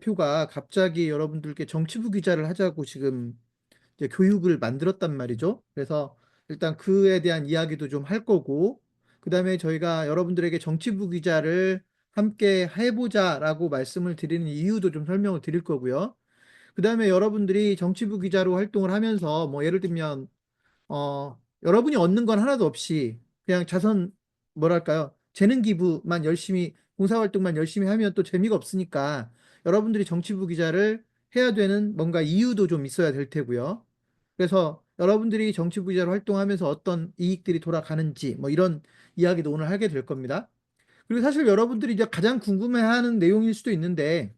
대표가 갑자기 여러분들께 정치부 기자를 하자고 지금 이제 교육을 만들었단 말이죠. 그래서 일단 그에 대한 이야기도 좀 할 거고, 그 다음에 저희가 여러분들에게 정치부 기자를 함께 해보자라고 말씀을 드리는 이유도 좀 설명을 드릴 거고요. 그 다음에 여러분들이 정치부 기자로 활동을 하면서 뭐 예를 들면 여러분이 얻는 건 하나도 없이 그냥 뭐랄까요, 재능 기부만 열심히, 봉사활동만 열심히 하면 또 재미가 없으니까 여러분들이 정치부 기자를 해야 되는 뭔가 이유도 좀 있어야 될 테고요. 그래서 여러분들이 정치부 기자로 활동하면서 어떤 이익들이 돌아가는지 뭐 이런 이야기도 오늘 하게 될 겁니다. 그리고 사실 여러분들이 이제 가장 궁금해하는 내용일 수도 있는데,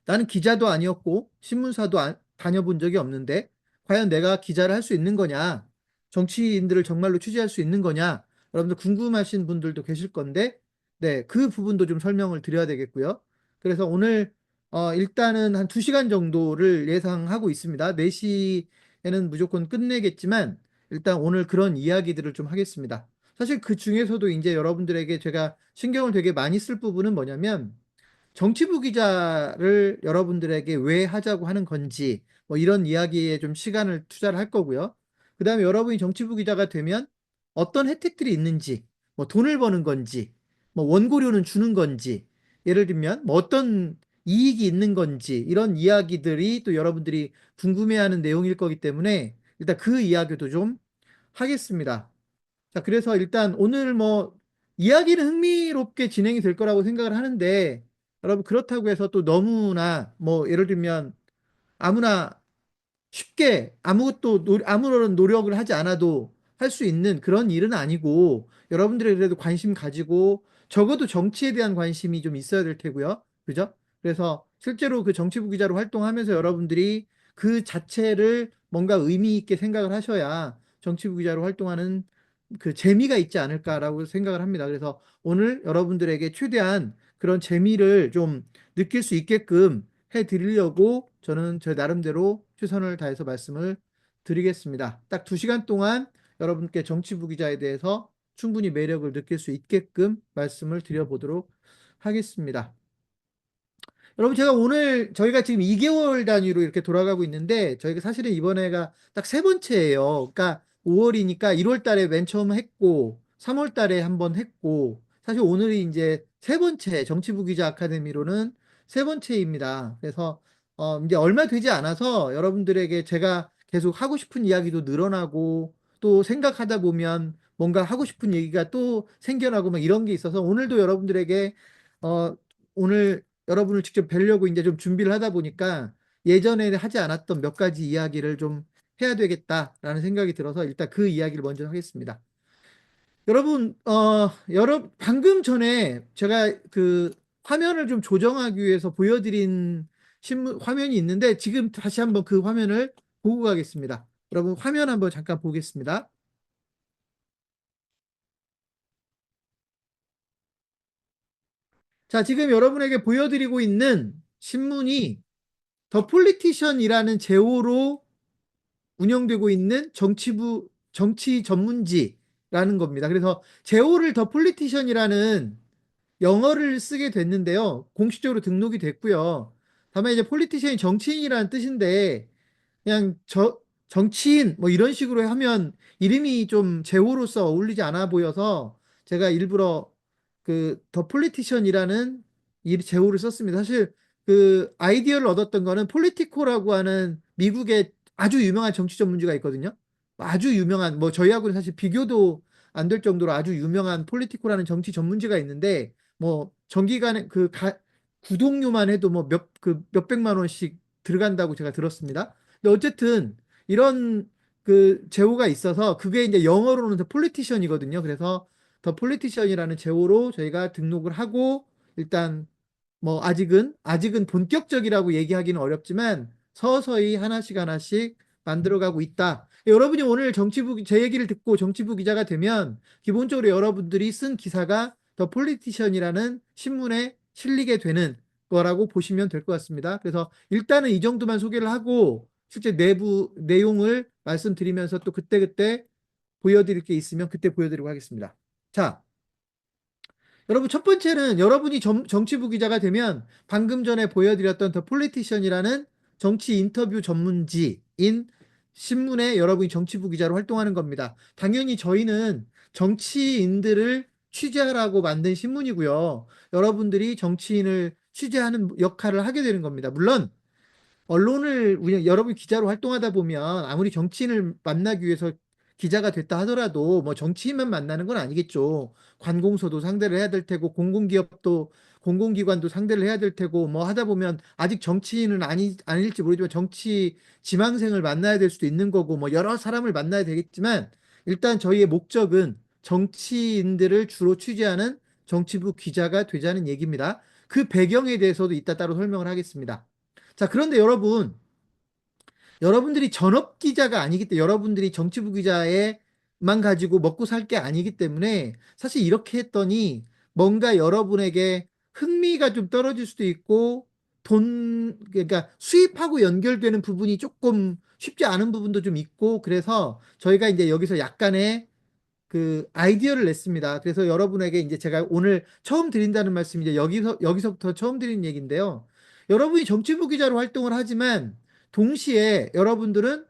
나는 기자도 아니었고 신문사도 다녀본 적이 없는데 과연 내가 기자를 할 수 있는 거냐? 정치인들을 정말로 취재할 수 있는 거냐? 여러분들 궁금하신 분들도 계실 건데, 네, 그 부분도 좀 설명을 드려야 되겠고요. 그래서 오늘 일단은 한 2시간 정도를 예상하고 있습니다. 4시에는 무조건 끝내겠지만 일단 오늘 그런 이야기들을 좀 하겠습니다. 사실 그 중에서도 이제 여러분들에게 제가 신경을 되게 많이 쓸 부분은 뭐냐면, 정치부 기자를 여러분들에게 왜 하자고 하는 건지 뭐 이런 이야기에 좀 시간을 투자를 할 거고요. 그 다음에 여러분이 정치부 기자가 되면 어떤 혜택들이 있는지, 뭐 돈을 버는 건지, 뭐 원고료는 주는 건지, 예를 들면 뭐 어떤 이익이 있는 건지, 이런 이야기들이 또 여러분들이 궁금해하는 내용일 거기 때문에 일단 그 이야기도 좀 하겠습니다. 자, 그래서 일단 오늘 뭐 이야기는 흥미롭게 진행이 될 거라고 생각을 하는데, 여러분 그렇다고 해서 또 너무나 뭐 예를 들면 아무나 쉽게 아무런 노력을 하지 않아도 할 수 있는 그런 일은 아니고, 여러분들이 그래도 관심 가지고 적어도 정치에 대한 관심이 좀 있어야 될 테고요. 그죠? 그래서 실제로 그 정치부 기자로 활동하면서 여러분들이 그 자체를 뭔가 의미 있게 생각을 하셔야 정치부 기자로 활동하는 그 재미가 있지 않을까라고 생각을 합니다. 그래서 오늘 여러분들에게 최대한 그런 재미를 좀 느낄 수 있게끔 해 드리려고 저는 저 나름대로 최선을 다해서 말씀을 드리겠습니다. 딱 2시간 동안 여러분께 정치부 기자에 대해서 충분히 매력을 느낄 수 있게끔 말씀을 드려보도록 하겠습니다. 여러분, 제가 오늘 저희가 지금 2개월 단위로 이렇게 돌아가고 있는데, 저희가 사실은 이번에가 딱 3번째예요. 그러니까 5월이니까 1월 달에 맨 처음 했고 3월 달에 한번 했고, 사실 오늘이 이제 3번째, 정치부 기자 아카데미로는 3번째입니다. 그래서 이제 얼마 되지 않아서 여러분들에게 제가 계속 하고 싶은 이야기도 늘어나고, 또 생각하다 보면 뭔가 하고 싶은 얘기가 또 생겨나고 막 이런 게 있어서, 오늘도 여러분들에게 오늘 여러분을 직접 뵈려고 이제 좀 준비를 하다 보니까 예전에 하지 않았던 몇 가지 이야기를 좀 해야 되겠다라는 생각이 들어서 일단 그 이야기를 먼저 하겠습니다. 방금 전에 제가 그 화면을 좀 조정하기 위해서 보여드린 화면이 있는데, 지금 다시 한번 그 화면을 보고 가겠습니다. 여러분, 화면 한번 잠깐 보겠습니다. 자, 지금 여러분에게 보여드리고 있는 신문이 더 폴리티션이라는 제호로 운영되고 있는 정치 전문지라는 겁니다. 그래서 제호를 더 폴리티션이라는 영어를 쓰게 됐는데요. 공식적으로 등록이 됐고요. 다만 이제 폴리티션이 정치인이라는 뜻인데, 그냥 정치인 뭐 이런 식으로 하면 이름이 좀 제호로서 어울리지 않아 보여서 제가 일부러 그 더 폴리티션이라는 이 제호를 썼습니다. 사실 그 아이디어를 얻었던 거는 폴리티코라고 하는 미국의 아주 유명한 정치 전문지가 있거든요. 아주 유명한, 뭐 저희하고는 사실 비교도 안 될 정도로 아주 유명한 폴리티코라는 정치 전문지가 있는데, 뭐 정기간에 구독료만 해도 뭐 몇백만 원씩 들어간다고 제가 들었습니다. 근데 어쨌든 이런 그 제호가 있어서 그게 이제 영어로는 더 폴리티션이거든요. 그래서 더 폴리티션이라는 제호로 저희가 등록을 하고, 일단 뭐 아직은 본격적이라고 얘기하기는 어렵지만 서서히 하나씩 하나씩 만들어가고 있다. 여러분이 오늘 제 얘기를 듣고 정치부 기자가 되면 기본적으로 여러분들이 쓴 기사가 더 폴리티션이라는 신문에 실리게 되는 거라고 보시면 될 것 같습니다. 그래서 일단은 이 정도만 소개를 하고 실제 내부 내용을 말씀드리면서 또 그때그때 보여드릴 게 있으면 그때 보여드리고 하겠습니다. 자, 여러분, 첫 번째는 여러분이 정치부 기자가 되면 방금 전에 보여드렸던 더 폴리티션이라는 정치 인터뷰 전문지인 신문에 여러분이 정치부 기자로 활동하는 겁니다. 당연히 저희는 정치인들을 취재하라고 만든 신문이고요. 여러분들이 정치인을 취재하는 역할을 하게 되는 겁니다. 물론 언론을 여러분 기자로 활동하다 보면 아무리 정치인을 만나기 위해서 기자가 됐다 하더라도 뭐 정치인만 만나는 건 아니겠죠. 관공서도 상대를 해야 될 테고 공공기업도 공공기관도 상대를 해야 될 테고 뭐 하다 보면 아직 정치인은 아닐지 모르지만 정치 지망생을 만나야 될 수도 있는 거고 뭐 여러 사람을 만나야 되겠지만 일단 저희의 목적은 정치인들을 주로 취재하는 정치부 기자가 되자는 얘기입니다. 그 배경에 대해서도 이따 따로 설명을 하겠습니다. 자, 그런데 여러분들이 전업 기자가 아니기 때문에, 여러분들이 정치부 기자에만 가지고 먹고 살 게 아니기 때문에, 사실 이렇게 했더니 뭔가 여러분에게 흥미가 좀 떨어질 수도 있고, 그러니까 수입하고 연결되는 부분이 조금 쉽지 않은 부분도 좀 있고, 그래서 저희가 이제 여기서 약간의 그 아이디어를 냈습니다. 그래서 여러분에게 이제 제가 오늘 처음 드린다는 말씀이 이제 여기서부터 처음 드리는 얘기인데요. 여러분이 정치부 기자로 활동을 하지만 동시에 여러분들은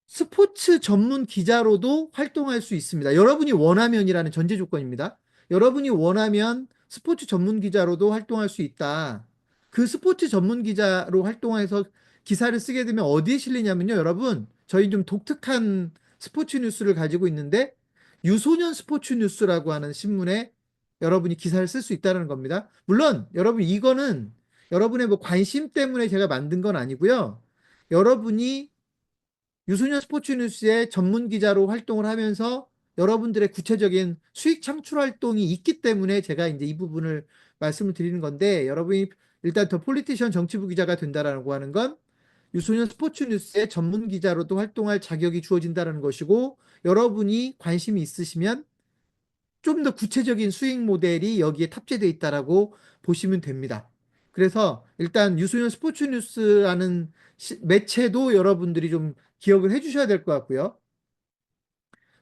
스포츠 전문 기자로도 활동할 수 있습니다. 여러분이 원하면이라는 전제 조건입니다. 여러분이 원하면 스포츠 전문 기자로도 활동할 수 있다. 그 스포츠 전문 기자로 활동해서 기사를 쓰게 되면 어디에 실리냐면요. 여러분, 저희 좀 독특한 스포츠 뉴스를 가지고 있는데 유소년 스포츠 뉴스라고 하는 신문에 여러분이 기사를 쓸 수 있다는 겁니다. 물론 여러분 이거는 여러분의 뭐 관심 때문에 제가 만든 건 아니고요. 여러분이 유소년 스포츠 뉴스의 전문 기자로 활동을 하면서 여러분들의 구체적인 수익 창출 활동이 있기 때문에 제가 이제 이 부분을 말씀을 드리는 건데 여러분이 일단 더 폴리티션 정치부 기자가 된다라고 하는 건 유소년 스포츠 뉴스의 전문 기자로도 활동할 자격이 주어진다는 것이고 여러분이 관심이 있으시면 좀 더 구체적인 수익 모델이 여기에 탑재되어 있다라고 보시면 됩니다. 그래서 일단 유소년 스포츠 뉴스라는 매체도 여러분들이 좀 기억을 해주셔야 될 것 같고요.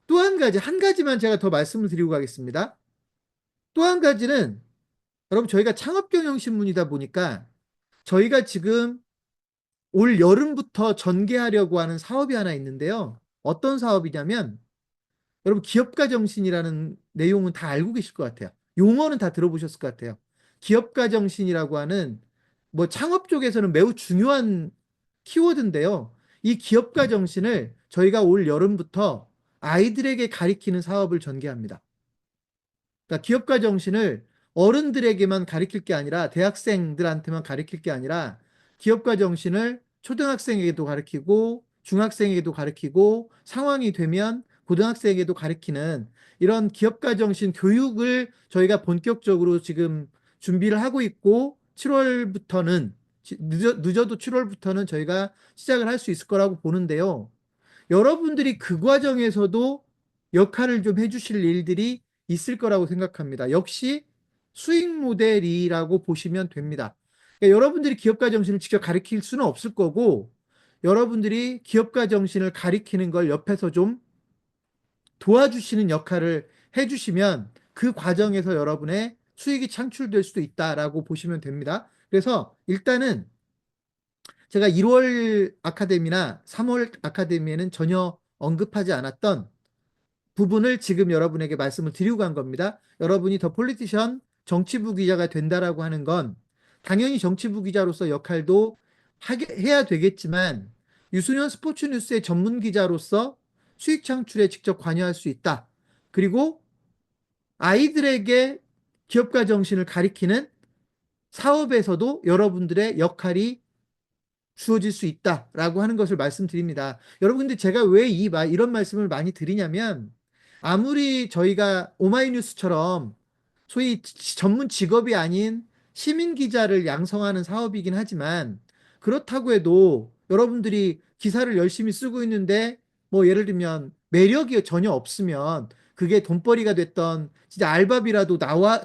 또 한 가지만 제가 더 말씀을 드리고 가겠습니다. 또 한 가지는 여러분 저희가 창업경영신문이다 보니까 저희가 지금 올 여름부터 전개하려고 하는 사업이 하나 있는데요. 어떤 사업이냐면 여러분 기업가 정신이라는 내용은 다 알고 계실 것 같아요. 용어는 다 들어보셨을 것 같아요. 기업가 정신이라고 하는 뭐 창업 쪽에서는 매우 중요한 키워드인데요. 이 기업가 정신을 저희가 올 여름부터 아이들에게 가리키는 사업을 전개합니다. 그러니까 기업가 정신을 어른들에게만 가리킬 게 아니라 대학생들한테만 가리킬 게 아니라 기업가 정신을 초등학생에게도 가르치고 중학생에게도 가르치고 상황이 되면 고등학생에게도 가르치는 이런 기업가 정신 교육을 저희가 본격적으로 지금 준비를 하고 있고 7월부터는 늦어도 7월부터는 저희가 시작을 할 수 있을 거라고 보는데요. 여러분들이 그 과정에서도 역할을 좀 해주실 일들이 있을 거라고 생각합니다. 역시 수익 모델이라고 보시면 됩니다. 그러니까 여러분들이 기업가 정신을 직접 가리킬 수는 없을 거고, 여러분들이 기업가 정신을 가리키는 걸 옆에서 좀 도와주시는 역할을 해주시면 그 과정에서 여러분의 수익이 창출될 수도 있다라고 보시면 됩니다. 그래서 일단은 제가 1월 아카데미나 3월 아카데미에는 전혀 언급하지 않았던 부분을 지금 여러분에게 말씀을 드리고 간 겁니다. 여러분이 더 폴리티션 정치부 기자가 된다라고 하는 건 당연히 정치부 기자로서 역할도 해야 되겠지만 유소년 스포츠 뉴스의 전문 기자로서 수익 창출에 직접 관여할 수 있다. 그리고 아이들에게 기업가 정신을 가리키는 사업에서도 여러분들의 역할이 주어질 수 있다라고 하는 것을 말씀드립니다. 여러분, 근데 제가 왜 이런 말씀을 많이 드리냐면, 아무리 저희가 오마이뉴스처럼 소위 전문 직업이 아닌 시민 기자를 양성하는 사업이긴 하지만, 그렇다고 해도 여러분들이 기사를 열심히 쓰고 있는데, 뭐 예를 들면 매력이 전혀 없으면, 그게 돈벌이가 됐던 진짜 알바비라도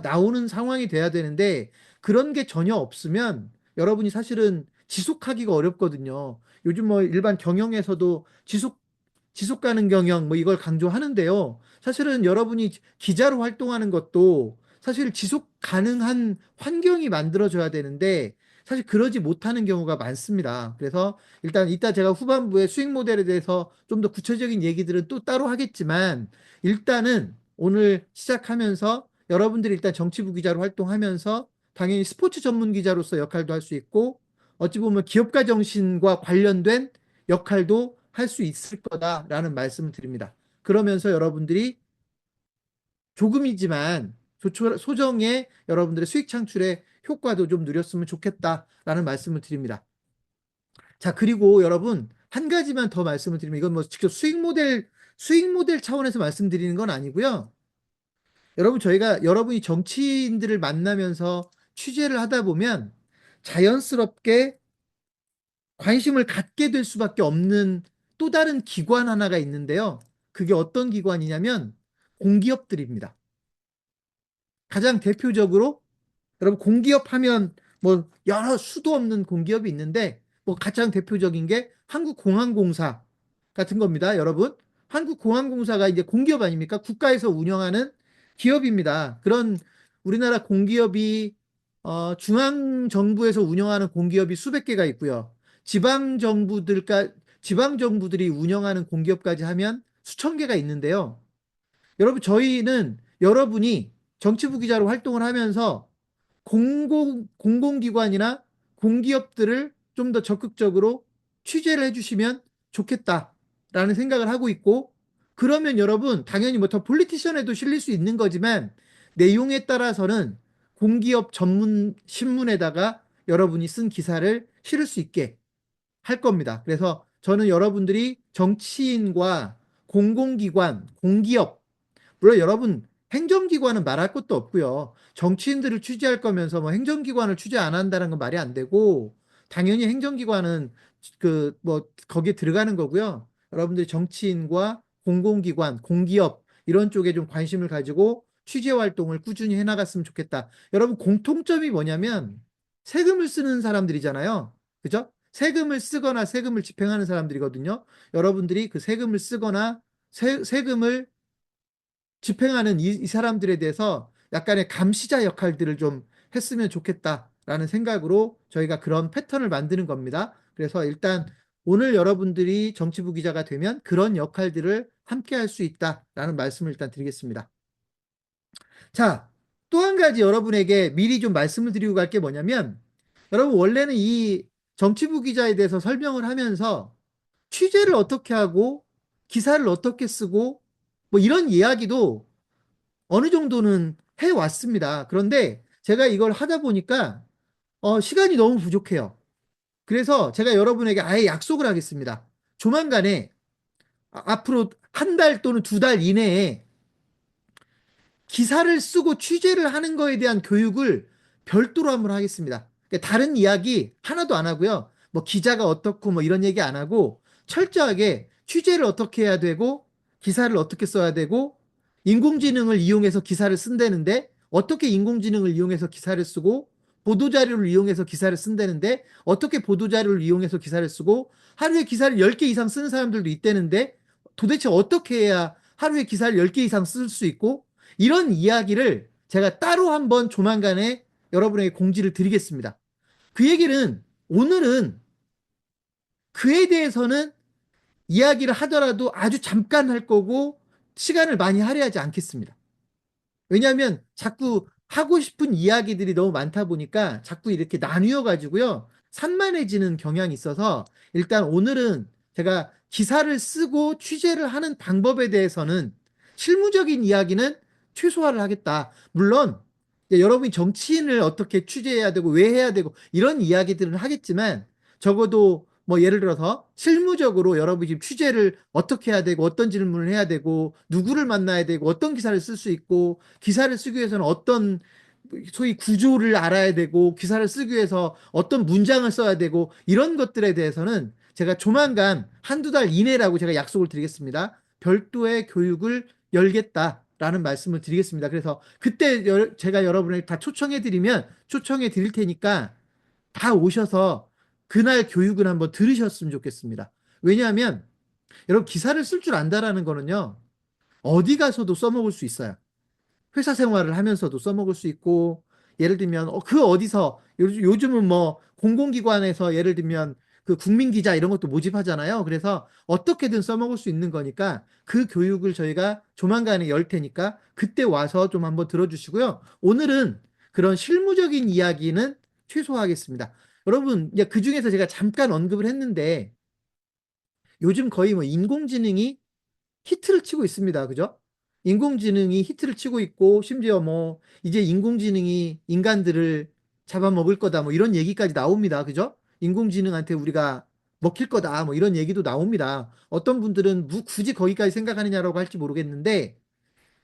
나오는 상황이 돼야 되는데, 그런 게 전혀 없으면, 여러분이 사실은 지속하기가 어렵거든요. 요즘 뭐 일반 경영에서도 지속 가능 경영 뭐 이걸 강조하는데요. 사실은 여러분이 기자로 활동하는 것도 사실 지속 가능한 환경이 만들어져야 되는데 사실 그러지 못하는 경우가 많습니다. 그래서 일단 이따 제가 후반부에 수익 모델에 대해서 좀 더 구체적인 얘기들은 또 따로 하겠지만 일단은 오늘 시작하면서 여러분들이 일단 정치부 기자로 활동하면서 당연히 스포츠 전문 기자로서 역할도 할 수 있고 어찌 보면 기업가 정신과 관련된 역할도 할 수 있을 거다라는 말씀을 드립니다. 그러면서 여러분들이 조금이지만 소정의 여러분들의 수익 창출의 효과도 좀 누렸으면 좋겠다라는 말씀을 드립니다. 자, 그리고 여러분, 한 가지만 더 말씀을 드리면 이건 뭐 직접 수익 모델 차원에서 말씀드리는 건 아니고요. 여러분, 저희가 여러분이 정치인들을 만나면서 취재를 하다 보면 자연스럽게 관심을 갖게 될 수밖에 없는 또 다른 기관 하나가 있는데요. 그게 어떤 기관이냐면 공기업들입니다. 가장 대표적으로 여러분 공기업 하면 뭐 여러 수도 없는 공기업이 있는데 뭐 가장 대표적인 게 한국공항공사 같은 겁니다. 여러분 한국공항공사가 이제 공기업 아닙니까? 국가에서 운영하는 기업입니다. 그런 우리나라 공기업이 중앙 정부에서 운영하는 공기업이 수백 개가 있고요. 지방 정부들이 운영하는 공기업까지 하면 수천 개가 있는데요. 여러분 저희는 여러분이 정치부 기자로 활동을 하면서 공공기관이나 공기업들을 좀 더 적극적으로 취재를 해주시면 좋겠다라는 생각을 하고 있고, 그러면 여러분, 당연히 뭐 더 폴리티션에도 실릴 수 있는 거지만, 내용에 따라서는 공기업 전문 신문에다가 여러분이 쓴 기사를 실을 수 있게 할 겁니다. 그래서 저는 여러분들이 정치인과 공공기관, 공기업, 물론 여러분 행정기관은 말할 것도 없고요. 정치인들을 취재할 거면서 뭐 행정기관을 취재 안 한다는 건 말이 안 되고 당연히 행정기관은 그 뭐 거기에 들어가는 거고요. 여러분들이 정치인과 공공기관, 공기업 이런 쪽에 좀 관심을 가지고 취재 활동을 꾸준히 해나갔으면 좋겠다. 여러분 공통점이 뭐냐면 세금을 쓰는 사람들이잖아요. 그죠? 세금을 쓰거나 세금을 집행하는 사람들이거든요. 여러분들이 그 세금을 쓰거나 세금을 집행하는 이 사람들에 대해서 약간의 감시자 역할들을 좀 했으면 좋겠다라는 생각으로 저희가 그런 패턴을 만드는 겁니다. 그래서 일단 오늘 여러분들이 정치부 기자가 되면 그런 역할들을 함께 할 수 있다라는 말씀을 일단 드리겠습니다. 자, 또 한 가지 여러분에게 미리 좀 말씀을 드리고 갈 게 뭐냐면 여러분 원래는 이 정치부 기자에 대해서 설명을 하면서 취재를 어떻게 하고 기사를 어떻게 쓰고 뭐 이런 이야기도 어느 정도는 해왔습니다. 그런데 제가 이걸 하다 보니까 시간이 너무 부족해요. 그래서 제가 여러분에게 아예 약속을 하겠습니다. 조만간에 앞으로 한 달 또는 두 달 이내에 기사를 쓰고 취재를 하는 거에 대한 교육을 별도로 한번 하겠습니다. 그러니까 다른 이야기 하나도 안 하고요. 뭐 기자가 어떻고 뭐 이런 얘기 안 하고 철저하게 취재를 어떻게 해야 되고 기사를 어떻게 써야 되고 인공지능을 이용해서 기사를 쓴다는데 어떻게 인공지능을 이용해서 기사를 쓰고 보도자료를 이용해서 기사를 쓴다는데 어떻게 보도자료를 이용해서 기사를 쓰고 하루에 기사를 10개 이상 쓰는 사람들도 있다는데 도대체 어떻게 해야 하루에 기사를 10개 이상 쓸 수 있고 이런 이야기를 제가 따로 한번 조만간에 여러분에게 공지를 드리겠습니다. 그 얘기는 오늘은 그에 대해서는 이야기를 하더라도 아주 잠깐 할 거고 시간을 많이 할애하지 않겠습니다. 왜냐하면 자꾸 하고 싶은 이야기들이 너무 많다 보니까 자꾸 이렇게 나뉘어 가지고요. 산만해지는 경향이 있어서 일단 오늘은 제가 기사를 쓰고 취재를 하는 방법에 대해서는 실무적인 이야기는 최소화를 하겠다. 물론 여러분이 정치인을 어떻게 취재해야 되고 왜 해야 되고 이런 이야기들은 하겠지만 적어도 뭐 예를 들어서 실무적으로 여러분이 지금 취재를 어떻게 해야 되고 어떤 질문을 해야 되고 누구를 만나야 되고 어떤 기사를 쓸 수 있고 기사를 쓰기 위해서는 어떤 소위 구조를 알아야 되고 기사를 쓰기 위해서 어떤 문장을 써야 되고 이런 것들에 대해서는 제가 조만간 한두 달 이내라고 제가 약속을 드리겠습니다. 별도의 교육을 열겠다라는 말씀을 드리겠습니다. 그래서 그때 제가 여러분을 다 초청해 드리면 초청해 드릴 테니까 다 오셔서 그날 교육을 한번 들으셨으면 좋겠습니다. 왜냐하면 여러분 기사를 쓸 줄 안다라는 거는요. 어디 가서도 써먹을 수 있어요. 회사 생활을 하면서도 써먹을 수 있고, 예를 들면, 그 어디서, 요즘은 뭐, 공공기관에서 예를 들면, 그 국민기자 이런 것도 모집하잖아요. 그래서 어떻게든 써먹을 수 있는 거니까 그 교육을 저희가 조만간에 열 테니까 그때 와서 좀 한번 들어주시고요. 오늘은 그런 실무적인 이야기는 취소하겠습니다. 여러분, 이제 그 중에서 제가 잠깐 언급을 했는데 요즘 거의 뭐 인공지능이 히트를 치고 있습니다. 그죠? 인공지능이 히트를 치고 있고, 심지어 뭐, 이제 인공지능이 인간들을 잡아먹을 거다, 뭐 이런 얘기까지 나옵니다. 그죠? 인공지능한테 우리가 먹힐 거다, 뭐 이런 얘기도 나옵니다. 어떤 분들은 굳이 거기까지 생각하느냐라고 할지 모르겠는데,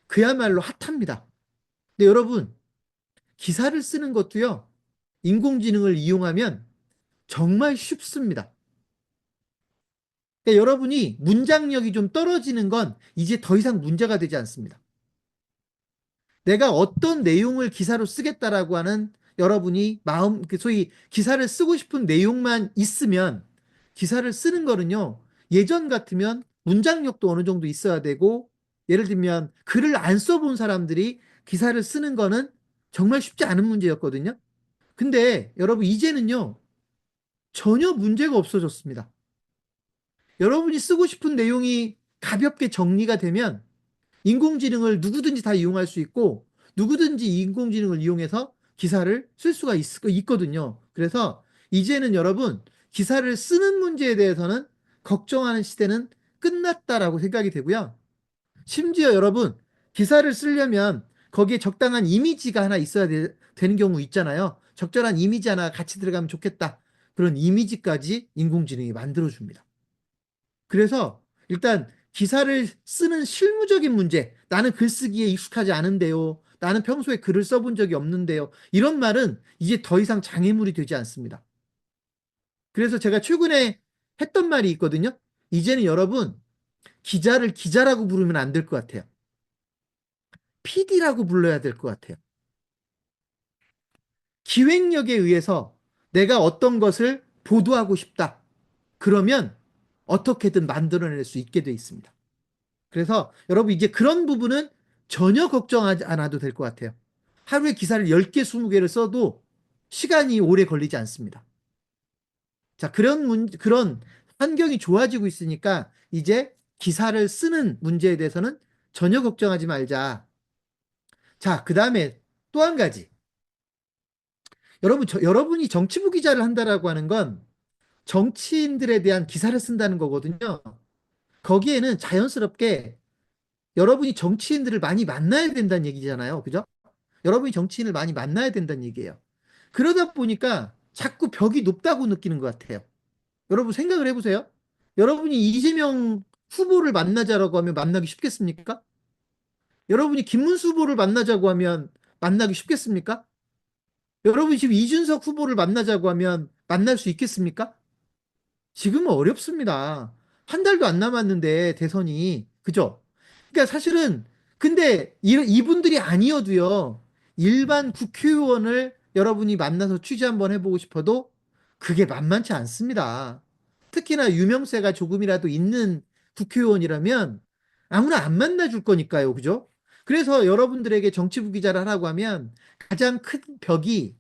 그야말로 핫합니다. 근데 여러분, 기사를 쓰는 것도요, 인공지능을 이용하면 정말 쉽습니다. 그러니까 여러분이 문장력이 좀 떨어지는 건 이제 더 이상 문제가 되지 않습니다. 내가 어떤 내용을 기사로 쓰겠다라고 하는 여러분이 마음, 그 소위 기사를 쓰고 싶은 내용만 있으면 기사를 쓰는 거는요, 예전 같으면 문장력도 어느 정도 있어야 되고, 예를 들면 글을 안 써본 사람들이 기사를 쓰는 거는 정말 쉽지 않은 문제였거든요. 근데 여러분, 이제는요, 전혀 문제가 없어졌습니다. 여러분이 쓰고 싶은 내용이 가볍게 정리가 되면 인공지능을 누구든지 다 이용할 수 있고 누구든지 인공지능을 이용해서 기사를 쓸 수가 있거든요. 그래서 이제는 여러분 기사를 쓰는 문제에 대해서는 걱정하는 시대는 끝났다라고 생각이 되고요. 심지어 여러분 기사를 쓰려면 거기에 적당한 이미지가 하나 있어야 되는 경우 있잖아요. 적절한 이미지 하나 같이 들어가면 좋겠다. 그런 이미지까지 인공지능이 만들어줍니다. 그래서 일단 기사를 쓰는 실무적인 문제, 나는 글쓰기에 익숙하지 않은데요. 나는 평소에 글을 써본 적이 없는데요. 이런 말은 이제 더 이상 장애물이 되지 않습니다. 그래서 제가 최근에 했던 말이 있거든요. 이제는 여러분, 기자를 기자라고 부르면 안 될 것 같아요. PD라고 불러야 될 것 같아요. 기획력에 의해서 내가 어떤 것을 보도하고 싶다. 그러면 어떻게든 만들어낼 수 있게 돼 있습니다. 그래서 여러분 이제 그런 부분은 전혀 걱정하지 않아도 될 것 같아요. 하루에 기사를 10개, 20개를 써도 시간이 오래 걸리지 않습니다. 자, 그런 환경이 좋아지고 있으니까 이제 기사를 쓰는 문제에 대해서는 전혀 걱정하지 말자. 자, 그 다음에 또 한 가지. 여러분이 정치부 기자를 한다라고 하는 건 정치인들에 대한 기사를 쓴다는 거거든요. 거기에는 자연스럽게 여러분이 정치인들을 많이 만나야 된다는 얘기잖아요. 그죠? 여러분이 정치인을 많이 만나야 된다는 얘기예요. 그러다 보니까 자꾸 벽이 높다고 느끼는 것 같아요. 여러분 생각을 해보세요. 여러분이 이재명 후보를 만나자라고 하면 만나기 쉽겠습니까? 여러분이 김문수 후보를 만나자고 하면 만나기 쉽겠습니까? 여러분이 지금 이준석 후보를 만나자고 하면 만날 수 있겠습니까? 지금은 어렵습니다. 한 달도 안 남았는데 대선이 그죠? 그러니까 사실은 근데 이분들이 아니어도요. 일반 국회의원을 여러분이 만나서 취재 한번 해보고 싶어도 그게 만만치 않습니다. 특히나 유명세가 조금이라도 있는 국회의원이라면 아무나 안 만나줄 거니까요. 그죠? 그래서 여러분들에게 정치부 기자를 하라고 하면 가장 큰 벽이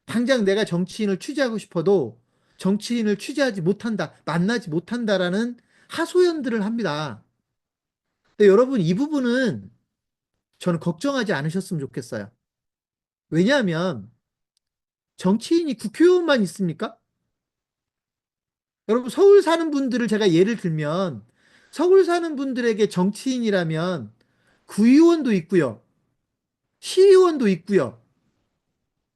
당장 내가 정치인을 취재하고 싶어도 정치인을 취재하지 못한다, 만나지 못한다라는 하소연들을 합니다. 근데 여러분, 이 부분은 저는 걱정하지 않으셨으면 좋겠어요. 왜냐하면 정치인이 국회의원만 있습니까? 여러분, 서울 사는 분들을 제가 예를 들면 서울 사는 분들에게 정치인이라면 구의원도 있고요. 시의원도 있고요.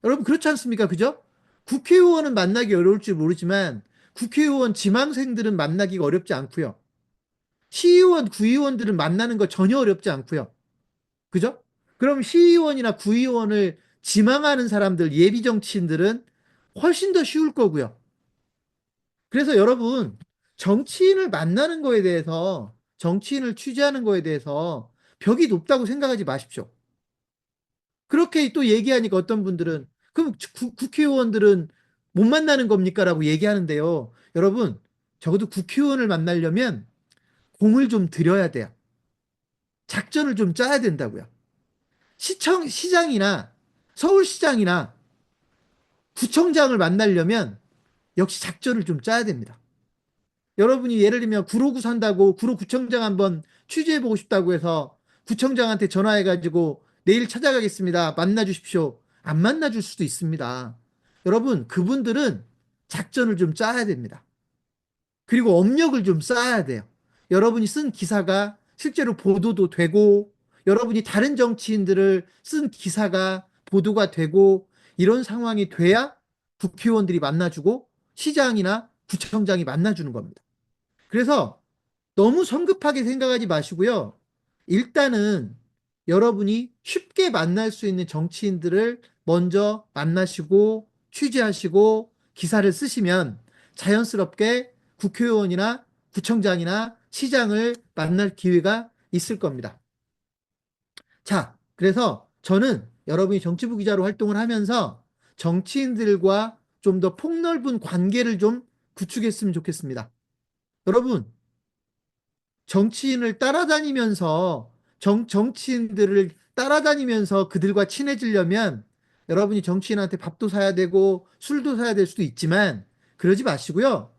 여러분, 그렇지 않습니까? 그죠? 국회의원은 만나기 어려울지 모르지만 국회의원 지망생들은 만나기가 어렵지 않고요. 시의원, 구의원들은 만나는 거 전혀 어렵지 않고요. 그죠? 그럼 시의원이나 구의원을 지망하는 사람들, 예비 정치인들은 훨씬 더 쉬울 거고요. 그래서 여러분, 정치인을 만나는 거에 대해서, 정치인을 취재하는 거에 대해서 벽이 높다고 생각하지 마십시오. 그렇게 또 얘기하니까 어떤 분들은, 그럼 국회의원들은 못 만나는 겁니까? 라고 얘기하는데요. 여러분, 적어도 국회의원을 만나려면 공을 좀 들여야 돼요. 작전을 좀 짜야 된다고요. 시장이나 서울시장이나 구청장을 만나려면 역시 작전을 좀 짜야 됩니다. 여러분이 예를 들면 구로구 산다고 구로구청장 한번 취재해보고 싶다고 해서 구청장한테 전화해가지고 내일 찾아가겠습니다. 만나주십시오. 안 만나줄 수도 있습니다. 여러분, 그분들은 작전을 좀 짜야 됩니다. 그리고 업력을 좀 쌓아야 돼요. 여러분이 쓴 기사가 실제로 보도도 되고, 여러분이 다른 정치인들을 쓴 기사가 보도가 되고, 이런 상황이 돼야 국회의원들이 만나주고, 시장이나 구청장이 만나주는 겁니다. 그래서 너무 성급하게 생각하지 마시고요. 일단은 여러분이 쉽게 만날 수 있는 정치인들을 먼저 만나시고 취재하시고 기사를 쓰시면 자연스럽게 국회의원이나 구청장이나 시장을 만날 기회가 있을 겁니다. 자, 그래서 저는 여러분이 정치부 기자로 활동을 하면서 정치인들과 좀 더 폭넓은 관계를 좀 구축했으면 좋겠습니다. 여러분, 정치인을 따라다니면서 정치인들을 따라다니면서 그들과 친해지려면 여러분이 정치인한테 밥도 사야 되고 술도 사야 될 수도 있지만 그러지 마시고요.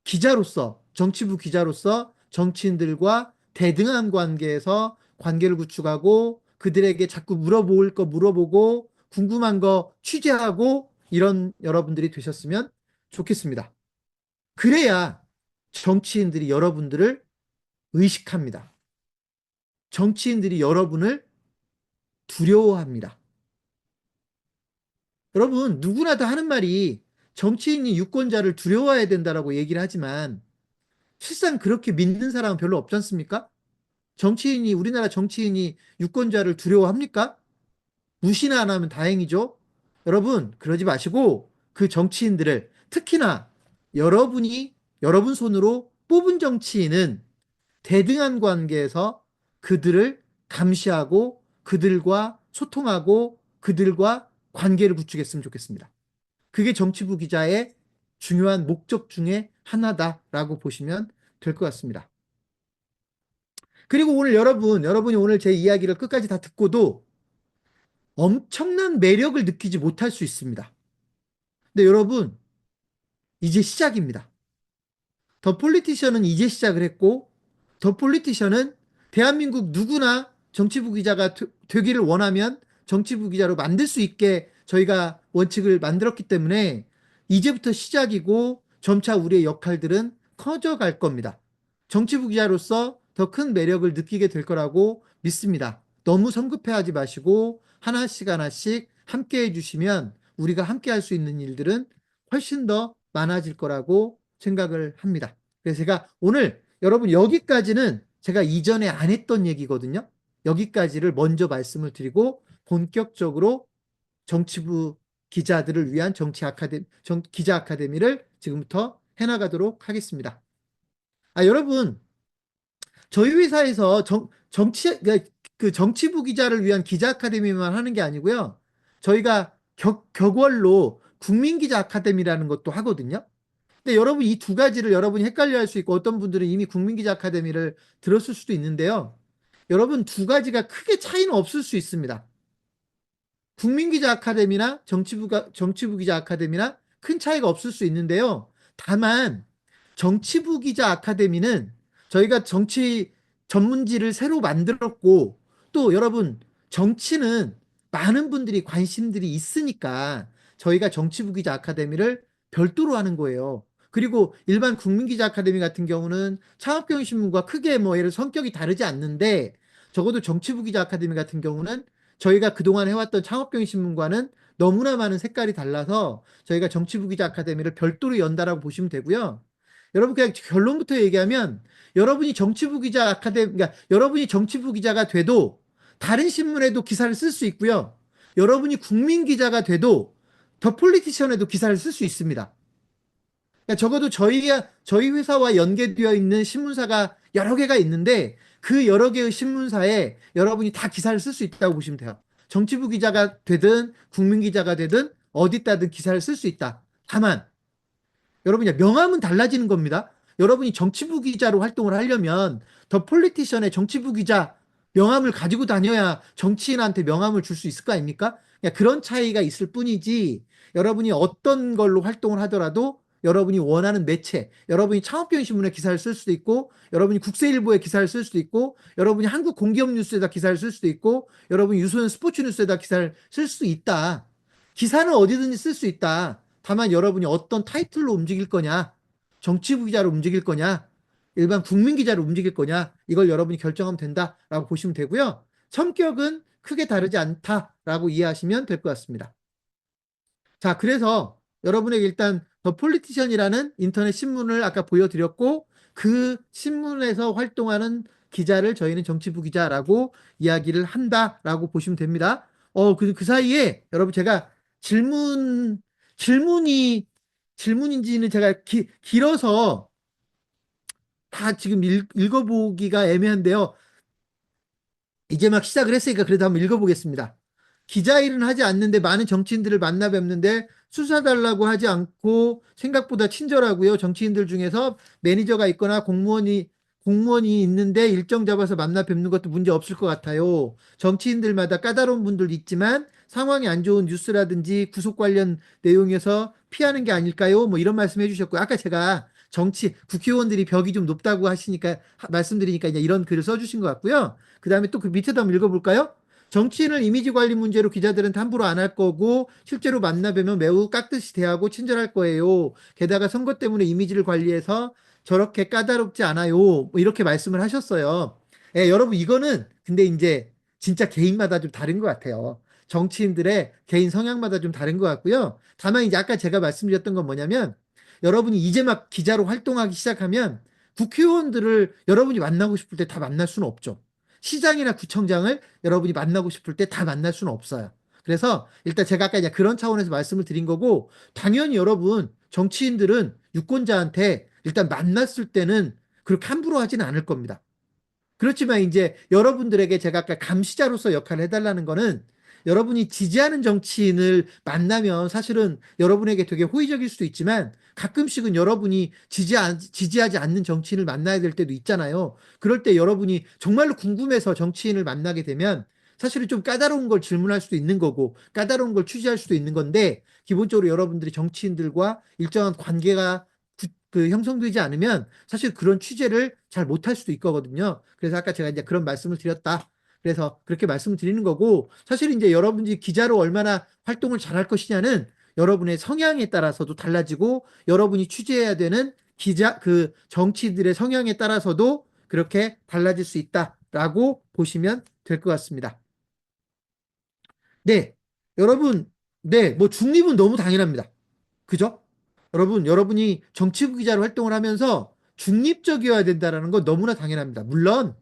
기자로서 정치부 기자로서 정치인들과 대등한 관계에서 관계를 구축하고 그들에게 자꾸 물어볼 거 물어보고 궁금한 거 취재하고 이런 여러분들이 되셨으면 좋겠습니다. 그래야 정치인들이 여러분들을 의식합니다. 정치인들이 여러분을 두려워합니다. 여러분, 누구나 다 하는 말이 정치인이 유권자를 두려워해야 된다라고 얘기를 하지만 실상 그렇게 믿는 사람은 별로 없지 않습니까? 우리나라 정치인이 유권자를 두려워합니까? 무시나 안 하면 다행이죠. 여러분, 그러지 마시고 그 정치인들을 특히나 여러분 손으로 뽑은 정치인은 대등한 관계에서 그들을 감시하고 그들과 소통하고 그들과 관계를 구축했으면 좋겠습니다. 그게 정치부 기자의 중요한 목적 중에 하나다라고 보시면 될 것 같습니다. 그리고 오늘 여러분이 오늘 제 이야기를 끝까지 다 듣고도 엄청난 매력을 느끼지 못할 수 있습니다. 근데 여러분, 이제 시작입니다. 더 폴리티션은 이제 시작을 했고, 더 폴리티션은 대한민국 누구나 정치부 기자가 되기를 원하면 정치부 기자로 만들 수 있게 저희가 원칙을 만들었기 때문에 이제부터 시작이고 점차 우리의 역할들은 커져갈 겁니다. 정치부 기자로서 더 큰 매력을 느끼게 될 거라고 믿습니다. 너무 성급해하지 마시고 하나씩 하나씩 함께 해주시면 우리가 함께 할 수 있는 일들은 훨씬 더 많아질 거라고 생각을 합니다. 그래서 제가 오늘 여러분 여기까지는 제가 이전에 안 했던 얘기거든요. 여기까지를 먼저 말씀을 드리고 본격적으로 정치부 기자들을 위한 기자 아카데미를 지금부터 해나가도록 하겠습니다. 여러분, 저희 회사에서 그 정치부 기자를 위한 기자 아카데미만 하는 게 아니고요. 저희가 격월로 국민 기자 아카데미라는 것도 하거든요. 근데 여러분 이 두 가지를 여러분이 헷갈려 할 수 있고 어떤 분들은 이미 국민기자 아카데미를 들었을 수도 있는데요. 여러분 두 가지가 크게 차이는 없을 수 있습니다. 국민기자 아카데미나 정치부 기자 아카데미나 큰 차이가 없을 수 있는데요. 다만 정치부 기자 아카데미는 저희가 정치 전문지를 새로 만들었고 또 여러분 정치는 많은 분들이 관심들이 있으니까 저희가 정치부 기자 아카데미를 별도로 하는 거예요. 그리고 일반 국민기자 아카데미 같은 경우는 창업경영신문과 크게 뭐 예를 성격이 다르지 않는데 적어도 정치부 기자 아카데미 같은 경우는 저희가 그동안 해왔던 창업경영신문과는 너무나 많은 색깔이 달라서 저희가 정치부 기자 아카데미를 별도로 연다라고 보시면 되고요. 여러분 그냥 결론부터 얘기하면 여러분이 정치부 기자가 돼도 다른 신문에도 기사를 쓸 수 있고요. 여러분이 국민 기자가 돼도 더 폴리티션에도 기사를 쓸 수 있습니다. 그러니까 적어도 저희 회사와 연계되어 있는 신문사가 여러 개가 있는데 그 여러 개의 신문사에 여러분이 다 기사를 쓸 수 있다고 보시면 돼요. 정치부 기자가 되든 국민 기자가 되든 어디다든 기사를 쓸 수 있다. 다만 여러분이 명함은 달라지는 겁니다. 여러분이 정치부 기자로 활동을 하려면 더 폴리티션의 정치부 기자 명함을 가지고 다녀야 정치인한테 명함을 줄 수 있을 거 아닙니까? 그냥 그런 차이가 있을 뿐이지 여러분이 어떤 걸로 활동을 하더라도 여러분이 원하는 매체, 여러분이 창업경신문에 기사를 쓸 수도 있고, 여러분이 국세일보에 기사를 쓸 수도 있고, 여러분이 한국공기업뉴스에다 기사를 쓸 수도 있고, 여러분이 유소년 스포츠뉴스에다 기사를 쓸 수 있다. 기사는 어디든지 쓸 수 있다. 다만 여러분이 어떤 타이틀로 움직일 거냐, 정치부 기자로 움직일 거냐, 일반 국민 기자로 움직일 거냐, 이걸 여러분이 결정하면 된다라고 보시면 되고요. 성격은 크게 다르지 않다라고 이해하시면 될 것 같습니다. 자, 그래서 여러분에게 일단 더 폴리티션이라는 인터넷 신문을 아까 보여드렸고 그 신문에서 활동하는 기자를 저희는 정치부 기자라고 이야기를 한다라고 보시면 됩니다. 그 사이에 여러분 제가 질문인지는 제가 길어서 다 지금 읽어보기가 애매한데요. 이제 막 시작을 했으니까 그래도 한번 읽어보겠습니다. 기자 일은 하지 않는데 많은 정치인들을 만나 뵙는데 수사 달라고 하지 않고 생각보다 친절하고요. 정치인들 중에서 매니저가 있거나 공무원이 있는데 일정 잡아서 만나 뵙는 것도 문제 없을 것 같아요. 정치인들마다 까다로운 분들도 있지만 상황이 안 좋은 뉴스라든지 구속 관련 내용에서 피하는 게 아닐까요? 뭐 이런 말씀 해주셨고요. 아까 제가 국회의원들이 벽이 좀 높다고 하시니까 말씀드리니까 이제 이런 글을 써주신 것 같고요. 그 다음에 또 그 밑에도 한번 읽어볼까요? 정치인을 이미지 관리 문제로 기자들은 함부로 안 할 거고 실제로 만나 뵈면 매우 깍듯이 대하고 친절할 거예요. 게다가 선거 때문에 이미지를 관리해서 저렇게 까다롭지 않아요. 뭐 이렇게 말씀을 하셨어요. 예, 여러분 이거는 근데 이제 진짜 개인마다 좀 다른 것 같아요. 정치인들의 개인 성향마다 좀 다른 것 같고요. 다만 이제 아까 제가 말씀드렸던 건 뭐냐면 여러분이 이제 막 기자로 활동하기 시작하면 국회의원들을 여러분이 만나고 싶을 때 다 만날 수는 없죠. 시장이나 구청장을 여러분이 만나고 싶을 때 다 만날 수는 없어요. 그래서 일단 제가 아까 이제 그런 차원에서 말씀을 드린 거고, 당연히 여러분, 정치인들은 유권자한테 일단 만났을 때는 그렇게 함부로 하지는 않을 겁니다. 그렇지만 이제 여러분들에게 제가 아까 감시자로서 역할을 해달라는 거는 여러분이 지지하는 정치인을 만나면 사실은 여러분에게 되게 호의적일 수도 있지만 가끔씩은 여러분이 지지하지 않는 정치인을 만나야 될 때도 있잖아요. 그럴 때 여러분이 정말로 궁금해서 정치인을 만나게 되면 사실은 좀 까다로운 걸 질문할 수도 있는 거고 까다로운 걸 취재할 수도 있는 건데 기본적으로 여러분들이 정치인들과 일정한 관계가 형성되지 않으면 사실 그런 취재를 잘 못할 수도 있거든요. 그래서 아까 제가 이제 그런 말씀을 드렸다. 그래서 그렇게 말씀을 드리는 거고 사실 이제 여러분이 기자로 얼마나 활동을 잘할 것이냐는 여러분의 성향에 따라서도 달라지고 여러분이 취재해야 되는 정치들의 성향에 따라서도 그렇게 달라질 수 있다라고 보시면 될 것 같습니다. 네, 여러분, 네, 뭐 중립은 너무 당연합니다. 그죠? 여러분이 정치부 기자로 활동을 하면서 중립적이어야 된다는 건 너무나 당연합니다. 물론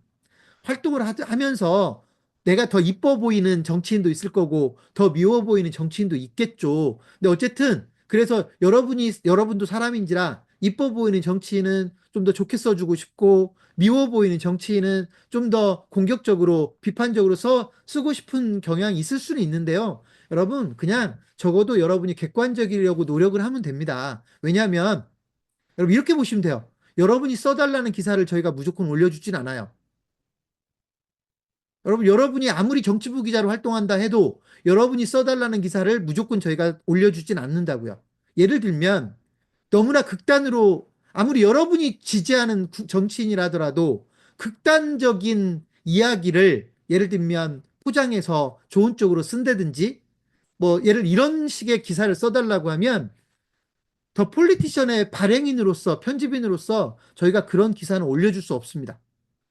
하면서 내가 더 이뻐 보이는 정치인도 있을 거고 더 미워 보이는 정치인도 있겠죠. 근데 어쨌든 그래서 여러분도 사람인지라 이뻐 보이는 정치인은 좀 더 좋게 써주고 싶고 미워 보이는 정치인은 좀 더 공격적으로 비판적으로 쓰고 싶은 경향이 있을 수는 있는데요. 여러분 그냥 적어도 여러분이 객관적이려고 노력을 하면 됩니다. 왜냐하면 여러분 이렇게 보시면 돼요. 여러분이 써달라는 기사를 저희가 무조건 올려주진 않아요. 여러분이 아무리 정치부 기자로 활동한다 해도 여러분이 써달라는 기사를 무조건 저희가 올려주진 않는다고요. 예를 들면 너무나 극단으로 아무리 여러분이 지지하는 정치인이라더라도 극단적인 이야기를 예를 들면 포장해서 좋은 쪽으로 쓴다든지 뭐 이런 식의 기사를 써달라고 하면 더 폴리티션의 발행인으로서 편집인으로서 저희가 그런 기사는 올려줄 수 없습니다.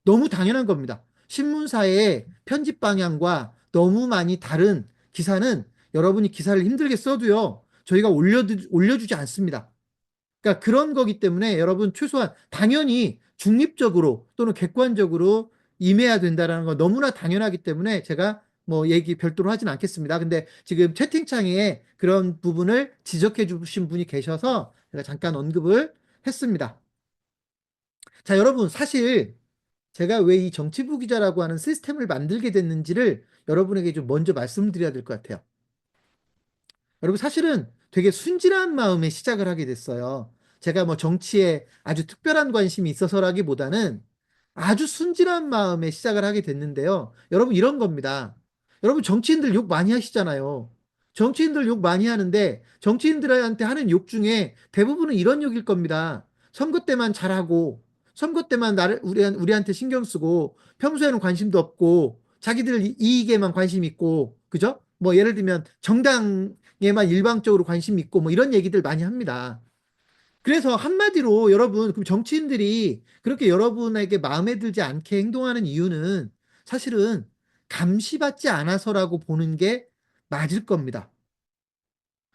너무 당연한 겁니다. 신문사의 편집 방향과 너무 많이 다른 기사는 여러분이 기사를 힘들게 써도요, 저희가 올려주지 않습니다. 그러니까 그런 거기 때문에 여러분 최소한 당연히 중립적으로 또는 객관적으로 임해야 된다는 거 너무나 당연하기 때문에 제가 뭐 얘기 별도로 하진 않겠습니다. 근데 지금 채팅창에 그런 부분을 지적해 주신 분이 계셔서 제가 잠깐 언급을 했습니다. 자, 여러분 사실 제가 왜 이 정치부 기자라고 하는 시스템을 만들게 됐는지를 여러분에게 좀 먼저 말씀드려야 될 것 같아요. 여러분 사실은 되게 순진한 마음에 시작을 하게 됐어요. 제가 뭐 정치에 아주 특별한 관심이 있어서라기보다는 아주 순진한 마음에 시작을 하게 됐는데요. 여러분 이런 겁니다. 여러분 정치인들 욕 많이 하시잖아요. 정치인들 욕 많이 하는데 정치인들한테 하는 욕 중에 대부분은 이런 욕일 겁니다. 선거 때만 잘하고 선거 때만 우리한테 신경 쓰고 평소에는 관심도 없고 자기들 이익에만 관심 있고 그죠? 뭐 예를 들면 정당에만 일방적으로 관심 있고 뭐 이런 얘기들 많이 합니다. 그래서 한마디로 여러분, 그럼 정치인들이 그렇게 여러분에게 마음에 들지 않게 행동하는 이유는 사실은 감시받지 않아서라고 보는 게 맞을 겁니다.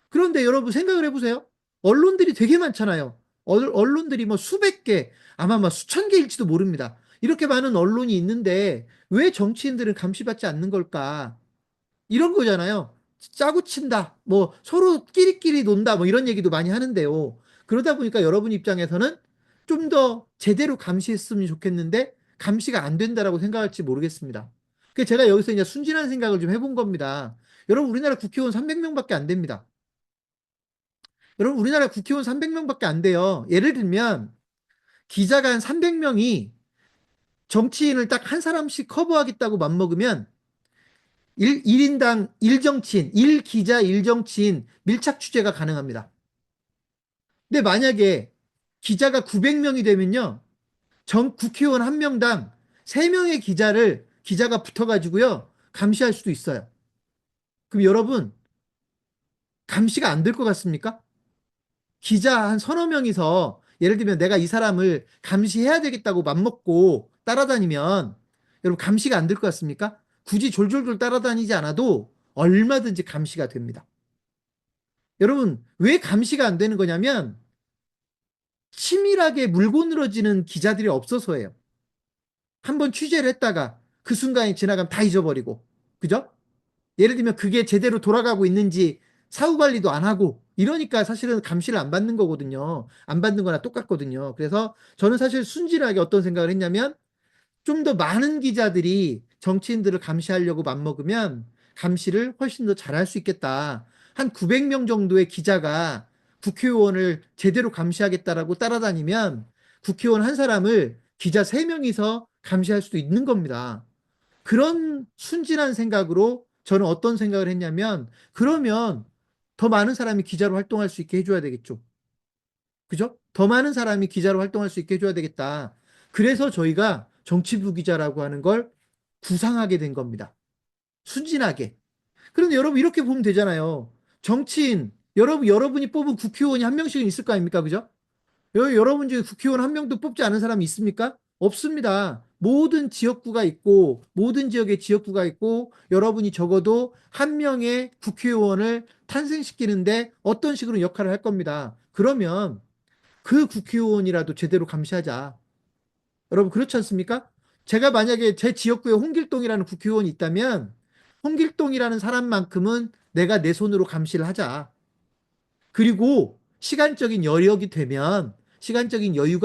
그런데 여러분 생각을 해보세요. 언론들이 되게 많잖아요. 언론들이 뭐 수백 개, 아마 뭐 수천 개일지도 모릅니다. 이렇게 많은 언론이 있는데 왜 정치인들은 감시받지 않는 걸까? 이런 거잖아요. 짜고 친다. 뭐 서로 끼리끼리 논다. 뭐 이런 얘기도 많이 하는데요. 그러다 보니까 여러분 입장에서는 좀 더 제대로 감시했으면 좋겠는데 감시가 안 된다라고 생각할지 모르겠습니다. 그 제가 여기서 이제 순진한 생각을 좀 해본 겁니다. 여러분 우리나라 국회의원 300명밖에 안 됩니다. 여러분 우리나라 국회의원 300명밖에 안 돼요. 예를 들면 기자가 한 300명이 정치인을 딱 한 사람씩 커버하겠다고 맘먹으면 1인당 1정치인, 1기자 1정치인 밀착 취재가 가능합니다. 근데 만약에 기자가 900명이 되면요. 전 국회의원 한 명당 3명의 기자가 붙어가지고요. 감시할 수도 있어요. 그럼 여러분, 감시가 안 될 것 같습니까? 기자 한 서너 명이서 예를 들면 내가 이 사람을 감시해야 되겠다고 맘먹고 따라다니면 여러분 감시가 안 될 것 같습니까? 굳이 졸졸졸 따라다니지 않아도 얼마든지 감시가 됩니다. 여러분, 왜 감시가 안 되는 거냐면 치밀하게 물고 늘어지는 기자들이 없어서예요. 한번 취재를 했다가 그 순간이 지나가면 다 잊어버리고. 그죠? 예를 들면 그게 제대로 돌아가고 있는지 사후 관리도 안 하고 이러니까 사실은 감시를 안 받는 거거든요. 안 받는 거나 똑같거든요. 그래서 저는 사실 순진하게 어떤 생각을 했냐면 좀 더 많은 기자들이 정치인들을 감시하려고 맘먹으면 감시를 훨씬 더 잘할 수 있겠다. 한 900명 정도의 기자가 국회의원을 제대로 감시하겠다라고 따라다니면 국회의원 한 사람을 기자 3명이서 감시할 수도 있는 겁니다. 그런 순진한 생각으로 저는 어떤 생각을 했냐면 그러면 더 많은 사람이 기자로 활동할 수 있게 해줘야 되겠죠. 그죠? 더 많은 사람이 기자로 활동할 수 있게 해줘야 되겠다. 그래서 저희가 정치부 기자라고 하는 걸 구상하게 된 겁니다. 순진하게. 그런데 여러분 이렇게 보면 되잖아요. 정치인, 여러분이 뽑은 국회의원이 한 명씩은 있을 거 아닙니까? 그죠? 여러분 중에 국회의원 한 명도 뽑지 않은 사람이 있습니까? 없습니다. 모든 지역구가 있고, 모든 지역에 지역구가 있고, 여러분이 적어도 한 명의 국회의원을 탄생시키는데 어떤 식으로 역할을 할 겁니다. 그러면 그 국회의원이라도 제대로 감시하자. 여러분 그렇지 않습니까? 제가 만약에 제 지역구에 홍길동이라는 국회의원이 있다면 홍길동이라는 사람만큼은 내가 내 손으로 감시를 하자. 그리고 시간적인 여유가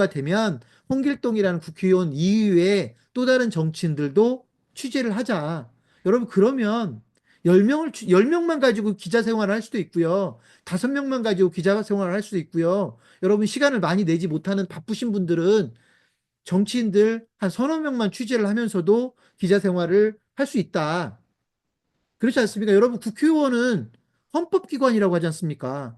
되면 홍길동이라는 국회의원 이외에 또 다른 정치인들도 취재를 하자. 여러분 그러면 10명만 가지고 기자 생활을 할 수도 있고요. 5명만 가지고 기자 생활을 할 수도 있고요. 여러분 시간을 많이 내지 못하는 바쁘신 분들은 정치인들 한 서너 명만 취재를 하면서도 기자 생활을 할 수 있다. 그렇지 않습니까? 여러분 국회의원은 헌법기관이라고 하지 않습니까?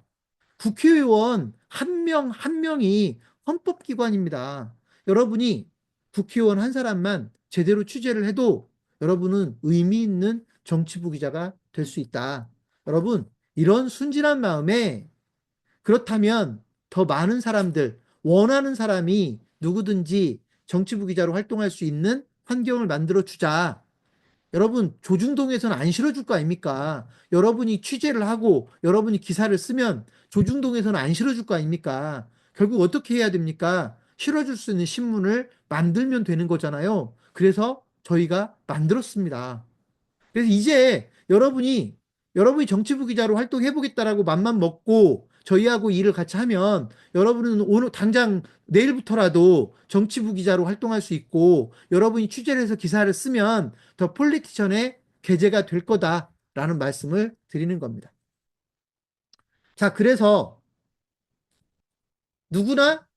국회의원 한 명 한 명이 헌법기관입니다. 여러분이 국회의원 한 사람만 제대로 취재를 해도 여러분은 의미 있는 정치부 기자가 될 수 있다. 여러분, 이런 순진한 마음에 그렇다면 더 많은 사람들, 원하는 사람이 누구든지 정치부 기자로 활동할 수 있는 환경을 만들어 주자. 여러분, 조중동에서는 안 실어줄 거 아닙니까? 여러분이 취재를 하고 여러분이 기사를 쓰면 조중동에서는 안 실어줄 거 아닙니까? 결국 어떻게 해야 됩니까? 실어줄 수 있는 신문을 만들면 되는 거잖아요. 그래서 저희가 만들었습니다. 그래서 이제 여러분이 정치부 기자로 활동해 보겠다라고 맘만 먹고 저희하고 일을 같이 하면 여러분은 오늘 당장 내일부터라도 정치부 기자로 활동할 수 있고 여러분이 취재를 해서 기사를 쓰면 더 폴리티션의 계제가 될 거다라는 말씀을 드리는 겁니다. 자, 그래서 누구나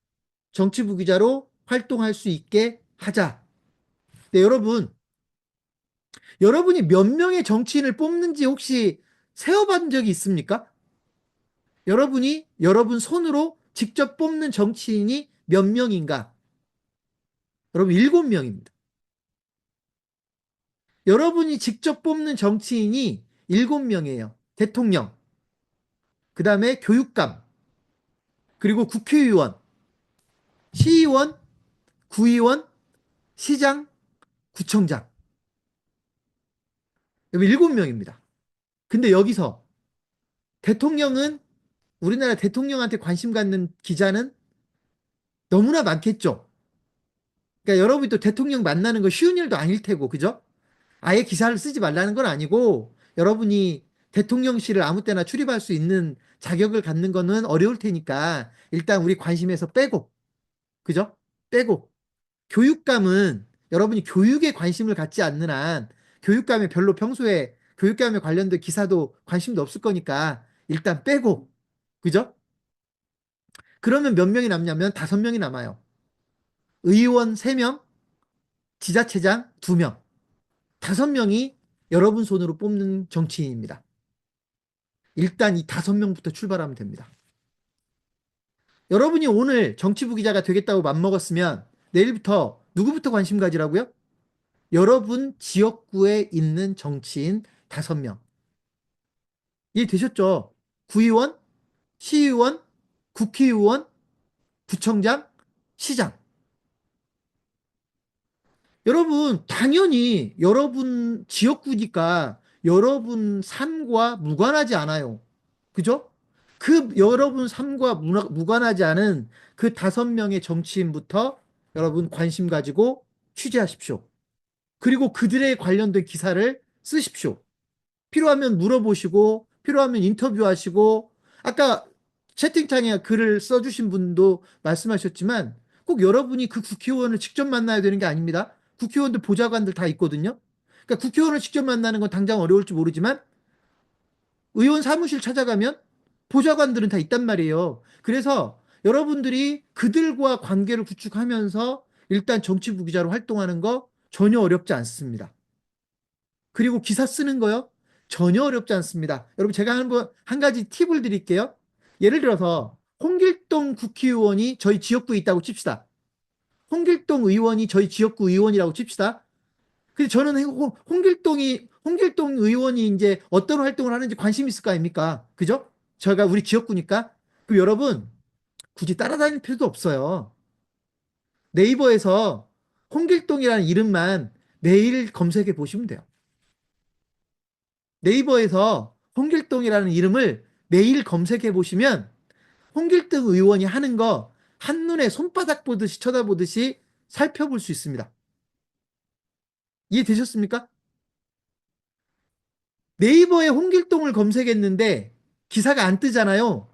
정치부 기자로 활동할 수 있게 하자. 네, 여러분이 몇 명의 정치인을 뽑는지 혹시 세어본 적이 있습니까? 여러분이 여러분 손으로 직접 뽑는 정치인이 몇 명인가? 여러분, 7명입니다. 여러분이 직접 뽑는 정치인이 7명이에요. 대통령, 그 다음에 교육감, 그리고 국회의원, 시의원, 구의원, 시장, 구청장. 여기 7명입니다. 근데 여기서 대통령은 우리나라 대통령한테 관심 갖는 기자는 너무나 많겠죠. 그러니까 여러분이 또 대통령 만나는 거 쉬운 일도 아닐 테고, 그죠? 아예 기사를 쓰지 말라는 건 아니고, 여러분이 대통령실을 아무 때나 출입할 수 있는 자격을 갖는 거는 어려울 테니까, 일단 우리 관심에서 빼고, 그죠? 빼고. 교육감은 여러분이 교육에 관심을 갖지 않는 한, 교육감에 별로 평소에 교육감에 관련된 기사도 관심도 없을 거니까, 일단 빼고, 그죠? 그러면 몇 명이 남냐면 5명이 남아요. 의원 3명, 지자체장 2명. 5명이 여러분 손으로 뽑는 정치인입니다. 일단 이 5명부터 출발하면 됩니다. 여러분이 오늘 정치부 기자가 되겠다고 맘먹었으면 내일부터 누구부터 관심 가지라고요? 여러분 지역구에 있는 정치인 5명. 이해되셨죠? 구의원, 시의원, 국회의원, 구청장, 시장. 여러분, 당연히 여러분 지역구니까 여러분 삶과 무관하지 않아요. 그죠? 그 여러분 삶과 무관하지 않은 그 5명의 정치인부터 여러분 관심 가지고 취재하십시오. 그리고 그들에 관련된 기사를 쓰십시오. 필요하면 물어보시고, 필요하면 인터뷰하시고, 아까 채팅창에 글을 써주신 분도 말씀하셨지만, 꼭 여러분이 그 국회의원을 직접 만나야 되는 게 아닙니다. 국회의원들 보좌관들 다 있거든요. 그러니까 국회의원을 직접 만나는 건 당장 어려울지 모르지만, 의원 사무실 찾아가면 보좌관들은 다 있단 말이에요. 그래서 여러분들이 그들과 관계를 구축하면서 일단 정치부 기자로 활동하는 거 전혀 어렵지 않습니다. 그리고 기사 쓰는 거요? 전혀 어렵지 않습니다. 여러분 제가 한 가지 팁을 드릴게요. 예를 들어서 홍길동 국회의원이 저희 지역구에 있다고 칩시다. 홍길동 의원이 저희 지역구 의원이라고 칩시다. 근데 저는 홍길동 의원이 이제 어떤 활동을 하는지 관심 있을 거 아닙니까? 그죠? 저희가 우리 지역구니까. 그럼 여러분 굳이 따라다닐 필요도 없어요. 네이버에서 홍길동이라는 이름만 매일 검색해 보시면 돼요. 네이버에서 홍길동이라는 이름을 매일 검색해 보시면 홍길동 의원이 하는 거 한눈에 손바닥 보듯이 쳐다보듯이 살펴볼 수 있습니다. 이해되셨습니까? 네이버에 홍길동을 검색했는데 기사가 안 뜨잖아요.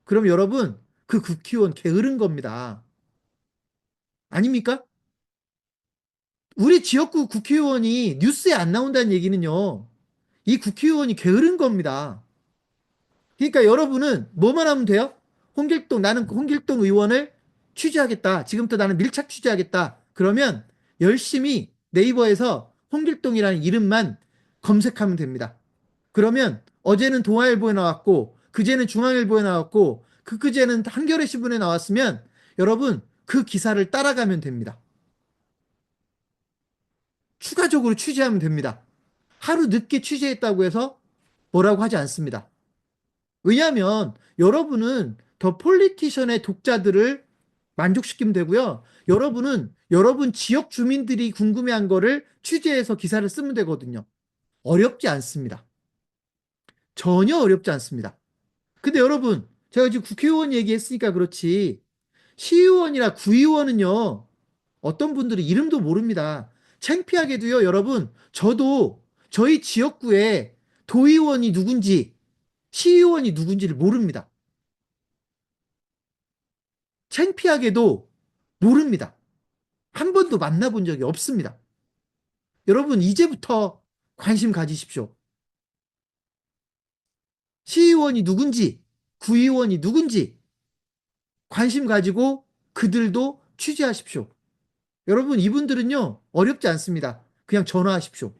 그럼 여러분 그 국회의원 게으른 겁니다. 아닙니까? 우리 지역구 국회의원이 뉴스에 안 나온다는 얘기는요. 이 국회의원이 게으른 겁니다. 그러니까 여러분은 뭐만 하면 돼요? 나는 홍길동 의원을 취재하겠다. 지금부터 나는 밀착 취재하겠다. 그러면 열심히 네이버에서 홍길동이라는 이름만 검색하면 됩니다. 그러면 어제는 동아일보에 나왔고, 그제는 중앙일보에 나왔고, 그제는 한겨레 신문에 나왔으면 여러분 그 기사를 따라가면 됩니다. 추가적으로 취재하면 됩니다. 하루 늦게 취재했다고 해서 뭐라고 하지 않습니다. 왜냐하면 여러분은 더 폴리티션의 독자들을 만족시키면 되고요. 여러분은 여러분 지역 주민들이 궁금해한 거를 취재해서 기사를 쓰면 되거든요. 어렵지 않습니다. 전혀 어렵지 않습니다. 근데 여러분, 제가 지금 국회의원 얘기했으니까 그렇지, 시의원이나 구의원은요, 어떤 분들은 이름도 모릅니다. 창피하게도요, 여러분, 저도 저희 지역구에 도의원이 누군지, 시의원이 누군지를 모릅니다. 창피하게도 모릅니다. 한 번도 만나본 적이 없습니다. 여러분, 이제부터 관심 가지십시오. 시의원이 누군지, 구의원이 누군지 관심 가지고 그들도 취재하십시오. 여러분, 이분들은요, 어렵지 않습니다. 그냥 전화하십시오.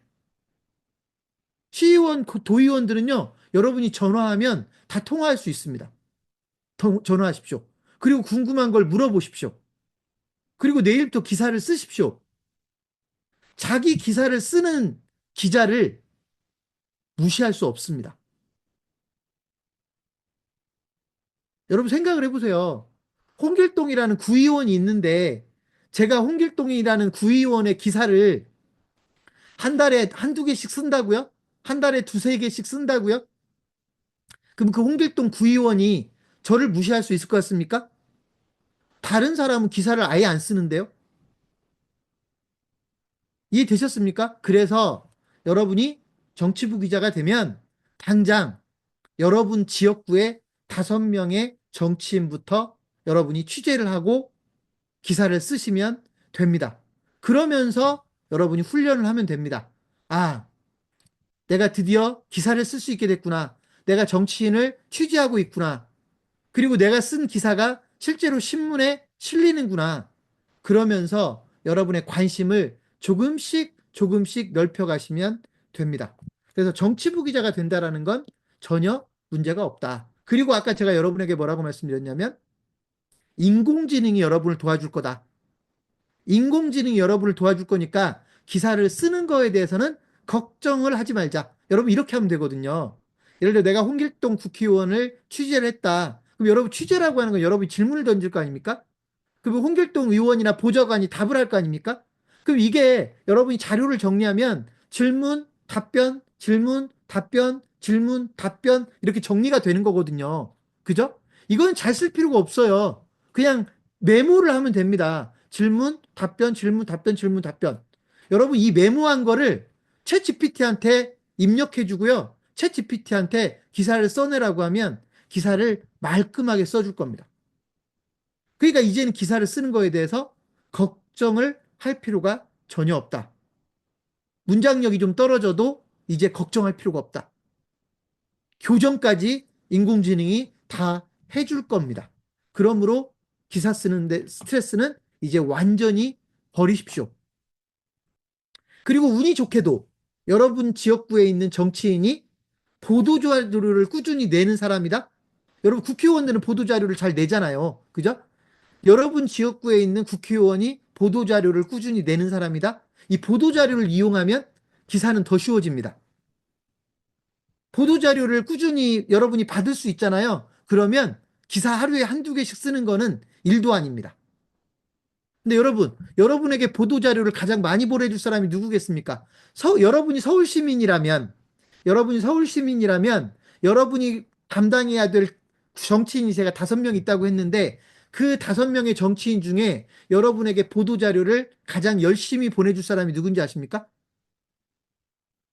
시의원, 도의원들은요, 여러분이 전화하면 다 통화할 수 있습니다. 전화하십시오. 그리고 궁금한 걸 물어보십시오. 그리고 내일부터 기사를 쓰십시오. 자기 기사를 쓰는 기자를 무시할 수 없습니다. 여러분 생각을 해보세요. 홍길동이라는 구의원이 있는데 제가 홍길동이라는 구의원의 기사를 한 달에 한두 개씩 쓴다고요? 한 달에 두세 개씩 쓴다고요? 그럼 그 홍길동 구의원이 저를 무시할 수 있을 것 같습니까? 다른 사람은 기사를 아예 안 쓰는데요? 이해되셨습니까? 그래서 여러분이 정치부 기자가 되면 당장 여러분 지역구에 5명의 정치인부터 여러분이 취재를 하고 기사를 쓰시면 됩니다. 그러면서 여러분이 훈련을 하면 됩니다. 아, 내가 드디어 기사를 쓸 수 있게 됐구나. 내가 정치인을 취재하고 있구나. 그리고 내가 쓴 기사가 실제로 신문에 실리는구나. 그러면서 여러분의 관심을 조금씩 조금씩 넓혀가시면 됩니다. 그래서 정치부 기자가 된다라는 건 전혀 문제가 없다. 그리고 아까 제가 여러분에게 뭐라고 말씀드렸냐면 인공지능이 여러분을 도와줄 거다. 인공지능이 여러분을 도와줄 거니까 기사를 쓰는 거에 대해서는 걱정을 하지 말자. 여러분 이렇게 하면 되거든요. 예를 들어 내가 홍길동 국회의원을 취재를 했다. 그럼 여러분 취재라고 하는 건 여러분이 질문을 던질 거 아닙니까? 그럼 홍길동 의원이나 보좌관이 답을 할 거 아닙니까? 그럼 이게 여러분이 자료를 정리하면 질문, 답변, 질문, 답변, 질문, 답변 이렇게 정리가 되는 거거든요. 그죠? 이건 잘 쓸 필요가 없어요. 그냥 메모를 하면 됩니다. 질문, 답변, 질문, 답변, 질문, 답변. 여러분 이 메모한 거를 챗 GPT한테 입력해 주고요. 챗 GPT한테 기사를 써내라고 하면 기사를 말끔하게 써줄 겁니다. 그러니까 이제는 기사를 쓰는 거에 대해서 걱정을 할 필요가 전혀 없다. 문장력이 좀 떨어져도 이제 걱정할 필요가 없다. 교정까지 인공지능이 다 해줄 겁니다. 그러므로 기사 쓰는데 스트레스는 이제 완전히 버리십시오. 그리고 운이 좋게도 여러분 지역구에 있는 정치인이 보도자료를 꾸준히 내는 사람이다? 여러분 국회의원들은 보도자료를 잘 내잖아요. 그죠? 여러분 지역구에 있는 국회의원이 보도자료를 꾸준히 내는 사람이다. 이 보도자료를 이용하면 기사는 더 쉬워집니다. 보도자료를 꾸준히 여러분이 받을 수 있잖아요. 그러면 기사 하루에 한두 개씩 쓰는 거는 일도 아닙니다. 근데 여러분, 여러분에게 보도자료를 가장 많이 보내줄 사람이 누구겠습니까? 여러분이 서울 시민이라면, 여러분이 담당해야 될 정치인이 제가 5명 있다고 했는데, 그 5명의 정치인 중에 여러분에게 보도자료를 가장 열심히 보내줄 사람이 누군지 아십니까?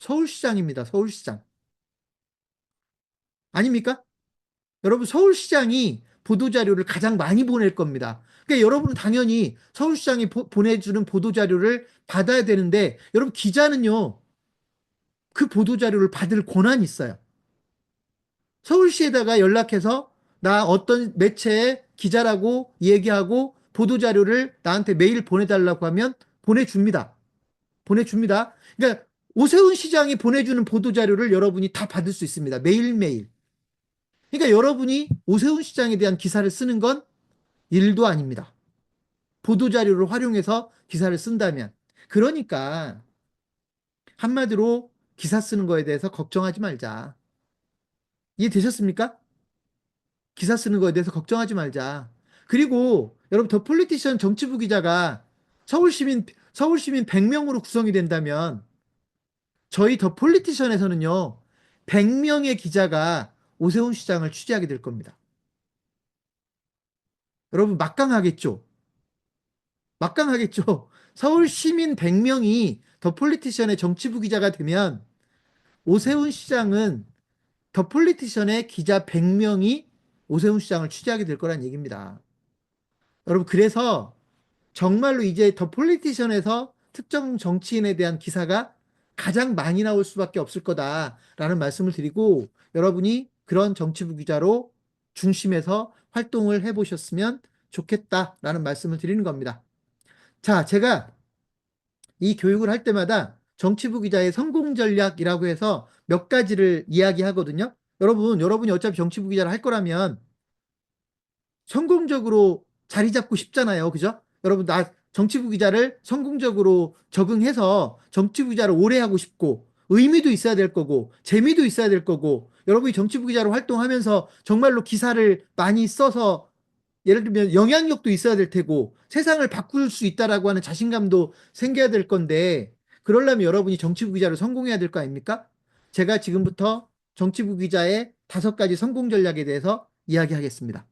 서울시장입니다. 서울시장. 아닙니까? 여러분, 서울시장이 보도자료를 가장 많이 보낼 겁니다. 그러니까 여러분은 당연히 서울시장이 보내주는 보도자료를 받아야 되는데, 여러분, 기자는요, 그 보도자료를 받을 권한이 있어요. 서울시에다가 연락해서 나 어떤 매체의 기자라고 얘기하고 보도자료를 나한테 메일 보내달라고 하면 보내줍니다. 보내줍니다. 그러니까 오세훈 시장이 보내주는 보도자료를 여러분이 다 받을 수 있습니다. 매일매일. 그러니까 여러분이 오세훈 시장에 대한 기사를 쓰는 건 일도 아닙니다. 보도자료를 활용해서 기사를 쓴다면. 그러니까 한마디로 기사 쓰는 거에 대해서 걱정하지 말자. 이해되셨습니까? 기사 쓰는 거에 대해서 걱정하지 말자. 그리고 여러분 더 폴리티션 정치부 기자가 서울시민 100명으로 구성이 된다면 저희 더 폴리티션에서는요 100명의 기자가 오세훈 시장을 취재하게 될 겁니다. 여러분 막강하겠죠? 막강하겠죠? 서울 시민 100명이 더 폴리티션의 정치부 기자가 되면 오세훈 시장은 더 폴리티션의 기자 100명이 오세훈 시장을 취재하게 될 거란 얘기입니다. 여러분 그래서 정말로 이제 더 폴리티션에서 특정 정치인에 대한 기사가 가장 많이 나올 수밖에 없을 거다라는 말씀을 드리고 여러분이 그런 정치부 기자로 중심에서 활동을 해보셨으면 좋겠다라는 말씀을 드리는 겁니다. 자, 제가 이 교육을 할 때마다 정치부 기자의 성공 전략이라고 해서 몇 가지를 이야기하거든요. 여러분이 어차피 정치부 기자를 할 거라면 성공적으로 자리 잡고 싶잖아요. 그죠? 여러분, 나 정치부 기자를 성공적으로 적응해서 정치부 기자를 오래 하고 싶고, 의미도 있어야 될 거고, 재미도 있어야 될 거고, 여러분이 정치부 기자로 활동하면서 정말로 기사를 많이 써서 예를 들면 영향력도 있어야 될 테고, 세상을 바꿀 수 있다라고 하는 자신감도 생겨야 될 건데, 그러려면 여러분이 정치부 기자로 성공해야 될 거 아닙니까? 제가 지금부터 정치부 기자의 5가지 성공 전략에 대해서 이야기하겠습니다.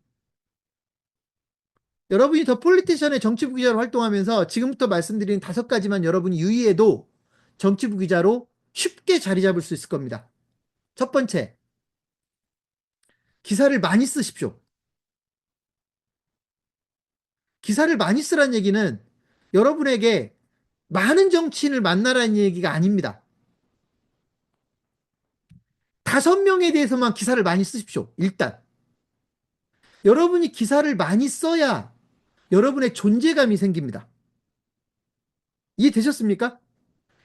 여러분이 더 폴리티션의 정치부 기자로 활동하면서 지금부터 말씀드린 5가지만 여러분이 유의해도 정치부 기자로 쉽게 자리 잡을 수 있을 겁니다. 첫 번째, 기사를 많이 쓰십시오. 기사를 많이 쓰란 얘기는 여러분에게 많은 정치인을 만나라는 얘기가 아닙니다. 5명에 대해서만 기사를 많이 쓰십시오. 일단. 여러분이 기사를 많이 써야 여러분의 존재감이 생깁니다. 이해되셨습니까?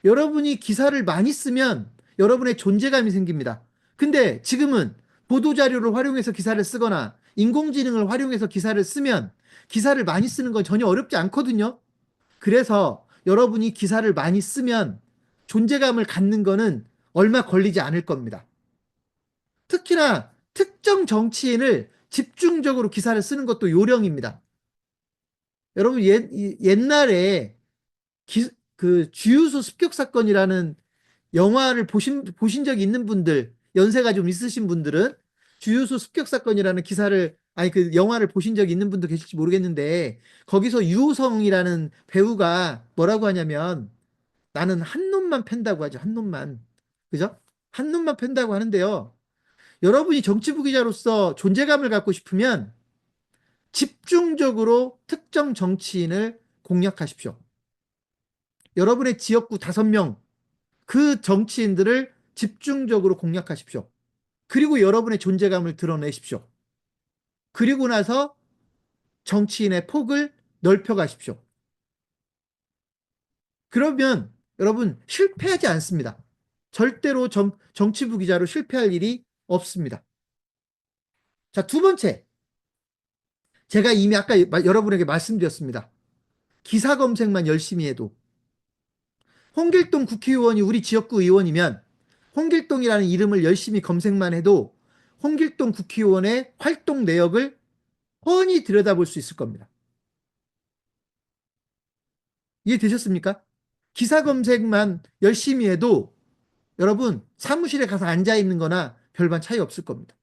여러분이 기사를 많이 쓰면 여러분의 존재감이 생깁니다. 근데 지금은 보도자료를 활용해서 기사를 쓰거나 인공지능을 활용해서 기사를 쓰면 기사를 많이 쓰는 건 전혀 어렵지 않거든요. 그래서 여러분이 기사를 많이 쓰면 존재감을 갖는 거는 얼마 걸리지 않을 겁니다. 특히나 특정 정치인을 집중적으로 기사를 쓰는 것도 요령입니다. 여러분 옛날에 그 주유소 습격 사건이라는 영화를 보신 적이 있는 분들, 연세가 좀 있으신 분들은 주유소 습격 사건이라는 그 영화를 보신 적이 있는 분도 계실지 모르겠는데, 거기서 유호성이라는 배우가 뭐라고 하냐면, 나는 한 놈만 팬다고 하죠. 한 놈만. 그죠? 한 놈만 팬다고 하는데요. 여러분이 정치부 기자로서 존재감을 갖고 싶으면 집중적으로 특정 정치인을 공략하십시오. 여러분의 지역구 5명, 그 정치인들을 집중적으로 공략하십시오. 그리고 여러분의 존재감을 드러내십시오. 그리고 나서 정치인의 폭을 넓혀 가십시오. 그러면 여러분 실패하지 않습니다. 절대로 정치부 기자로 실패할 일이 없습니다. 자, 2번째. 제가 이미 아까 여러분에게 말씀드렸습니다. 기사 검색만 열심히 해도 홍길동 국회의원이 우리 지역구 의원이면 홍길동이라는 이름을 열심히 검색만 해도 홍길동 국회의원의 활동 내역을 뻔히 들여다볼 수 있을 겁니다. 이해되셨습니까? 기사 검색만 열심히 해도 여러분 사무실에 가서 앉아 있는 거나 별반 차이 없을 겁니다.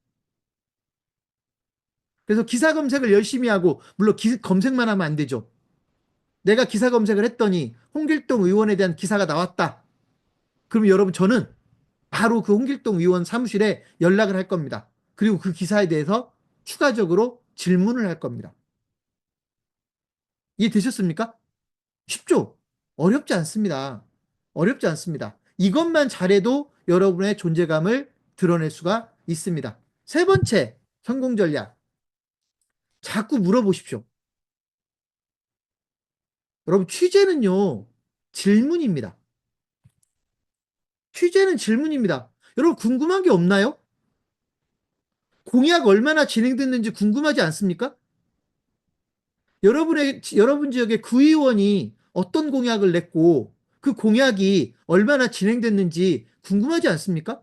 그래서 기사 검색을 열심히 하고, 물론 검색만 하면 안 되죠. 내가 기사 검색을 했더니 홍길동 의원에 대한 기사가 나왔다. 그럼 여러분 저는 바로 그 홍길동 의원 사무실에 연락을 할 겁니다. 그리고 그 기사에 대해서 추가적으로 질문을 할 겁니다. 이해되셨습니까? 쉽죠? 어렵지 않습니다. 어렵지 않습니다. 이것만 잘해도 여러분의 존재감을 드러낼 수가 있습니다. 3번째 성공 전략. 자꾸 물어보십시오. 여러분 취재는요, 질문입니다. 취재는 질문입니다. 여러분 궁금한 게 없나요? 공약 얼마나 진행됐는지 궁금하지 않습니까? 여러분 지역의 구의원이 어떤 공약을 냈고 그 공약이 얼마나 진행됐는지 궁금하지 않습니까?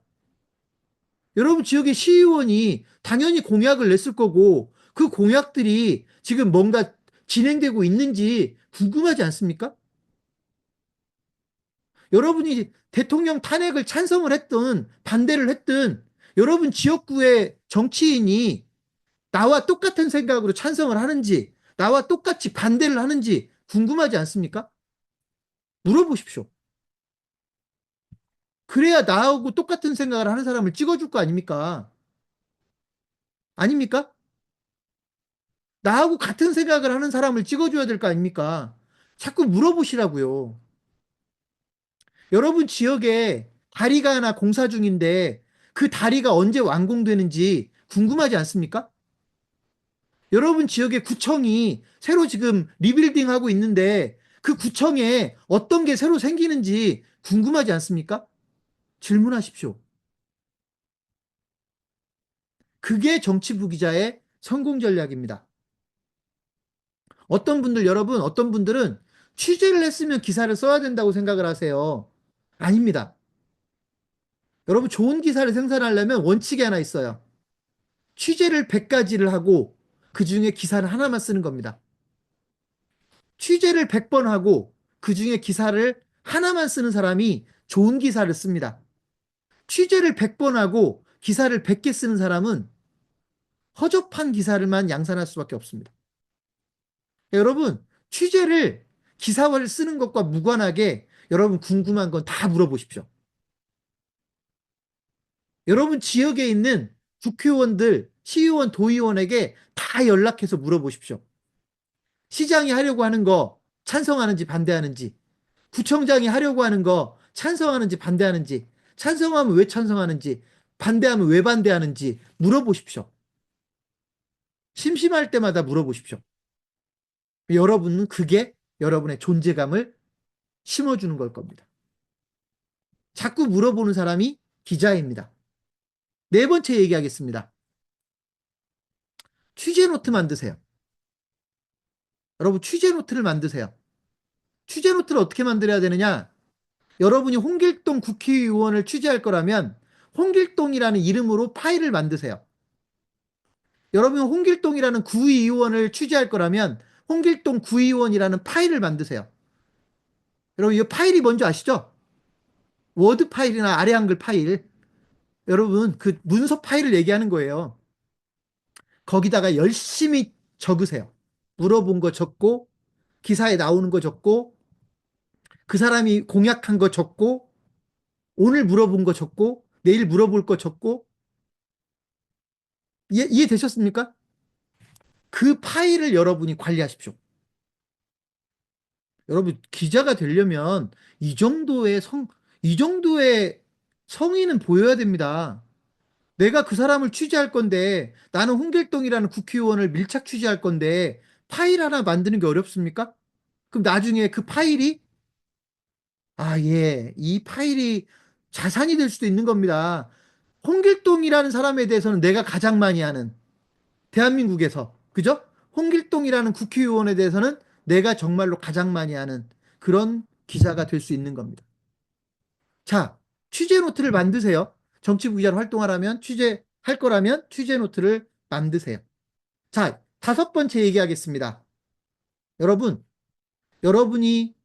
여러분 지역의 시의원이 당연히 공약을 냈을 거고 그 공약들이 지금 뭔가 진행되고 있는지 궁금하지 않습니까? 여러분이 대통령 탄핵을 찬성을 했든 반대를 했든 여러분 지역구의 정치인이 나와 똑같은 생각으로 찬성을 하는지 나와 똑같이 반대를 하는지 궁금하지 않습니까? 물어보십시오. 그래야 나하고 똑같은 생각을 하는 사람을 찍어줄 거 아닙니까? 아닙니까? 나하고 같은 생각을 하는 사람을 찍어줘야 될 거 아닙니까? 자꾸 물어보시라고요. 여러분 지역에 다리가 하나 공사 중인데 그 다리가 언제 완공되는지 궁금하지 않습니까? 여러분 지역의 구청이 새로 지금 리빌딩 하고 있는데 그 구청에 어떤 게 새로 생기는지 궁금하지 않습니까? 질문하십시오. 그게 정치부 기자의 성공 전략입니다. 어떤 분들은 취재를 했으면 기사를 써야 된다고 생각을 하세요. 아닙니다. 여러분 좋은 기사를 생산하려면 원칙이 하나 있어요. 취재를 100가지를 하고 그 중에 기사를 하나만 쓰는 겁니다. 취재를 100번 하고 그 중에 기사를 하나만 쓰는 사람이 좋은 기사를 씁니다. 취재를 100번 하고 기사를 100개 쓰는 사람은 허접한 기사를만 양산할 수밖에 없습니다. 여러분, 취재를 기사를 쓰는 것과 무관하게 여러분 궁금한 건 다 물어보십시오. 여러분 지역에 있는 국회의원들, 시의원, 도의원에게 다 연락해서 물어보십시오. 시장이 하려고 하는 거 찬성하는지 반대하는지, 구청장이 하려고 하는 거 찬성하는지 반대하는지, 찬성하면 왜 찬성하는지, 반대하면 왜 반대하는지 물어보십시오. 심심할 때마다 물어보십시오. 여러분은 그게 여러분의 존재감을 심어주는 걸 겁니다. 자꾸 물어보는 사람이 기자입니다. 네 번째 얘기하겠습니다. 취재 노트 만드세요. 여러분 취재 노트를 만드세요. 취재 노트를 어떻게 만들어야 되느냐? 여러분이 홍길동 국회의원을 취재할 거라면 홍길동이라는 이름으로 파일을 만드세요. 여러분이 홍길동이라는 구의원을 취재할 거라면 홍길동 구의원이라는 파일을 만드세요. 여러분 이 파일이 뭔지 아시죠? 워드 파일이나 아래 한글 파일. 여러분 그 문서 파일을 얘기하는 거예요. 거기다가 열심히 적으세요. 물어본 거 적고 기사에 나오는 거 적고 그 사람이 공약한 거 적고 오늘 물어본 거 적고 내일 물어볼 거 적고 이해되셨습니까? 그 파일을 여러분이 관리하십시오. 여러분 기자가 되려면 이 정도의 이 정도의 성의는 보여야 됩니다. 내가 그 사람을 취재할 건데 나는 홍길동이라는 국회의원을 밀착 취재할 건데 파일 하나 만드는 게 어렵습니까? 그럼 나중에 그 파일이 예, 이 파일이 자산이 될 수도 있는 겁니다. 홍길동이라는 사람에 대해서는 내가 가장 많이 아는 대한민국에서 그죠? 홍길동이라는 국회의원에 대해서는 내가 정말로 가장 많이 아는 그런 기자가 될 수 있는 겁니다. 자, 취재 노트를 만드세요. 정치부 기자로 활동하려면 취재할 거라면 취재 노트를 만드세요. 자, 다섯 번째 얘기하겠습니다. 여러분이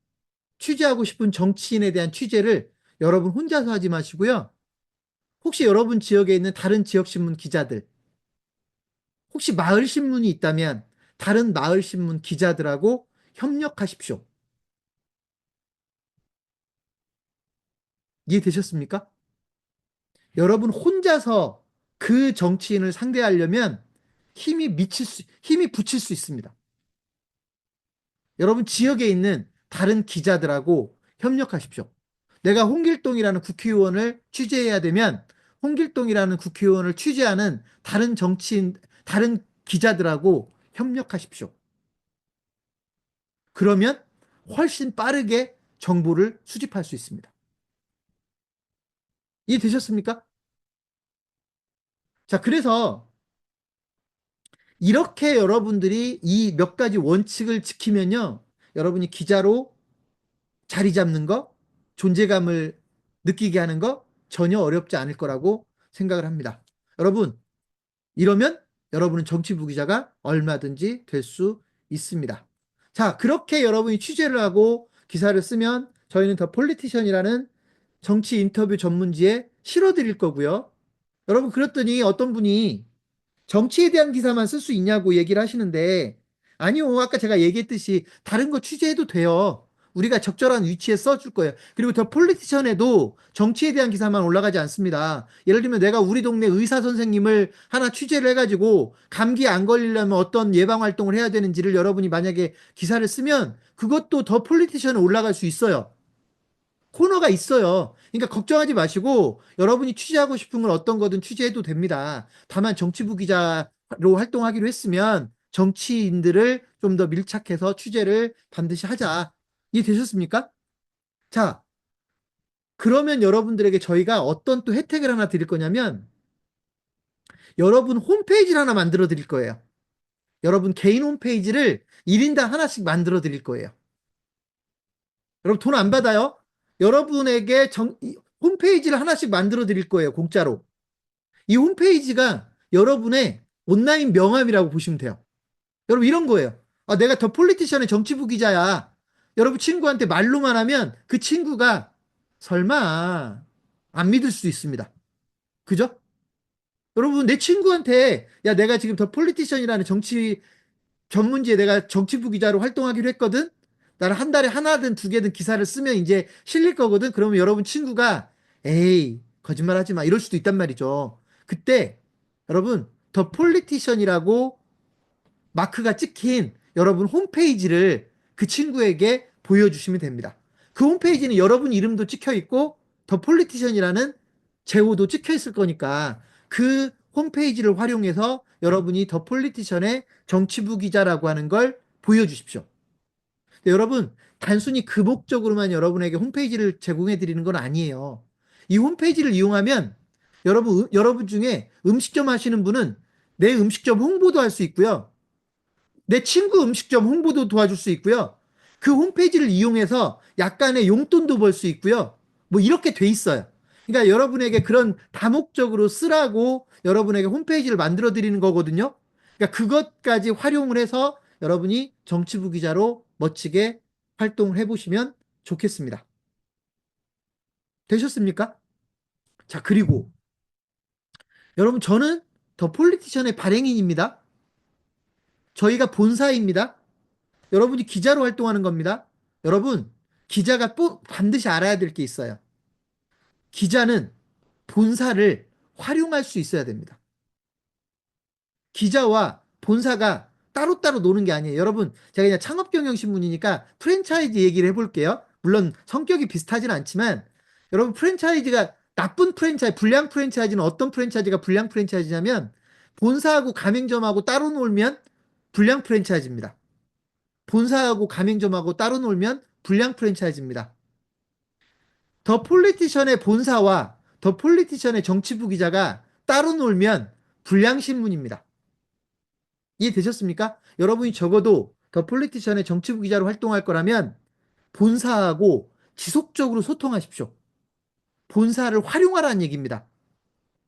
취재하고 싶은 정치인에 대한 취재를 여러분 혼자서 하지 마시고요. 혹시 여러분 지역에 있는 다른 지역신문 기자들, 혹시 마을신문이 있다면 다른 마을신문 기자들하고 협력하십시오. 이해되셨습니까? 여러분 혼자서 그 정치인을 상대하려면 힘이 붙일 수 있습니다. 여러분 지역에 있는 다른 기자들하고 협력하십시오. 내가 홍길동이라는 국회의원을 취재해야 되면 홍길동이라는 국회의원을 취재하는 다른 정치인, 다른 기자들하고 협력하십시오. 그러면 훨씬 빠르게 정보를 수집할 수 있습니다. 이해되셨습니까? 자, 그래서 이렇게 여러분들이 이 몇 가지 원칙을 지키면요. 여러분이 기자로 자리 잡는 거, 존재감을 느끼게 하는 거 전혀 어렵지 않을 거라고 생각을 합니다. 여러분, 이러면 여러분은 정치부 기자가 얼마든지 될 수 있습니다. 자, 그렇게 여러분이 취재를 하고 기사를 쓰면 저희는 더 폴리티션이라는 정치 인터뷰 전문지에 실어드릴 거고요. 여러분, 그랬더니 어떤 분이 정치에 대한 기사만 쓸 수 있냐고 얘기를 하시는데, 아니요. 아까 제가 얘기했듯이 다른 거 취재해도 돼요. 우리가 적절한 위치에 써줄 거예요. 그리고 더 폴리티션에도 정치에 대한 기사만 올라가지 않습니다. 예를 들면 내가 우리 동네 의사 선생님을 하나 취재를 해가지고 감기 안 걸리려면 어떤 예방 활동을 해야 되는지를 여러분이 만약에 기사를 쓰면 그것도 더 폴리티션에 올라갈 수 있어요. 코너가 있어요. 그러니까 걱정하지 마시고 여러분이 취재하고 싶은 건 어떤 거든 취재해도 됩니다. 다만 정치부 기자로 활동하기로 했으면 정치인들을 좀 더 밀착해서 취재를 반드시 하자. 이해되셨습니까? 자, 그러면 여러분들에게 저희가 어떤 또 혜택을 하나 드릴 거냐면 여러분 홈페이지를 하나 만들어 드릴 거예요. 여러분 개인 홈페이지를 1인당 하나씩 만들어 드릴 거예요. 여러분 돈 안 받아요? 여러분에게 홈페이지를 하나씩 만들어 드릴 거예요. 공짜로. 이 홈페이지가 여러분의 온라인 명함이라고 보시면 돼요. 여러분 이런 거예요. 아, 내가 더 폴리티션의 정치부 기자야. 여러분 친구한테 말로만 하면 그 친구가 설마 안 믿을 수 있습니다. 그죠? 여러분 내 친구한테 야 내가 지금 더 폴리티션이라는 정치 전문지에 내가 정치부 기자로 활동하기로 했거든. 나는 한 달에 하나든 두 개든 기사를 쓰면 이제 실릴 거거든. 그러면 여러분 친구가 에이 거짓말하지 마 이럴 수도 있단 말이죠. 그때 여러분 더 폴리티션이라고 마크가 찍힌 여러분 홈페이지를 그 친구에게 보여주시면 됩니다. 그 홈페이지는 여러분 이름도 찍혀 있고 더 폴리티션이라는 제호도 찍혀 있을 거니까 그 홈페이지를 활용해서 여러분이 더 폴리티션의 정치부 기자라고 하는 걸 보여주십시오. 여러분 단순히 그 목적으로만 여러분에게 홈페이지를 제공해 드리는 건 아니에요. 이 홈페이지를 이용하면 여러분 중에 음식점 하시는 분은 내 음식점 홍보도 할 수 있고요. 내 친구 음식점 홍보도 도와줄 수 있고요. 그 홈페이지를 이용해서 약간의 용돈도 벌 수 있고요. 뭐 이렇게 돼 있어요. 그러니까 여러분에게 그런 다목적으로 쓰라고 여러분에게 홈페이지를 만들어 드리는 거거든요. 그러니까 그것까지 활용을 해서 여러분이 정치부 기자로 멋지게 활동을 해보시면 좋겠습니다. 되셨습니까? 자, 그리고 여러분 저는 더 폴리티션의 발행인입니다. 저희가 본사입니다. 여러분이 기자로 활동하는 겁니다. 여러분, 기자가 꼭 반드시 알아야 될 게 있어요. 기자는 본사를 활용할 수 있어야 됩니다. 기자와 본사가 따로따로 노는 게 아니에요. 여러분, 제가 그냥 창업경영신문이니까 프랜차이즈 얘기를 해볼게요. 물론 성격이 비슷하진 않지만, 여러분, 프랜차이즈가 나쁜 프랜차이즈, 불량 프랜차이즈는 어떤 프랜차이즈가 불량 프랜차이즈냐면, 본사하고 가맹점하고 따로 놀면 불량 프랜차이즈입니다. 본사하고 가맹점하고 따로 놀면 불량 프랜차이즈입니다. 더 폴리티션의 본사와 더 폴리티션의 정치부 기자가 따로 놀면 불량 신문입니다. 이해되셨습니까? 여러분이 적어도 더 폴리티션의 정치부 기자로 활동할 거라면 본사하고 지속적으로 소통하십시오. 본사를 활용하라는 얘기입니다.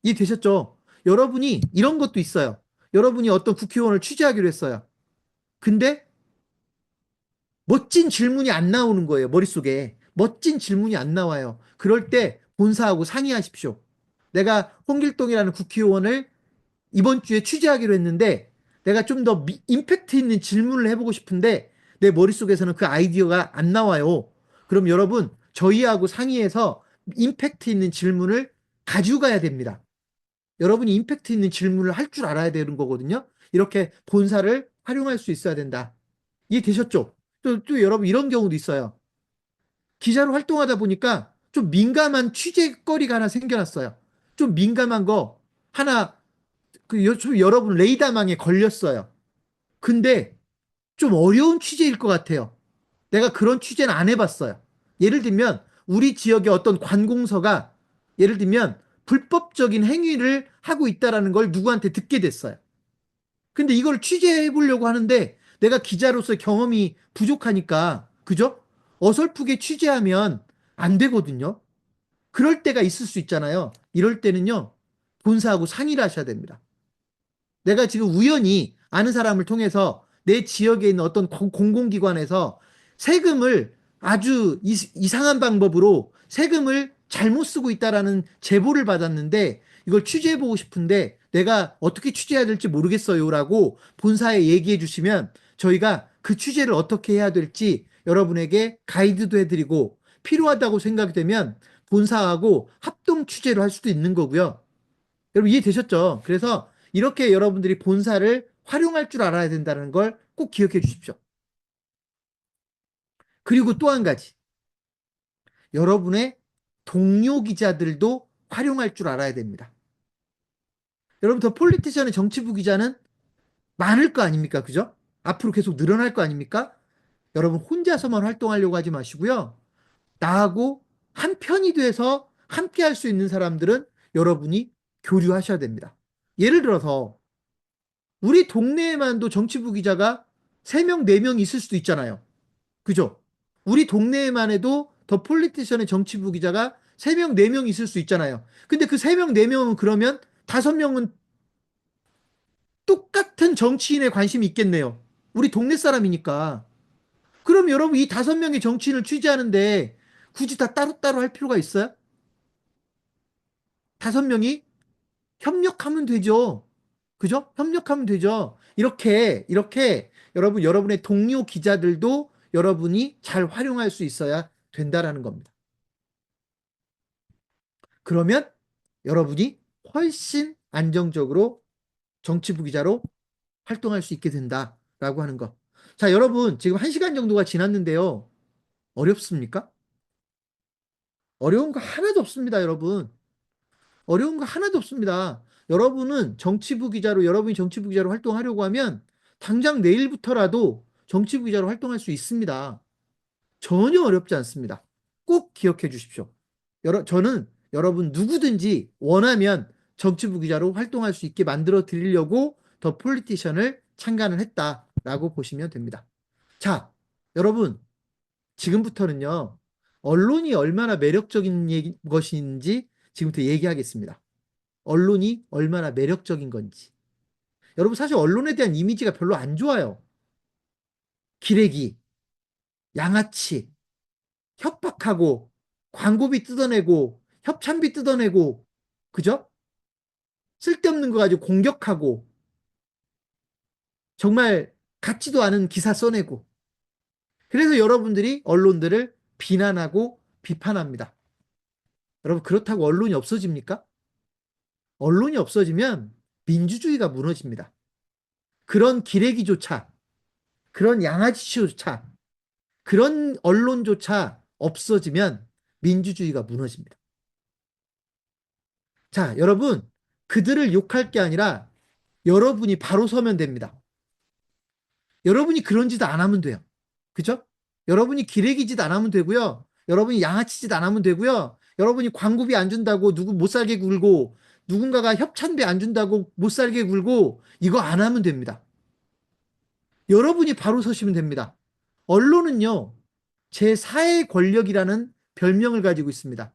이해되셨죠? 여러분이 이런 것도 있어요. 여러분이 어떤 국회의원을 취재하기로 했어요. 근데 멋진 질문이 안 나오는 거예요. 머릿속에. 멋진 질문이 안 나와요. 그럴 때 본사하고 상의하십시오. 내가 홍길동이라는 국회의원을 이번 주에 취재하기로 했는데 내가 좀 더 임팩트 있는 질문을 해보고 싶은데 내 머릿속에서는 그 아이디어가 안 나와요. 그럼 여러분 저희하고 상의해서 임팩트 있는 질문을 가져가야 됩니다. 여러분이 임팩트 있는 질문을 할 줄 알아야 되는 거거든요. 이렇게 본사를 활용할 수 있어야 된다. 이해되셨죠? 또 여러분 이런 경우도 있어요. 기자로 활동하다 보니까 좀 민감한 취재거리가 하나 생겨났어요. 좀 민감한 거 하나 좀 여러분 레이더망에 걸렸어요. 근데 좀 어려운 취재일 것 같아요. 내가 그런 취재는 안 해봤어요. 예를 들면 우리 지역의 어떤 관공서가 예를 들면 불법적인 행위를 하고 있다라는 걸 누구한테 듣게 됐어요. 근데 이걸 취재해 보려고 하는데 내가 기자로서 경험이 부족하니까, 그죠? 어설프게 취재하면 안 되거든요. 그럴 때가 있을 수 있잖아요. 이럴 때는요, 본사하고 상의를 하셔야 됩니다. 내가 지금 우연히 아는 사람을 통해서 내 지역에 있는 어떤 공공기관에서 세금을 아주 이상한 방법으로 세금을 잘못 쓰고 있다라는 제보를 받았는데 이걸 취재해보고 싶은데 내가 어떻게 취재해야 될지 모르겠어요라고 본사에 얘기해 주시면 저희가 그 취재를 어떻게 해야 될지 여러분에게 가이드도 해드리고 필요하다고 생각이 되면 본사하고 합동 취재를 할 수도 있는 거고요. 여러분 이해되셨죠? 그래서 이렇게 여러분들이 본사를 활용할 줄 알아야 된다는 걸 꼭 기억해 주십시오. 그리고 또 한 가지. 여러분의 동료 기자들도 활용할 줄 알아야 됩니다. 여러분 더 폴리티션의 정치부 기자는 많을 거 아닙니까? 그죠? 앞으로 계속 늘어날 거 아닙니까? 여러분 혼자서만 활동하려고 하지 마시고요. 나하고 한 편이 돼서 함께 할 수 있는 사람들은 여러분이 교류하셔야 됩니다. 예를 들어서 우리 동네에만도 정치부 기자가 3명, 4명 있을 수도 있잖아요. 그죠? 우리 동네에만 해도 더 폴리티션의 정치부 기자가 3명, 4명 있을 수 있잖아요. 근데 그 3명, 4명은 그러면 5명은 똑같은 정치인에 관심이 있겠네요. 우리 동네 사람이니까. 그럼 여러분 이 5명의 정치인을 취재하는데 굳이 다 따로따로 할 필요가 있어요? 5명이 협력하면 되죠. 그죠? 협력하면 되죠. 이렇게 여러분, 여러분의 동료 기자들도 여러분이 잘 활용할 수 있어야 된다라는 겁니다. 그러면 여러분이 훨씬 안정적으로 정치부 기자로 활동할 수 있게 된다라고 하는 거. 자, 여러분, 지금 1시간 정도가 지났는데요. 어렵습니까? 어려운 거 하나도 없습니다, 여러분. 어려운 거 하나도 없습니다. 여러분은 정치부 기자로, 여러분이 정치부 기자로 활동하려고 하면 당장 내일부터라도 정치부 기자로 활동할 수 있습니다. 전혀 어렵지 않습니다. 꼭 기억해 주십시오. 저는 여러분 누구든지 원하면 정치부 기자로 활동할 수 있게 만들어 드리려고 더 폴리티션을 창간을 했다라고 보시면 됩니다. 자, 여러분, 지금부터는요, 언론이 얼마나 매력적인 것인지 지금부터 얘기하겠습니다. 언론이 얼마나 매력적인 건지. 여러분, 사실 언론에 대한 이미지가 별로 안 좋아요. 기레기, 양아치, 협박하고, 광고비 뜯어내고, 협찬비 뜯어내고, 그죠? 쓸데없는 거 가지고 공격하고, 정말 같지도 않은 기사 써내고. 그래서 여러분들이 언론들을 비난하고 비판합니다. 여러분, 그렇다고 언론이 없어집니까? 언론이 없어지면 민주주의가 무너집니다. 그런 기레기조차, 그런 양아치조차, 그런 언론조차 없어지면 민주주의가 무너집니다. 자, 여러분, 그들을 욕할 게 아니라 여러분이 바로 서면 됩니다. 여러분이 그런 짓 안 하면 돼요. 그죠? 여러분이 기레기 짓 안 하면 되고요. 여러분이 양아치 짓 안 하면 되고요. 여러분이 광고비 안 준다고 누구 못 살게 굴고 누군가가 협찬비 안 준다고 못 살게 굴고 이거 안 하면 됩니다. 여러분이 바로 서시면 됩니다. 언론은요, 제4의 권력이라는 별명을 가지고 있습니다.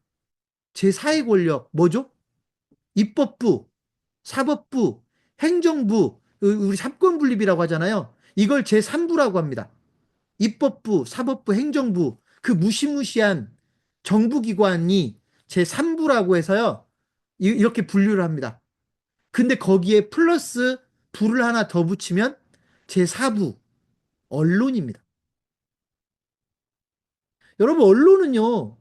제4의 권력, 뭐죠? 입법부, 사법부, 행정부, 우리 삼권분립이라고 하잖아요. 이걸 제3부라고 합니다. 입법부, 사법부, 행정부, 그 무시무시한 정부기관이 제3부라고 해서요, 이렇게 분류를 합니다. 근데 거기에 플러스 부를 하나 더 붙이면 제4부, 언론입니다. 여러분, 언론은요,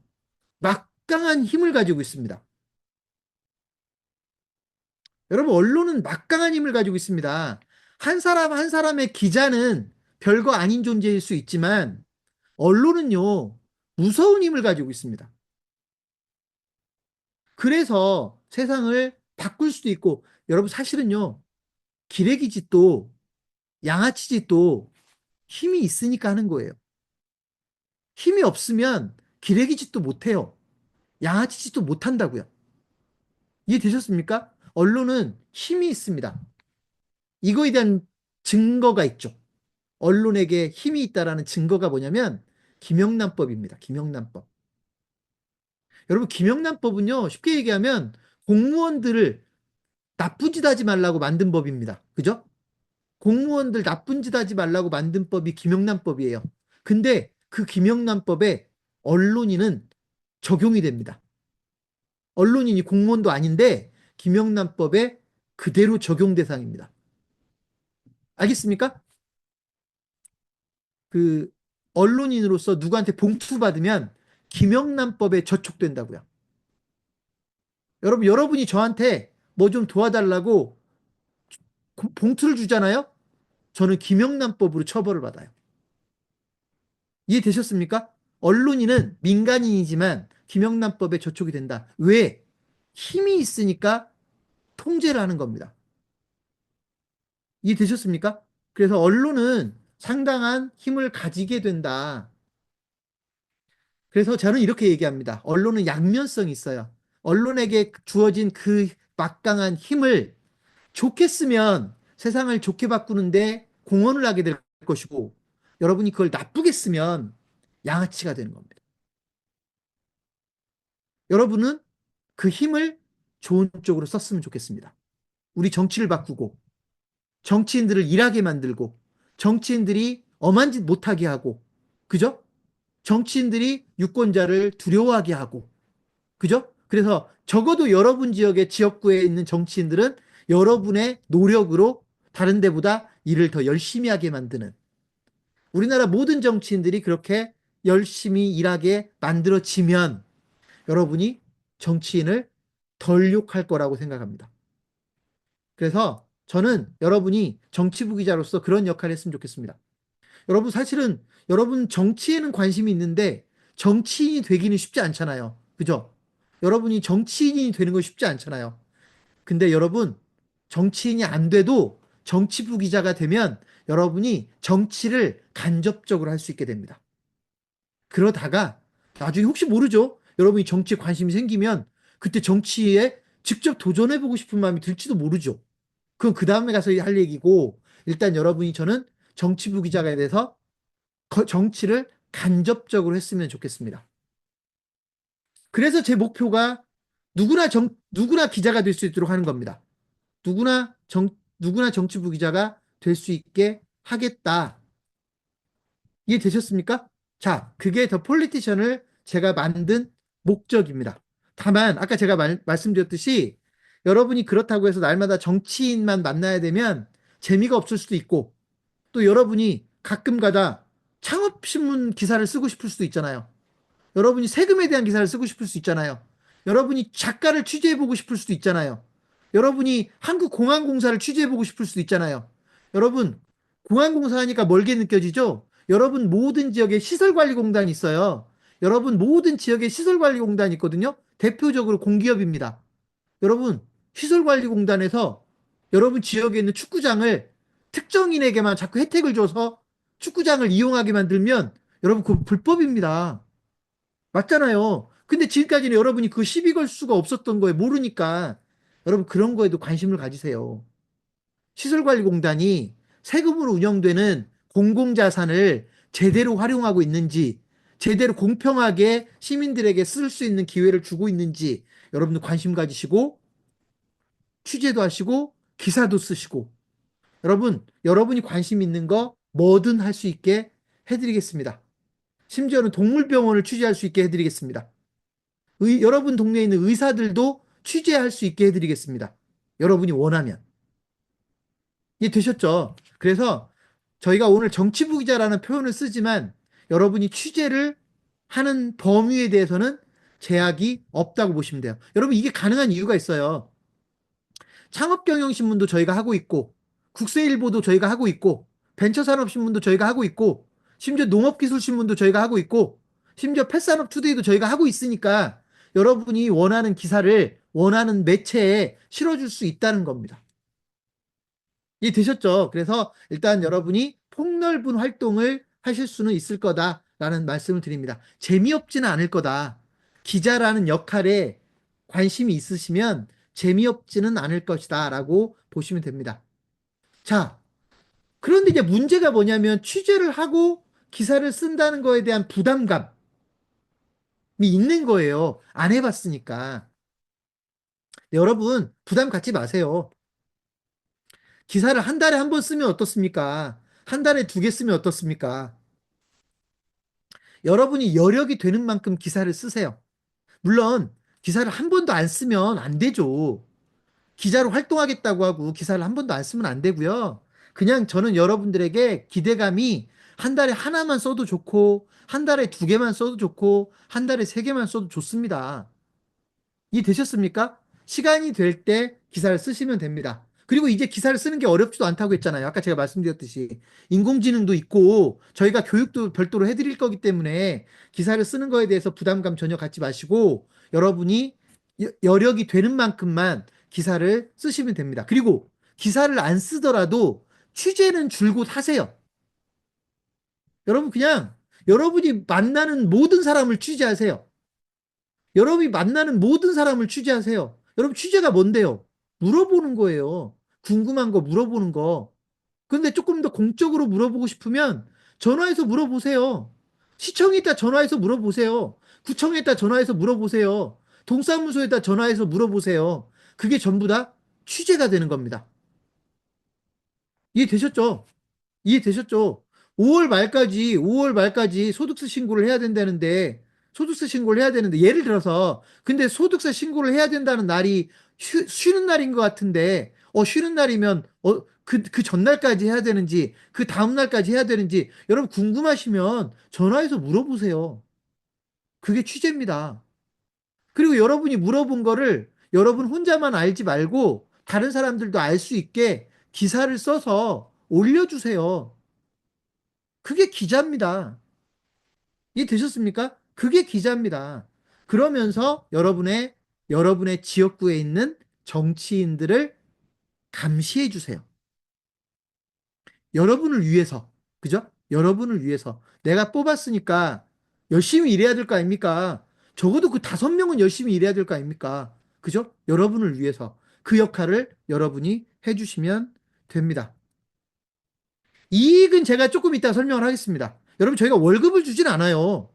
막강한 힘을 가지고 있습니다. 여러분, 언론은 막강한 힘을 가지고 있습니다. 한 사람 한 사람의 기자는 별거 아닌 존재일 수 있지만, 언론은요, 무서운 힘을 가지고 있습니다. 그래서 세상을 바꿀 수도 있고, 여러분, 사실은요, 기레기 짓도, 양아치 짓도 힘이 있으니까 하는 거예요. 힘이 없으면 기레기 짓도 못해요. 양아치 짓도 못한다고요. 이해되셨습니까? 언론은 힘이 있습니다. 이거에 대한 증거가 있죠. 언론에게 힘이 있다라는 증거가 뭐냐면 김영란법입니다. 김영란법. 여러분, 김영란법은요, 쉽게 얘기하면 공무원들을 나쁜 짓 하지 말라고 만든 법입니다. 그죠? 공무원들 나쁜 짓 하지 말라고 만든 법이 김영란법이에요. 근데 그 김영란법에 언론인은 적용이 됩니다. 언론인이 공무원도 아닌데 김영란법에 그대로 적용 대상입니다. 알겠습니까? 그 언론인으로서 누구한테 봉투 받으면 김영란법에 저촉된다고요. 여러분이 저한테 뭐 좀 도와달라고 봉투를 주잖아요. 저는 김영란법으로 처벌을 받아요. 이해되셨습니까? 언론인은 민간인이지만 김영란법에 저촉이 된다. 왜? 힘이 있으니까 통제를 하는 겁니다. 이해되셨습니까? 그래서 언론은 상당한 힘을 가지게 된다. 그래서 저는 이렇게 얘기합니다. 언론은 양면성이 있어요. 언론에게 주어진 그 막강한 힘을 좋게 쓰면 세상을 좋게 바꾸는데 공헌을 하게 될 것이고, 여러분이 그걸 나쁘게 쓰면 양아치가 되는 겁니다. 여러분은 그 힘을 좋은 쪽으로 썼으면 좋겠습니다. 우리 정치를 바꾸고, 정치인들을 일하게 만들고, 정치인들이 엄한 짓 못하게 하고, 그죠? 정치인들이 유권자를 두려워하게 하고, 그죠? 그래서 적어도 여러분 지역의 지역구에 있는 정치인들은 여러분의 노력으로 다른 데보다 일을 더 열심히 하게 만드는, 우리나라 모든 정치인들이 그렇게 열심히 일하게 만들어지면 여러분이 정치인을 덜 욕할 거라고 생각합니다. 그래서 저는 여러분이 정치부 기자로서 그런 역할을 했으면 좋겠습니다. 여러분 사실은 여러분 정치에는 관심이 있는데 정치인이 되기는 쉽지 않잖아요. 그죠? 여러분이 정치인이 되는 건 쉽지 않잖아요. 근데 여러분 정치인이 안 돼도 정치부 기자가 되면 여러분이 정치를 간접적으로 할 수 있게 됩니다. 그러다가 나중에 혹시 모르죠? 여러분이 정치에 관심이 생기면 그때 정치에 직접 도전해보고 싶은 마음이 들지도 모르죠. 그건 그 다음에 가서 할 얘기고, 일단 여러분이 저는 정치부 기자가 돼서 정치를 간접적으로 했으면 좋겠습니다. 그래서 제 목표가 누구나 기자가 될 수 있도록 하는 겁니다. 누구나 정치부 기자가 될 수 있게 하겠다. 이해되셨습니까? 자, 그게 더 폴리티션을 제가 만든 목적입니다. 다만, 아까 제가 말씀드렸듯이 여러분이 그렇다고 해서 날마다 정치인만 만나야 되면 재미가 없을 수도 있고, 또 여러분이 가끔 가다 창업신문 기사를 쓰고 싶을 수도 있잖아요. 여러분이 세금에 대한 기사를 쓰고 싶을 수 있잖아요. 여러분이 작가를 취재해보고 싶을 수도 있잖아요. 여러분이 한국공항공사를 취재해보고 싶을 수도 있잖아요. 여러분, 공항공사 하니까 멀게 느껴지죠? 여러분 모든 지역에 시설관리공단이 있어요. 여러분 모든 지역에 시설관리공단이 있거든요. 대표적으로 공기업입니다. 여러분, 시설관리공단에서 여러분 지역에 있는 축구장을 특정인에게만 자꾸 혜택을 줘서 축구장을 이용하게 만들면 여러분 그건 불법입니다. 맞잖아요. 근데 지금까지는 여러분이 그 시비 걸 수가 없었던 거에 모르니까 여러분 그런 거에도 관심을 가지세요. 시설관리공단이 세금으로 운영되는 공공자산을 제대로 활용하고 있는지, 제대로 공평하게 시민들에게 쓸 수 있는 기회를 주고 있는지 여러분도 관심 가지시고 취재도 하시고 기사도 쓰시고, 여러분이 관심 있는 거 뭐든 할 수 있게 해드리겠습니다. 심지어는 동물병원을 취재할 수 있게 해드리겠습니다. 여러분 동네에 있는 의사들도 취재할 수 있게 해드리겠습니다. 여러분이 원하면. 이해 되셨죠? 그래서 저희가 오늘 정치부 기자라는 표현을 쓰지만 여러분이 취재를 하는 범위에 대해서는 제약이 없다고 보시면 돼요. 여러분 이게 가능한 이유가 있어요. 창업경영신문도 저희가 하고 있고, 국세일보도 저희가 하고 있고, 벤처산업신문도 저희가 하고 있고, 심지어 농업기술신문도 저희가 하고 있고, 심지어 펫산업투데이도 저희가 하고 있으니까 여러분이 원하는 기사를 원하는 매체에 실어줄 수 있다는 겁니다. 이해되셨죠? 그래서 일단 여러분이 폭넓은 활동을 하실 수는 있을 거다라는 말씀을 드립니다. 재미없지는 않을 거다. 기자라는 역할에 관심이 있으시면 재미없지는 않을 것이다 라고 보시면 됩니다. 자, 그런데 이제 문제가 뭐냐면 취재를 하고 기사를 쓴다는 거에 대한 부담감이 있는 거예요. 안 해봤으니까. 여러분, 부담 갖지 마세요. 기사를 한 달에 한 번 쓰면 어떻습니까? 한 달에 두 개 쓰면 어떻습니까? 여러분이 여력이 되는 만큼 기사를 쓰세요. 물론 기사를 한 번도 안 쓰면 안 되죠. 기자로 활동하겠다고 하고 기사를 한 번도 안 쓰면 안 되고요. 그냥 저는 여러분들에게 기대감이 한 달에 하나만 써도 좋고, 한 달에 두 개만 써도 좋고, 한 달에 세 개만 써도 좋습니다. 이해되셨습니까? 시간이 될 때 기사를 쓰시면 됩니다. 그리고 이제 기사를 쓰는 게 어렵지도 않다고 했잖아요. 아까 제가 말씀드렸듯이 인공지능도 있고 저희가 교육도 별도로 해드릴 거기 때문에 기사를 쓰는 거에 대해서 부담감 전혀 갖지 마시고 여러분이 여력이 되는 만큼만 기사를 쓰시면 됩니다. 그리고 기사를 안 쓰더라도 취재는 줄곧 하세요. 여러분 그냥 여러분이 만나는 모든 사람을 취재하세요. 여러분이 만나는 모든 사람을 취재하세요. 여러분 취재가 뭔데요? 물어보는 거예요. 궁금한 거 물어보는 거. 근데 조금 더 공적으로 물어보고 싶으면 전화해서 물어보세요. 시청에 있다 전화해서 물어보세요. 구청에 있다 전화해서 물어보세요. 동사무소에다 전화해서 물어보세요. 그게 전부 다 취재가 되는 겁니다. 이해되셨죠? 이해되셨죠? 5월 말까지 소득세 신고를 해야 된다는데, 소득세 신고를 해야 되는데, 예를 들어서, 근데 소득세 신고를 해야 된다는 날이 쉬는 날인 것 같은데, 쉬는 날이면, 그 전날까지 해야 되는지, 그 다음날까지 해야 되는지, 여러분 궁금하시면 전화해서 물어보세요. 그게 취재입니다. 그리고 여러분이 물어본 거를 여러분 혼자만 알지 말고, 다른 사람들도 알 수 있게 기사를 써서 올려주세요. 그게 기자입니다. 이해되셨습니까? 그게 기자입니다. 그러면서 여러분의 지역구에 있는 정치인들을 감시해 주세요. 여러분을 위해서. 그죠? 여러분을 위해서. 내가 뽑았으니까 열심히 일해야 될 거 아닙니까? 적어도 그 5명은 열심히 일해야 될 거 아닙니까? 그죠? 여러분을 위해서. 그 역할을 여러분이 해주시면 됩니다. 이익은 제가 조금 이따 설명을 하겠습니다. 여러분, 저희가 월급을 주진 않아요.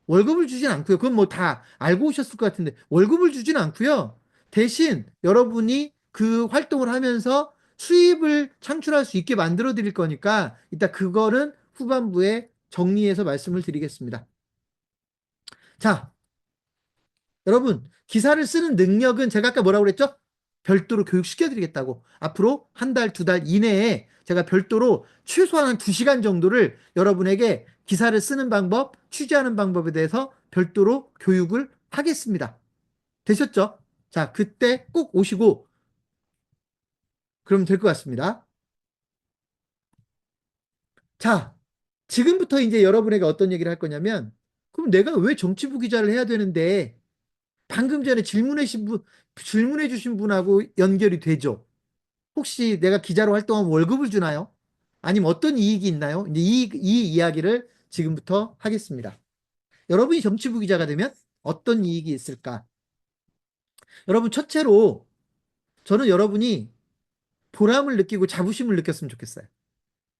월급을 주진 않고요. 그건 뭐 다 알고 오셨을 것 같은데 월급을 주진 않고요. 대신 여러분이 그 활동을 하면서 수입을 창출할 수 있게 만들어 드릴 거니까 이따 그거는 후반부에 정리해서 말씀을 드리겠습니다. 자, 여러분, 기사를 쓰는 능력은 제가 아까 뭐라고 그랬죠? 별도로 교육시켜 드리겠다고. 앞으로 한 달, 2달 이내에 제가 별도로 최소한 한 2시간 정도를 여러분에게 기사를 쓰는 방법, 취재하는 방법에 대해서 별도로 교육을 하겠습니다. 되셨죠? 자, 그때 꼭 오시고 그러면 될 것 같습니다. 자, 지금부터 이제 여러분에게 어떤 얘기를 할 거냐면, 그럼 내가 왜 정치부 기자를 해야 되는데, 방금 전에 질문해 주신 분하고 연결이 되죠? 혹시 내가 기자로 활동하면 월급을 주나요? 아니면 어떤 이익이 있나요? 이제 이 이야기를 지금부터 하겠습니다. 여러분이 정치부 기자가 되면 어떤 이익이 있을까? 여러분, 첫째로 저는 여러분이 보람을 느끼고 자부심을 느꼈으면 좋겠어요.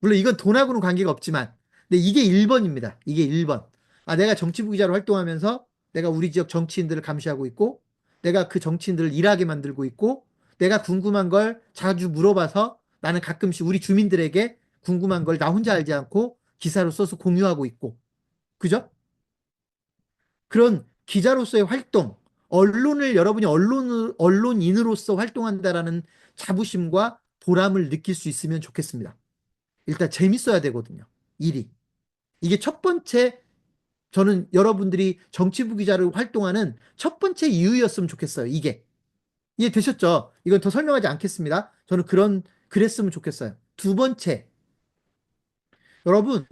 물론 이건 돈하고는 관계가 없지만, 근데 이게 1번입니다. 이게 1번. 아, 내가 정치부 기자로 활동하면서 내가 우리 지역 정치인들을 감시하고 있고, 내가 그 정치인들을 일하게 만들고 있고, 내가 궁금한 걸 자주 물어봐서 나는 가끔씩 우리 주민들에게 궁금한 걸 나 혼자 알지 않고 기사로 써서 공유하고 있고, 그죠? 그런 기자로서의 활동, 여러분이 언론인으로서 활동한다라는 자부심과 보람을 느낄 수 있으면 좋겠습니다. 일단 재밌어야 되거든요. 일이. 이게 첫 번째, 저는 여러분들이 정치부 기자를 활동하는 첫 번째 이유였으면 좋겠어요. 이게. 이해되셨죠? 이건 더 설명하지 않겠습니다. 저는 그랬으면 좋겠어요. 두 번째, 여러분,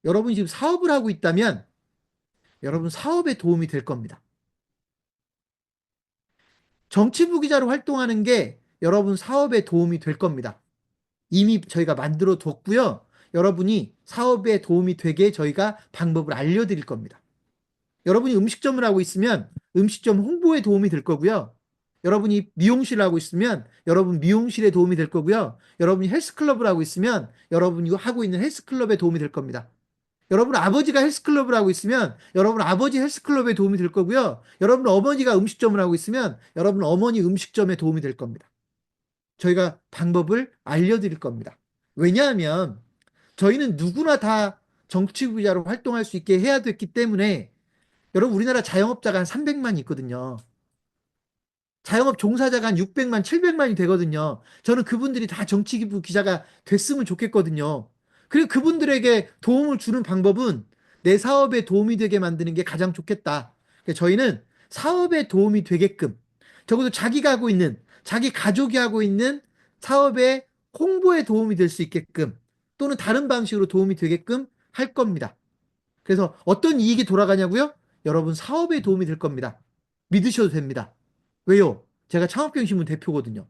여러분이 지금 사업을 하고 있다면 여러분 사업에 도움이 될 겁니다. 정치부 기자로 활동하는 게 여러분 사업에 도움이 될 겁니다. 이미 저희가 만들어 뒀고요. 여러분이 사업에 도움이 되게 저희가 방법을 알려드릴 겁니다. 여러분이 음식점을 하고 있으면 음식점 홍보에 도움이 될 거고요. 여러분이 미용실을 하고 있으면 여러분 미용실에 도움이 될 거고요. 여러분이 헬스클럽을 하고 있으면 여러분이 하고 있는 헬스클럽에 도움이 될 겁니다. 여러분 아버지가 헬스클럽을 하고 있으면 여러분 아버지 헬스클럽에 도움이 될 거고요. 여러분 어머니가 음식점을 하고 있으면 여러분 어머니 음식점에 도움이 될 겁니다. 저희가 방법을 알려드릴 겁니다. 왜냐하면 저희는 누구나 다 정치부자로 활동할 수 있게 해야 됐기 때문에 여러분 우리나라 자영업자가 한 300만 있거든요. 자영업 종사자가 한 600만, 700만이 되거든요. 저는 그분들이 다 정치기부 기자가 됐으면 좋겠거든요. 그리고 그분들에게 도움을 주는 방법은 내 사업에 도움이 되게 만드는 게 가장 좋겠다. 그래서 저희는 사업에 도움이 되게끔 적어도 자기가 하고 있는, 자기 가족이 하고 있는 사업의 홍보에 도움이 될 수 있게끔 또는 다른 방식으로 도움이 되게끔 할 겁니다. 그래서 어떤 이익이 돌아가냐고요? 여러분 사업에 도움이 될 겁니다. 믿으셔도 됩니다. 왜요? 제가 창업경신문 대표거든요.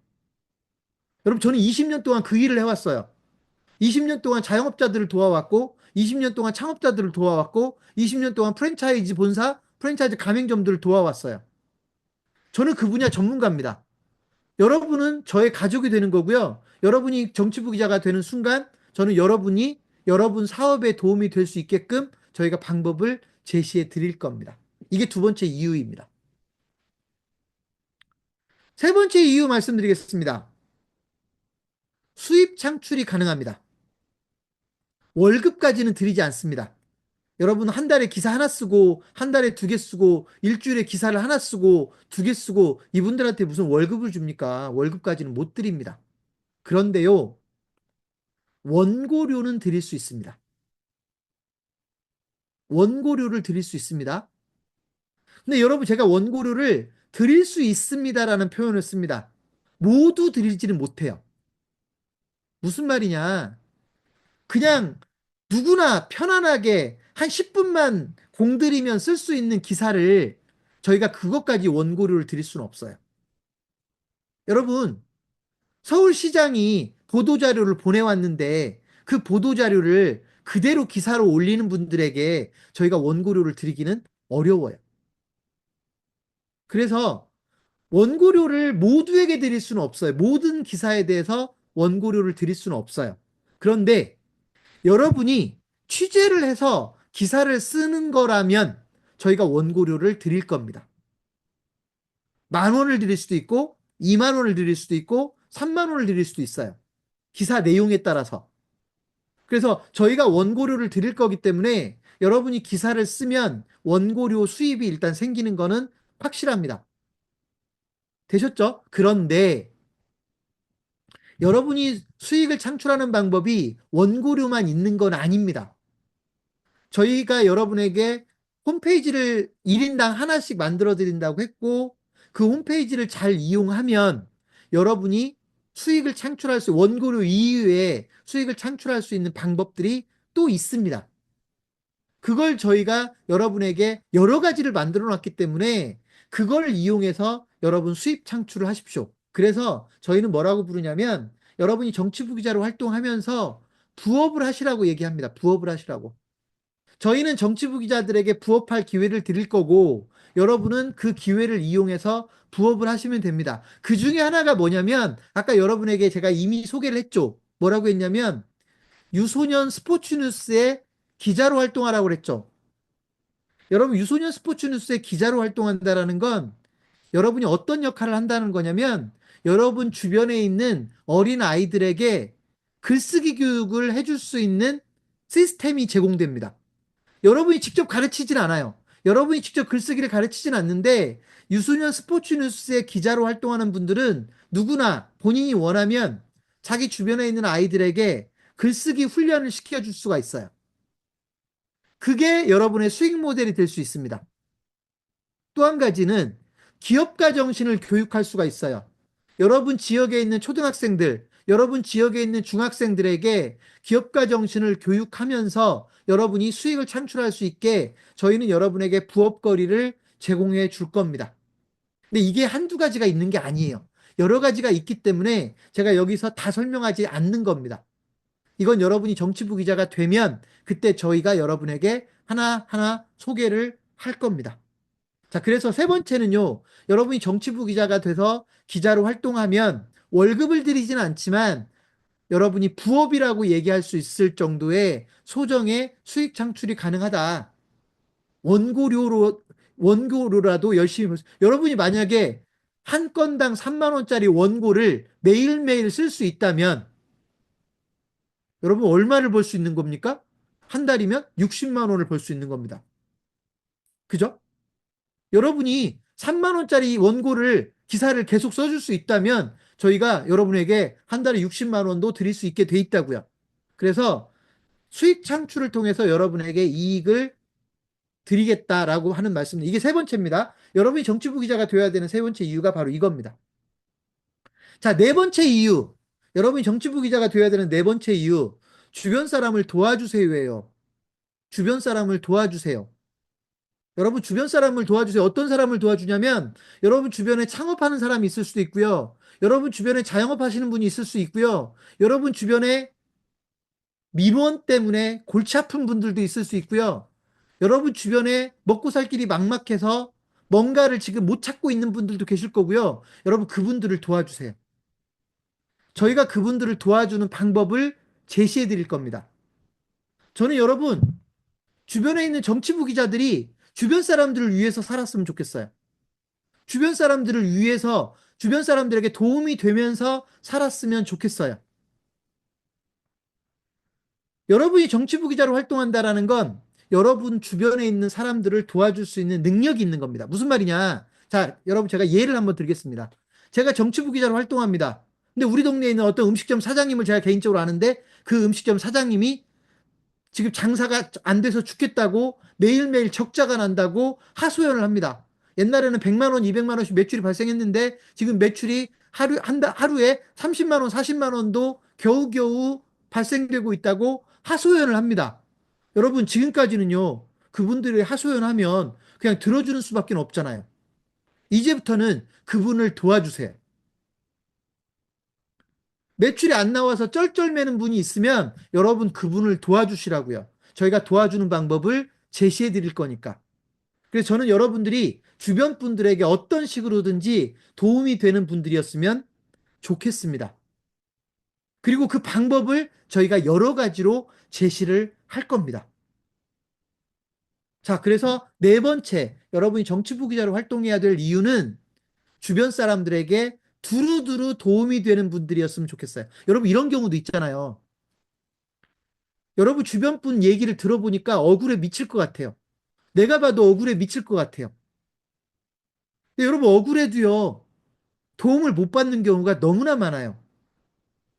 여러분 저는 20년 동안 그 일을 해왔어요. 20년 동안 자영업자들을 도와왔고, 20년 동안 창업자들을 도와왔고, 20년 동안 프랜차이즈 본사, 프랜차이즈 가맹점들을 도와왔어요. 저는 그 분야 전문가입니다. 여러분은 저의 가족이 되는 거고요. 여러분이 정치부 기자가 되는 순간 저는 여러분이 여러분 사업에 도움이 될 수 있게끔 저희가 방법을 제시해 드릴 겁니다. 이게 두 번째 이유입니다. 세 번째 이유 말씀드리겠습니다. 수입 창출이 가능합니다. 월급까지는 드리지 않습니다. 여러분 한 달에 기사 하나 쓰고 한 달에 두 개 쓰고 일주일에 기사를 하나 쓰고 두 개 쓰고 이분들한테 무슨 월급을 줍니까? 월급까지는 못 드립니다. 그런데요, 원고료는 드릴 수 있습니다. 원고료를 드릴 수 있습니다. 근데 여러분 제가 원고료를 드릴 수 있습니다라는 표현을 씁니다. 모두 드리지는 못해요. 무슨 말이냐? 그냥 누구나 편안하게 한 10분만 공들이면 쓸 수 있는 기사를 저희가 그것까지 원고료를 드릴 수는 없어요. 여러분, 서울시장이 보도자료를 보내왔는데 그 보도자료를 그대로 기사로 올리는 분들에게 저희가 원고료를 드리기는 어려워요. 그래서 원고료를 모두에게 드릴 수는 없어요. 모든 기사에 대해서 원고료를 드릴 수는 없어요. 그런데 여러분이 취재를 해서 기사를 쓰는 거라면 저희가 원고료를 드릴 겁니다. 10,000원을 드릴 수도 있고 20,000원을 드릴 수도 있고 30,000원을 드릴 수도 있어요. 기사 내용에 따라서. 그래서 저희가 원고료를 드릴 거기 때문에 여러분이 기사를 쓰면 원고료 수입이 일단 생기는 거는 확실합니다. 되셨죠? 그런데 여러분이 수익을 창출하는 방법이 원고료만 있는 건 아닙니다. 저희가 여러분에게 홈페이지를 1인당 하나씩 만들어 드린다고 했고, 그 홈페이지를 잘 이용하면 여러분이 수익을 창출할 수, 원고료 이외에 수익을 창출할 수 있는 방법들이 또 있습니다. 그걸 저희가 여러분에게 여러 가지를 만들어 놨기 때문에 그걸 이용해서 여러분 수입 창출을 하십시오. 그래서 저희는 뭐라고 부르냐면 여러분이 정치부 기자로 활동하면서 부업을 하시라고 얘기합니다. 부업을 하시라고. 저희는 정치부 기자들에게 부업할 기회를 드릴 거고 여러분은 그 기회를 이용해서 부업을 하시면 됩니다. 그 중에 하나가 뭐냐면 아까 여러분에게 제가 이미 소개를 했죠. 뭐라고 했냐면 유소년 스포츠뉴스에 기자로 활동하라고 그랬죠. 여러분 유소년 스포츠뉴스에 기자로 활동한다라는 건 여러분이 어떤 역할을 한다는 거냐면 여러분 주변에 있는 어린 아이들에게 글쓰기 교육을 해줄 수 있는 시스템이 제공됩니다. 여러분이 직접 가르치진 않아요. 여러분이 직접 글쓰기를 가르치진 않는데 유소년 스포츠뉴스의 기자로 활동하는 분들은 누구나 본인이 원하면 자기 주변에 있는 아이들에게 글쓰기 훈련을 시켜줄 수가 있어요. 그게 여러분의 수익 모델이 될 수 있습니다. 또 한 가지는 기업가 정신을 교육할 수가 있어요. 여러분 지역에 있는 초등학생들, 여러분 지역에 있는 중학생들에게 기업가 정신을 교육하면서 여러분이 수익을 창출할 수 있게 저희는 여러분에게 부업거리를 제공해 줄 겁니다. 근데 이게 한두 가지가 있는 게 아니에요. 여러 가지가 있기 때문에 제가 여기서 다 설명하지 않는 겁니다. 이건 여러분이 정치부 기자가 되면 그때 저희가 여러분에게 하나하나 소개를 할 겁니다. 자, 그래서 세 번째는요, 여러분이 정치부 기자가 돼서 기자로 활동하면 월급을 드리지는 않지만 여러분이 부업이라고 얘기할 수 있을 정도의 소정의 수익 창출이 가능하다. 원고료로, 원고료라도 열심히, 여러분이 만약에 한 건당 3만 원짜리 원고를 매일매일 쓸 수 있다면 여러분 얼마를 벌 수 있는 겁니까? 한 달이면 60만 원을 벌 수 있는 겁니다. 그죠? 여러분이 3만 원짜리 원고를 기사를 계속 써줄 수 있다면 저희가 여러분에게 한 달에 60만 원도 드릴 수 있게 돼 있다고요. 그래서 수익 창출을 통해서 여러분에게 이익을 드리겠다라고 하는 말씀입니다. 이게 세 번째입니다. 여러분이 정치부 기자가 되어야 되는 세 번째 이유가 바로 이겁니다. 자, 네 번째 이유. 여러분이 정치부 기자가 되어야 되는 네 번째 이유. 주변 사람을 도와주세요예요. 주변 사람을 도와주세요. 여러분 주변 사람을 도와주세요. 어떤 사람을 도와주냐면 여러분 주변에 창업하는 사람이 있을 수도 있고요. 여러분 주변에 자영업 하시는 분이 있을 수 있고요. 여러분 주변에 민원 때문에 골치 아픈 분들도 있을 수 있고요. 여러분 주변에 먹고 살 길이 막막해서 뭔가를 지금 못 찾고 있는 분들도 계실 거고요. 여러분 그분들을 도와주세요. 저희가 그분들을 도와주는 방법을 제시해 드릴 겁니다. 저는 여러분 주변에 있는 정치부 기자들이 주변 사람들을 위해서 살았으면 좋겠어요. 주변 사람들을 위해서 주변 사람들에게 도움이 되면서 살았으면 좋겠어요. 여러분이 정치부 기자로 활동한다라는 건 여러분 주변에 있는 사람들을 도와줄 수 있는 능력이 있는 겁니다. 무슨 말이냐? 자, 여러분 제가 예를 한번 드리겠습니다. 제가 정치부 기자로 활동합니다. 근데 우리 동네에 있는 어떤 음식점 사장님을 제가 개인적으로 아는데 그 음식점 사장님이 지금 장사가 안 돼서 죽겠다고 매일매일 적자가 난다고 하소연을 합니다. 옛날에는 100만 원, 200만 원씩 매출이 발생했는데 지금 매출이 하루에 30만 원, 40만 원도 겨우겨우 발생되고 있다고 하소연을 합니다. 여러분, 지금까지는요, 그분들이 하소연하면 그냥 들어주는 수밖에 없잖아요. 이제부터는 그분을 도와주세요. 매출이 안 나와서 쩔쩔매는 분이 있으면 여러분 그분을 도와주시라고요. 저희가 도와주는 방법을 제시해 드릴 거니까. 그래서 저는 여러분들이 주변 분들에게 어떤 식으로든지 도움이 되는 분들이었으면 좋겠습니다. 그리고 그 방법을 저희가 여러 가지로 제시를 할 겁니다. 자, 그래서 네 번째, 여러분이 정치부 기자로 활동해야 될 이유는 주변 사람들에게 두루두루 도움이 되는 분들이었으면 좋겠어요. 여러분, 이런 경우도 있잖아요. 여러분 주변 분 얘기를 들어보니까 억울해 미칠 것 같아요. 내가 봐도 억울해 미칠 것 같아요. 근데 여러분 억울해도요, 도움을 못 받는 경우가 너무나 많아요.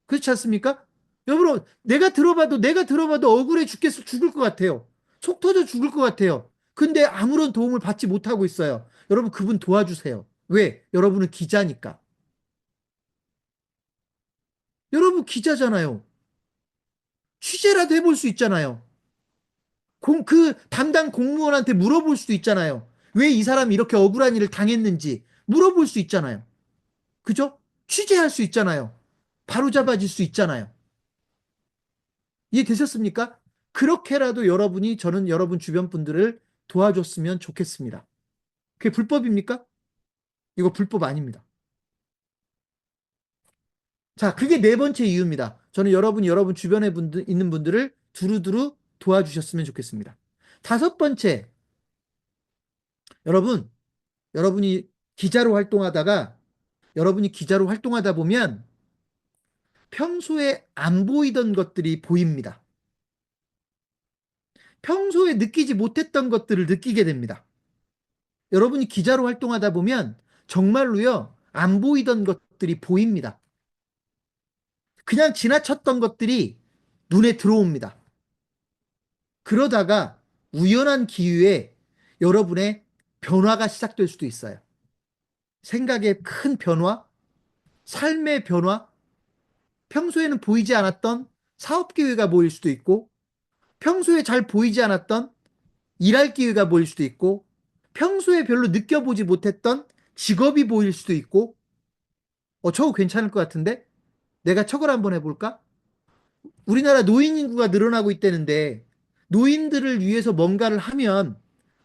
그렇지 않습니까? 여러분, 내가 들어봐도 억울해 죽겠어, 죽을 것 같아요. 속 터져 죽을 것 같아요. 근데 아무런 도움을 받지 못하고 있어요. 여러분, 그분 도와주세요. 왜? 여러분은 기자니까. 여러분 기자잖아요. 취재라도 해볼 수 있잖아요. 그 담당 공무원한테 물어볼 수도 있잖아요. 왜 이 사람이 이렇게 억울한 일을 당했는지 물어볼 수 있잖아요. 그죠? 취재할 수 있잖아요. 바로 잡아질 수 있잖아요. 이해되셨습니까? 그렇게라도 여러분이 저는 여러분 주변 분들을 도와줬으면 좋겠습니다. 그게 불법입니까? 이거 불법 아닙니다. 자, 그게 네 번째 이유입니다. 저는 여러분이 여러분 주변에 있는 분들을 두루두루 도와주셨으면 좋겠습니다. 다섯 번째, 여러분, 여러분이 기자로 활동하다가 여러분이 기자로 활동하다 보면 평소에 안 보이던 것들이 보입니다. 평소에 느끼지 못했던 것들을 느끼게 됩니다. 여러분이 기자로 활동하다 보면 정말로요, 안 보이던 것들이 보입니다. 그냥 지나쳤던 것들이 눈에 들어옵니다. 그러다가 우연한 기회에 여러분의 변화가 시작될 수도 있어요. 생각의 큰 변화, 삶의 변화, 평소에는 보이지 않았던 사업 기회가 보일 수도 있고, 평소에 잘 보이지 않았던 일할 기회가 보일 수도 있고, 평소에 별로 느껴보지 못했던 직업이 보일 수도 있고, 저거 괜찮을 것 같은데? 내가 저걸 한번 해볼까? 우리나라 노인 인구가 늘어나고 있다는데, 노인들을 위해서 뭔가를 하면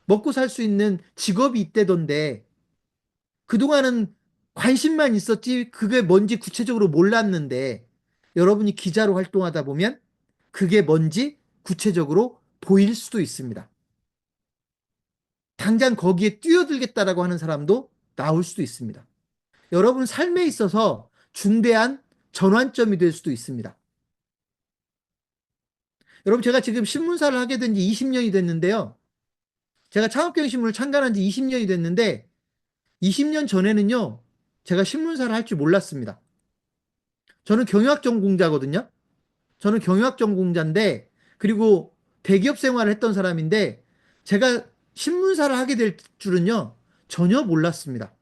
먹고 살 수 있는 직업이 있대던데, 그동안은 관심만 있었지, 그게 뭔지 구체적으로 몰랐는데, 여러분이 기자로 활동하다 보면, 그게 뭔지 구체적으로 보일 수도 있습니다. 당장 거기에 뛰어들겠다라고 하는 사람도 나올 수도 있습니다. 여러분 삶에 있어서 중대한 전환점이 될 수도 있습니다. 여러분 제가 지금 신문사를 하게 된 지 20년이 됐는데요. 제가 창업경신문을 창간한 지 20년이 됐는데 20년 전에는요. 제가 신문사를 할 줄 몰랐습니다. 저는 경영학 전공자거든요. 저는 경영학 전공자인데 그리고 대기업 생활을 했던 사람인데 제가 신문사를 하게 될 줄은요. 전혀 몰랐습니다.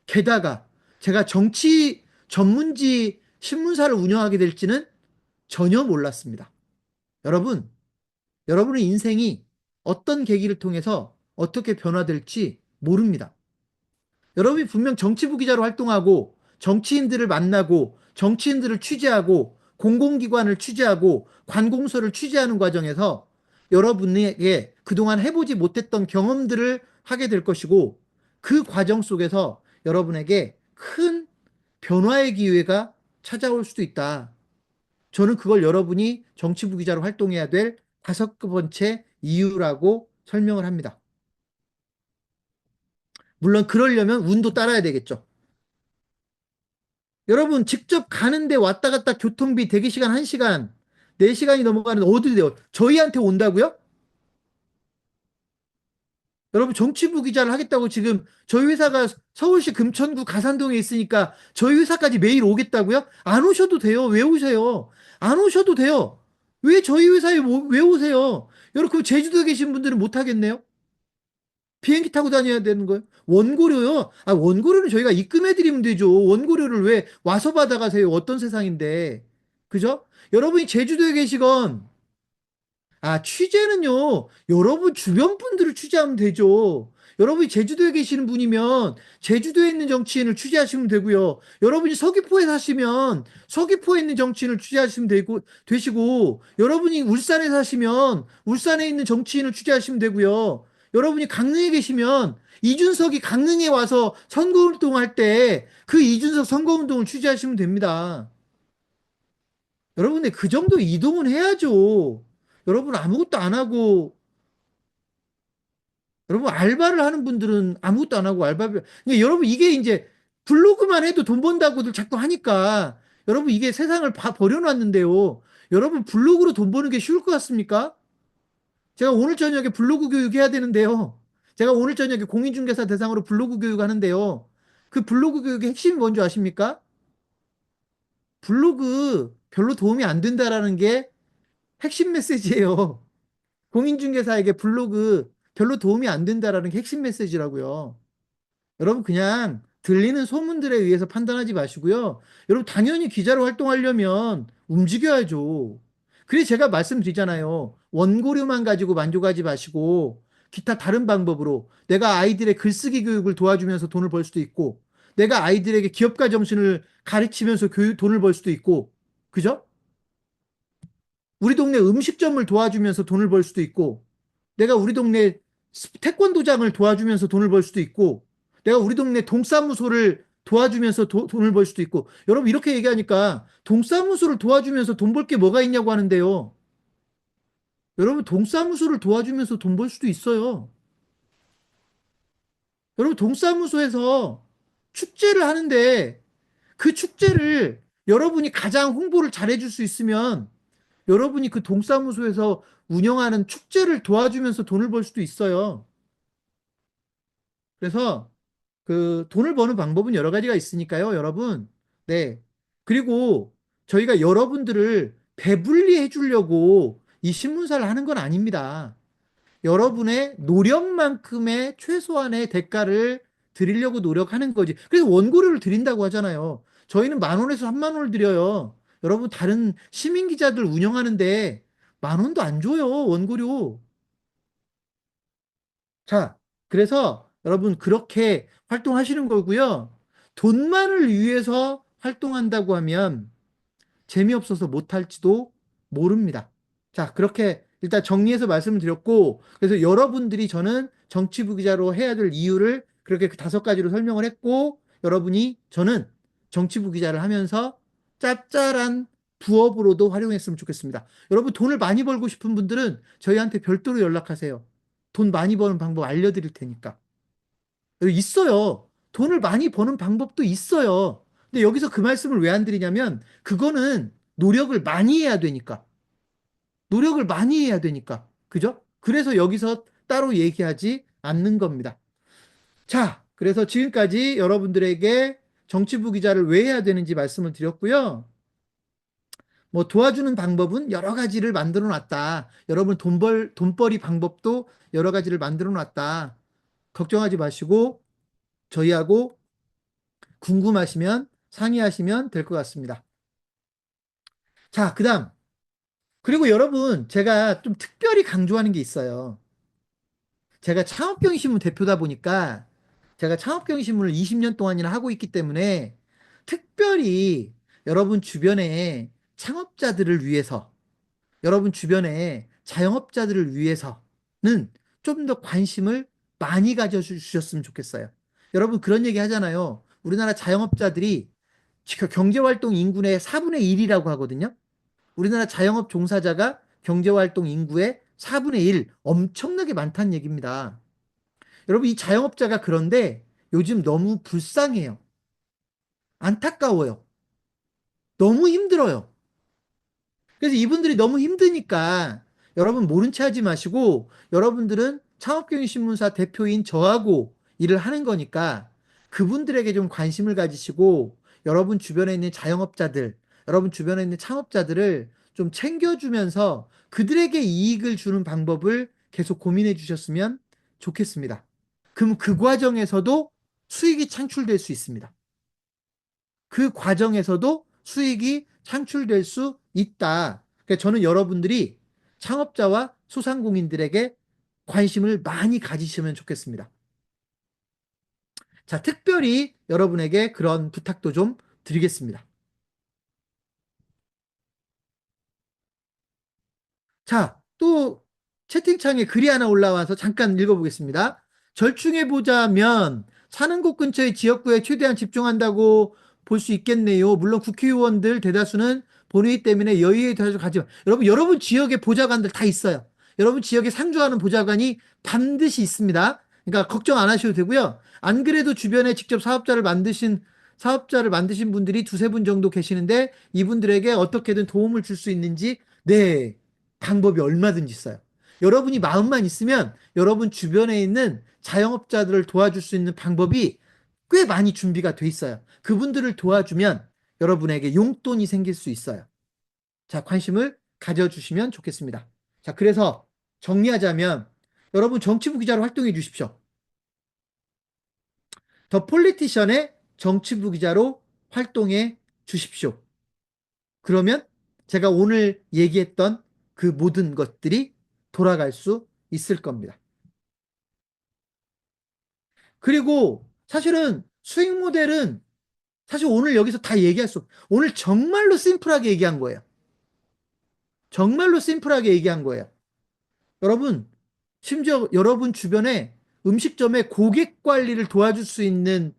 게다가 제가 정치 전문지 신문사를 운영하게 될지는 전혀 몰랐습니다. 여러분, 여러분의 인생이 어떤 계기를 통해서 어떻게 변화될지 모릅니다. 여러분이 분명 정치부 기자로 활동하고 정치인들을 만나고 정치인들을 취재하고 공공기관을 취재하고 관공서를 취재하는 과정에서 여러분에게 그동안 해보지 못했던 경험들을 하게 될 것이고 그 과정 속에서 여러분에게 큰 변화의 기회가 찾아올 수도 있다. 저는 그걸 여러분이 정치부 기자로 활동해야 될 다섯 번째 이유라고 설명을 합니다. 물론 그러려면 운도 따라야 되겠죠. 여러분 직접 가는데 왔다 갔다 교통비 대기시간 1시간, 4시간이 넘어가는 어디 돼요? 저희한테 온다고요? 여러분 정치부 기자를 하겠다고 지금 저희 회사가 서울시 금천구 가산동에 있으니까 저희 회사까지 매일 오겠다고요? 안 오셔도 돼요. 왜 오세요? 안 오셔도 돼요. 왜 저희 회사에 왜 오세요? 여러분 그 제주도에 계신 분들은 못 하겠네요? 비행기 타고 다녀야 되는 거예요? 원고료요? 아, 원고료는 저희가 입금해 드리면 되죠. 원고료를 왜 와서 받아가세요? 어떤 세상인데. 그죠? 여러분이 제주도에 계시건 아, 취재는요, 여러분 주변 분들을 취재하면 되죠. 여러분이 제주도에 계시는 분이면 제주도에 있는 정치인을 취재하시면 되고요. 여러분이 서귀포에 사시면 서귀포에 있는 정치인을 취재하시면 되시고, 여러분이 울산에 사시면 울산에 있는 정치인을 취재하시면 되고요. 여러분이 강릉에 계시면 이준석이 강릉에 와서 선거운동 할 때 그 이준석 선거운동을 취재하시면 됩니다. 여러분, 근데 그 정도 이동은 해야죠. 여러분 아무것도 안 하고 여러분 알바를 하는 분들은 아무것도 안 하고 그러니까 여러분 이게 이제 블로그만 해도 돈 번다고들 자꾸 하니까 여러분 이게 세상을 버려놨는데요. 여러분 블로그로 돈 버는 게 쉬울 것 같습니까? 제가 오늘 저녁에 블로그 교육 해야 되는데요. 제가 오늘 저녁에 공인중개사 대상으로 블로그 교육 하는데요. 그 블로그 교육의 핵심이 뭔지 아십니까? 블로그 별로 도움이 안 된다라는 게 핵심 메시지예요. 공인중개사에게 블로그 별로 도움이 안 된다라는 게 핵심 메시지라고요. 여러분 그냥 들리는 소문들에 의해서 판단하지 마시고요. 여러분 당연히 기자로 활동하려면 움직여야죠. 그래서 제가 말씀드리잖아요. 원고료만 가지고 만족하지 마시고 기타 다른 방법으로 내가 아이들의 글쓰기 교육을 도와주면서 돈을 벌 수도 있고 내가 아이들에게 기업가 정신을 가르치면서 돈을 벌 수도 있고 그죠? 우리 동네 음식점을 도와주면서 돈을 벌 수도 있고 내가 우리 동네 태권도장을 도와주면서 돈을 벌 수도 있고, 내가 우리 동네 동사무소를 도와주면서 돈을 벌 수도 있고, 여러분 이렇게 얘기하니까 동사무소를 도와주면서 돈 벌 게 뭐가 있냐고 하는데요. 여러분 동사무소를 도와주면서 돈 벌 수도 있어요. 여러분 동사무소에서 축제를 하는데 그 축제를 여러분이 가장 홍보를 잘해줄 수 있으면 여러분이 그 동사무소에서 운영하는 축제를 도와주면서 돈을 벌 수도 있어요. 그래서 그 돈을 버는 방법은 여러 가지가 있으니까요, 여러분. 네. 그리고 저희가 여러분들을 배불리 해주려고 이 신문사를 하는 건 아닙니다. 여러분의 노력만큼의 최소한의 대가를 드리려고 노력하는 거지. 그래서 원고료를 드린다고 하잖아요. 저희는 10,000원에서 30,000원을 드려요. 여러분 다른 시민 기자들 운영하는데 10,000원도 안 줘요, 원고료. 자, 그래서 여러분 그렇게 활동하시는 거고요. 돈만을 위해서 활동한다고 하면 재미없어서 못할지도 모릅니다. 자, 그렇게 일단 정리해서 말씀을 드렸고, 그래서 여러분들이 저는 정치부 기자로 해야 될 이유를 그렇게 그 5가지로 설명을 했고, 여러분이 저는 정치부 기자를 하면서 짭짤한 부업으로도 활용했으면 좋겠습니다. 여러분 돈을 많이 벌고 싶은 분들은 저희한테 별도로 연락하세요. 돈 많이 버는 방법 알려드릴 테니까. 여기 있어요. 돈을 많이 버는 방법도 있어요. 근데 여기서 그 말씀을 왜 안 드리냐면, 그거는 노력을 많이 해야 되니까. 노력을 많이 해야 되니까. 그죠? 그래서 여기서 따로 얘기하지 않는 겁니다. 자, 그래서 지금까지 여러분들에게 정치부 기자를 왜 해야 되는지 말씀을 드렸고요. 뭐 도와주는 방법은 여러 가지를 만들어 놨다. 여러분 돈벌이 방법도 여러 가지를 만들어 놨다. 걱정하지 마시고 저희하고 궁금하시면 상의하시면 될 것 같습니다. 자, 그다음. 그리고 여러분, 제가 좀 특별히 강조하는 게 있어요. 제가 창업경신문 대표다 보니까 제가 창업경신문을 20년 동안이나 하고 있기 때문에 특별히 여러분 주변에 창업자들을 위해서, 여러분 주변에 자영업자들을 위해서는 좀 더 관심을 많이 가져주셨으면 좋겠어요. 여러분 그런 얘기 하잖아요. 우리나라 자영업자들이 경제활동 인구의 4분의 1이라고 하거든요. 우리나라 자영업 종사자가 경제활동 인구의 4분의 1, 엄청나게 많다는 얘기입니다. 여러분 이 자영업자가 그런데 요즘 너무 불쌍해요. 안타까워요. 너무 힘들어요. 그래서 이분들이 너무 힘드니까 여러분 모른 체 하지 마시고, 여러분들은 창업경영신문사 대표인 저하고 일을 하는 거니까 그분들에게 좀 관심을 가지시고, 여러분 주변에 있는 자영업자들, 여러분 주변에 있는 창업자들을 좀 챙겨주면서 그들에게 이익을 주는 방법을 계속 고민해 주셨으면 좋겠습니다. 그럼 그 과정에서도 수익이 창출될 수 있습니다. 그 과정에서도 수익이 창출될 수 있다. 그러니까 저는 여러분들이 창업자와 소상공인들에게 관심을 많이 가지시면 좋겠습니다. 자, 특별히 여러분에게 그런 부탁도 좀 드리겠습니다. 자, 또 채팅창에 글이 하나 올라와서 잠깐 읽어보겠습니다. 절충해 보자면 사는 곳 근처의 지역구에 최대한 집중한다고 볼 수 있겠네요. 물론 국회의원들 대다수는 본회의 때문에 여의에 대해서 가지만, 여러분 지역에 보좌관들 다 있어요. 여러분 지역에 상주하는 보좌관이 반드시 있습니다. 그러니까 걱정 안 하셔도 되고요. 안 그래도 주변에 직접 사업자를 만드신 분들이 두세 분 정도 계시는데, 이분들에게 어떻게든 도움을 줄 수 있는지, 네, 방법이 얼마든지 있어요. 여러분이 마음만 있으면 여러분 주변에 있는 자영업자들을 도와줄 수 있는 방법이 꽤 많이 준비가 돼 있어요. 그분들을 도와주면 여러분에게 용돈이 생길 수 있어요. 자, 관심을 가져주시면 좋겠습니다. 자, 그래서 정리하자면 여러분 정치부 기자로 활동해 주십시오. 더 폴리티션의 정치부 기자로 활동해 주십시오. 그러면 제가 오늘 얘기했던 그 모든 것들이 돌아갈 수 있을 겁니다. 그리고 사실은 수익 모델은 사실 오늘 여기서 다 얘기할 수, 오늘 정말로 심플하게 얘기한 거예요. 정말로 심플하게 얘기한 거예요. 여러분, 심지어 여러분 주변에 음식점의 고객 관리를 도와줄 수 있는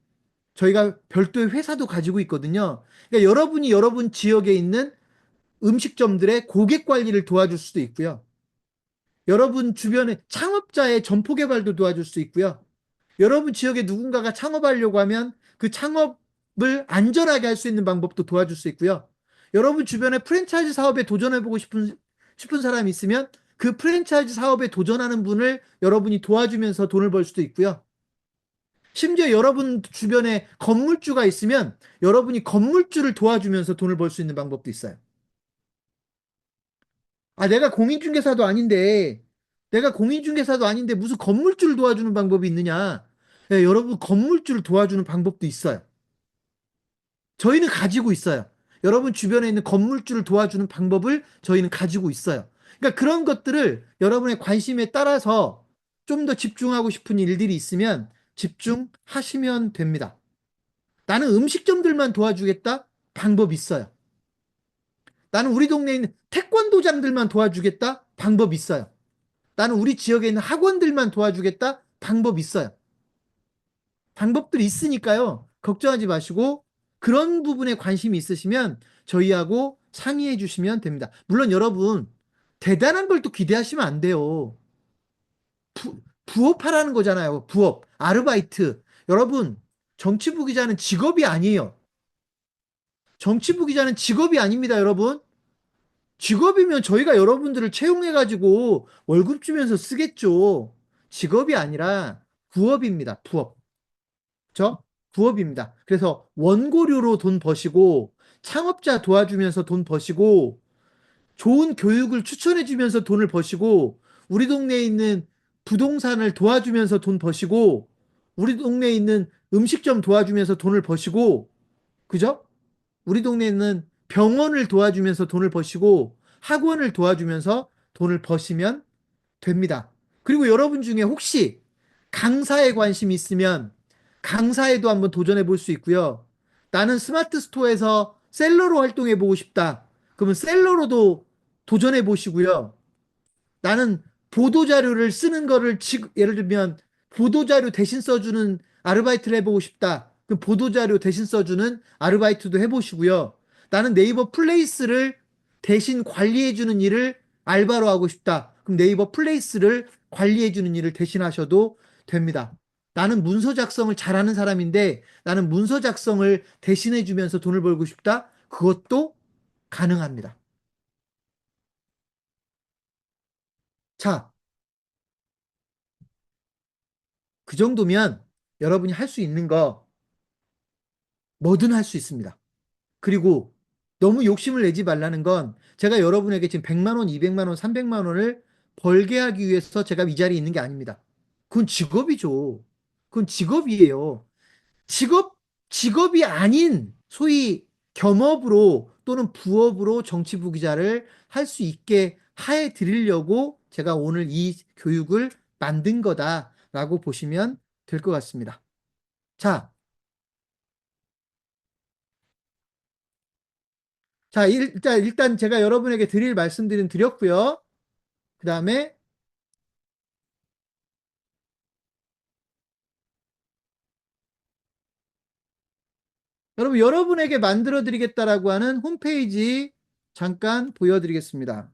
저희가 별도의 회사도 가지고 있거든요. 그러니까 여러분이 여러분 지역에 있는 음식점들의 고객 관리를 도와줄 수도 있고요. 여러분 주변에 창업자의 점포 개발도 도와줄 수 있고요. 여러분 지역에 누군가가 창업하려고 하면 그 창업을 안전하게 할 수 있는 방법도 도와줄 수 있고요. 여러분 주변에 프랜차이즈 사업에 도전해보고 싶은 사람이 있으면 그 프랜차이즈 사업에 도전하는 분을 여러분이 도와주면서 돈을 벌 수도 있고요. 심지어 여러분 주변에 건물주가 있으면 여러분이 건물주를 도와주면서 돈을 벌 수 있는 방법도 있어요. 아, 내가 공인중개사도 아닌데 무슨 건물주를 도와주는 방법이 있느냐? 네, 여러분 건물주를 도와주는 방법도 있어요. 저희는 가지고 있어요. 여러분 주변에 있는 건물주를 도와주는 방법을 저희는 가지고 있어요. 그러니까 그런 것들을 여러분의 관심에 따라서 좀 더 집중하고 싶은 일들이 있으면 집중하시면 됩니다. 나는 음식점들만 도와주겠다? 방법 있어요. 나는 우리 동네에 있는 태권도장들만 도와주겠다? 방법 있어요. 나는 우리 지역에 있는 학원들만 도와주겠다? 방법 있어요. 방법들이 있으니까요. 걱정하지 마시고 그런 부분에 관심이 있으시면 저희하고 상의해 주시면 됩니다. 물론 여러분 대단한 걸 또 기대하시면 안 돼요. 부업하라는 거잖아요. 부업, 아르바이트. 여러분 정치부 기자는 직업이 아니에요. 정치부 기자는 직업이 아닙니다, 여러분. 직업이면 저희가 여러분들을 채용해가지고 월급 주면서 쓰겠죠. 직업이 아니라 부업입니다. 부업. 그렇죠? 부업입니다. 그래서 원고료로 돈 버시고 창업자 도와주면서 돈 버시고 좋은 교육을 추천해주면서 돈을 버시고 우리 동네에 있는 부동산을 도와주면서 돈 버시고 우리 동네에 있는 음식점 도와주면서 돈을 버시고, 그죠? 우리 동네에 있는 병원을 도와주면서 돈을 버시고 학원을 도와주면서 돈을 버시면 됩니다. 그리고 여러분 중에 혹시 강사에 관심이 있으면 강사에도 한번 도전해 볼 수 있고요. 나는 스마트 스토어에서 셀러로 활동해 보고 싶다. 그러면 셀러로도 도전해 보시고요. 나는 보도자료를 쓰는 거를 예를 들면 보도자료 대신 써주는 아르바이트를 해보고 싶다. 그럼 보도자료 대신 써주는 아르바이트도 해보시고요. 나는 네이버 플레이스를 대신 관리해주는 일을 알바로 하고 싶다. 그럼 네이버 플레이스를 관리해주는 일을 대신 하셔도 됩니다. 나는 문서 작성을 잘하는 사람인데 나는 문서 작성을 대신해주면서 돈을 벌고 싶다. 그것도 가능합니다. 자, 그 정도면 여러분이 할 수 있는 거 뭐든 할 수 있습니다. 그리고 너무 욕심을 내지 말라는 건 제가 여러분에게 지금 100만 원, 200만 원, 300만 원을 벌게 하기 위해서 제가 이 자리에 있는 게 아닙니다. 그건 직업이죠. 그건 직업이에요. 직업, 직업이 아닌 소위 겸업으로 또는 부업으로 정치부 기자를 할 수 있게 해 드리려고 제가 오늘 이 교육을 만든 거다라고 보시면 될 것 같습니다. 자, 자, 일단 제가 여러분에게 드릴 말씀들은 드렸고요. 그 다음에 여러분에게 만들어 드리겠다라고 하는 홈페이지 잠깐 보여드리겠습니다.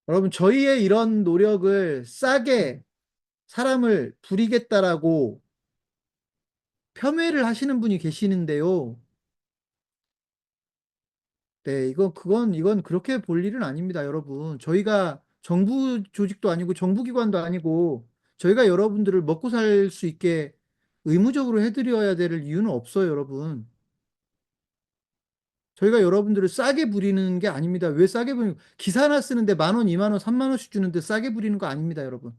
여러분, 저희의 이런 노력을 싸게 사람을 부리겠다라고 폄훼를 하시는 분이 계시는데요. 네, 이건 그렇게 볼 일은 아닙니다, 여러분. 저희가 정부 조직도 아니고 정부기관도 아니고 저희가 여러분들을 먹고 살 수 있게 의무적으로 해드려야 될 이유는 없어요, 여러분. 저희가 여러분들을 싸게 부리는 게 아닙니다. 왜 싸게 부리는, 기사 하나 쓰는데 만 원, 2만 원, 3만 원씩 주는데 싸게 부리는 거 아닙니다, 여러분.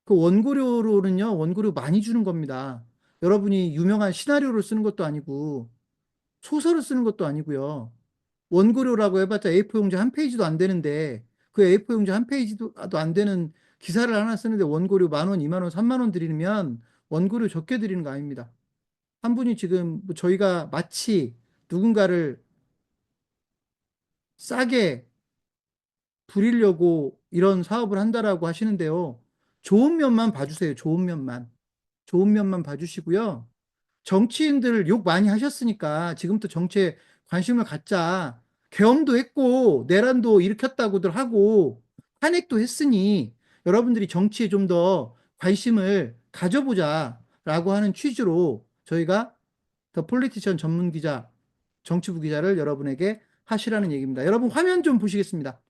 그 원고료로는요, 원고료 많이 주는 겁니다. 여러분이 유명한 시나리오를 쓰는 것도 아니고, 소설을 쓰는 것도 아니고요. 원고료라고 해봤자 A4 용지 한 페이지도 안 되는데, 그 A4 용지 한 페이지도 안 되는 기사를 하나 쓰는데 원고료 만 원, 2만 원, 3만 원 드리면 원고료 적게 드리는 거 아닙니다. 한 분이 지금 뭐 저희가 마치 누군가를 싸게 부리려고 이런 사업을 한다라고 하시는데요. 좋은 면만 봐주세요. 좋은 면만. 좋은 면만 봐주시고요. 정치인들 욕 많이 하셨으니까 지금부터 정치에 관심을 갖자. 계엄도 했고 내란도 일으켰다고들 하고 탄핵도 했으니 여러분들이 정치에 좀 더 관심을 가져보자라고 하는 취지로 저희가 더 폴리티션 전문 기자, 정치부 기자를 여러분에게 하시라는 얘기입니다. 여러분 화면 좀 보시겠습니다.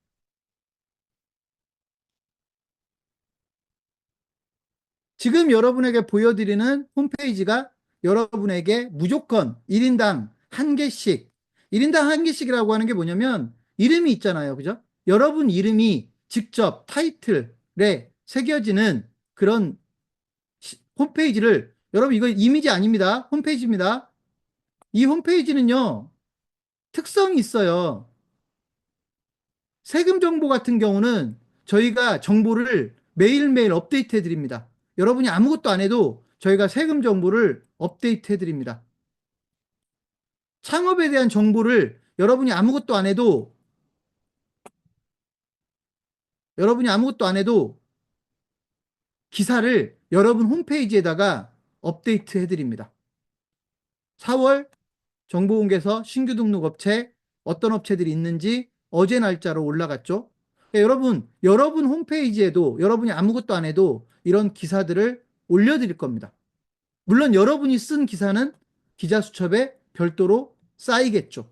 지금 여러분에게 보여드리는 홈페이지가 여러분에게 무조건 1인당 한 개씩, 1인당 한 개씩이라고 하는 게 뭐냐면 이름이 있잖아요. 그죠? 여러분 이름이 직접 타이틀에 새겨지는 그런 홈페이지를, 여러분 이거 이미지 아닙니다. 홈페이지입니다. 이 홈페이지는요, 특성이 있어요. 세금 정보 같은 경우는 저희가 정보를 매일매일 업데이트 해드립니다. 여러분이 아무것도 안 해도 저희가 세금 정보를 업데이트 해드립니다. 창업에 대한 정보를 여러분이 아무것도 안 해도 기사를 여러분 홈페이지에다가 업데이트 해드립니다. 4월 정보공개서 신규 등록 업체 어떤 업체들이 있는지 어제 날짜로 올라갔죠. 여러분 홈페이지에도 여러분이 아무것도 안 해도 이런 기사들을 올려드릴 겁니다. 물론 여러분이 쓴 기사는 기자수첩에 별도로 쌓이겠죠.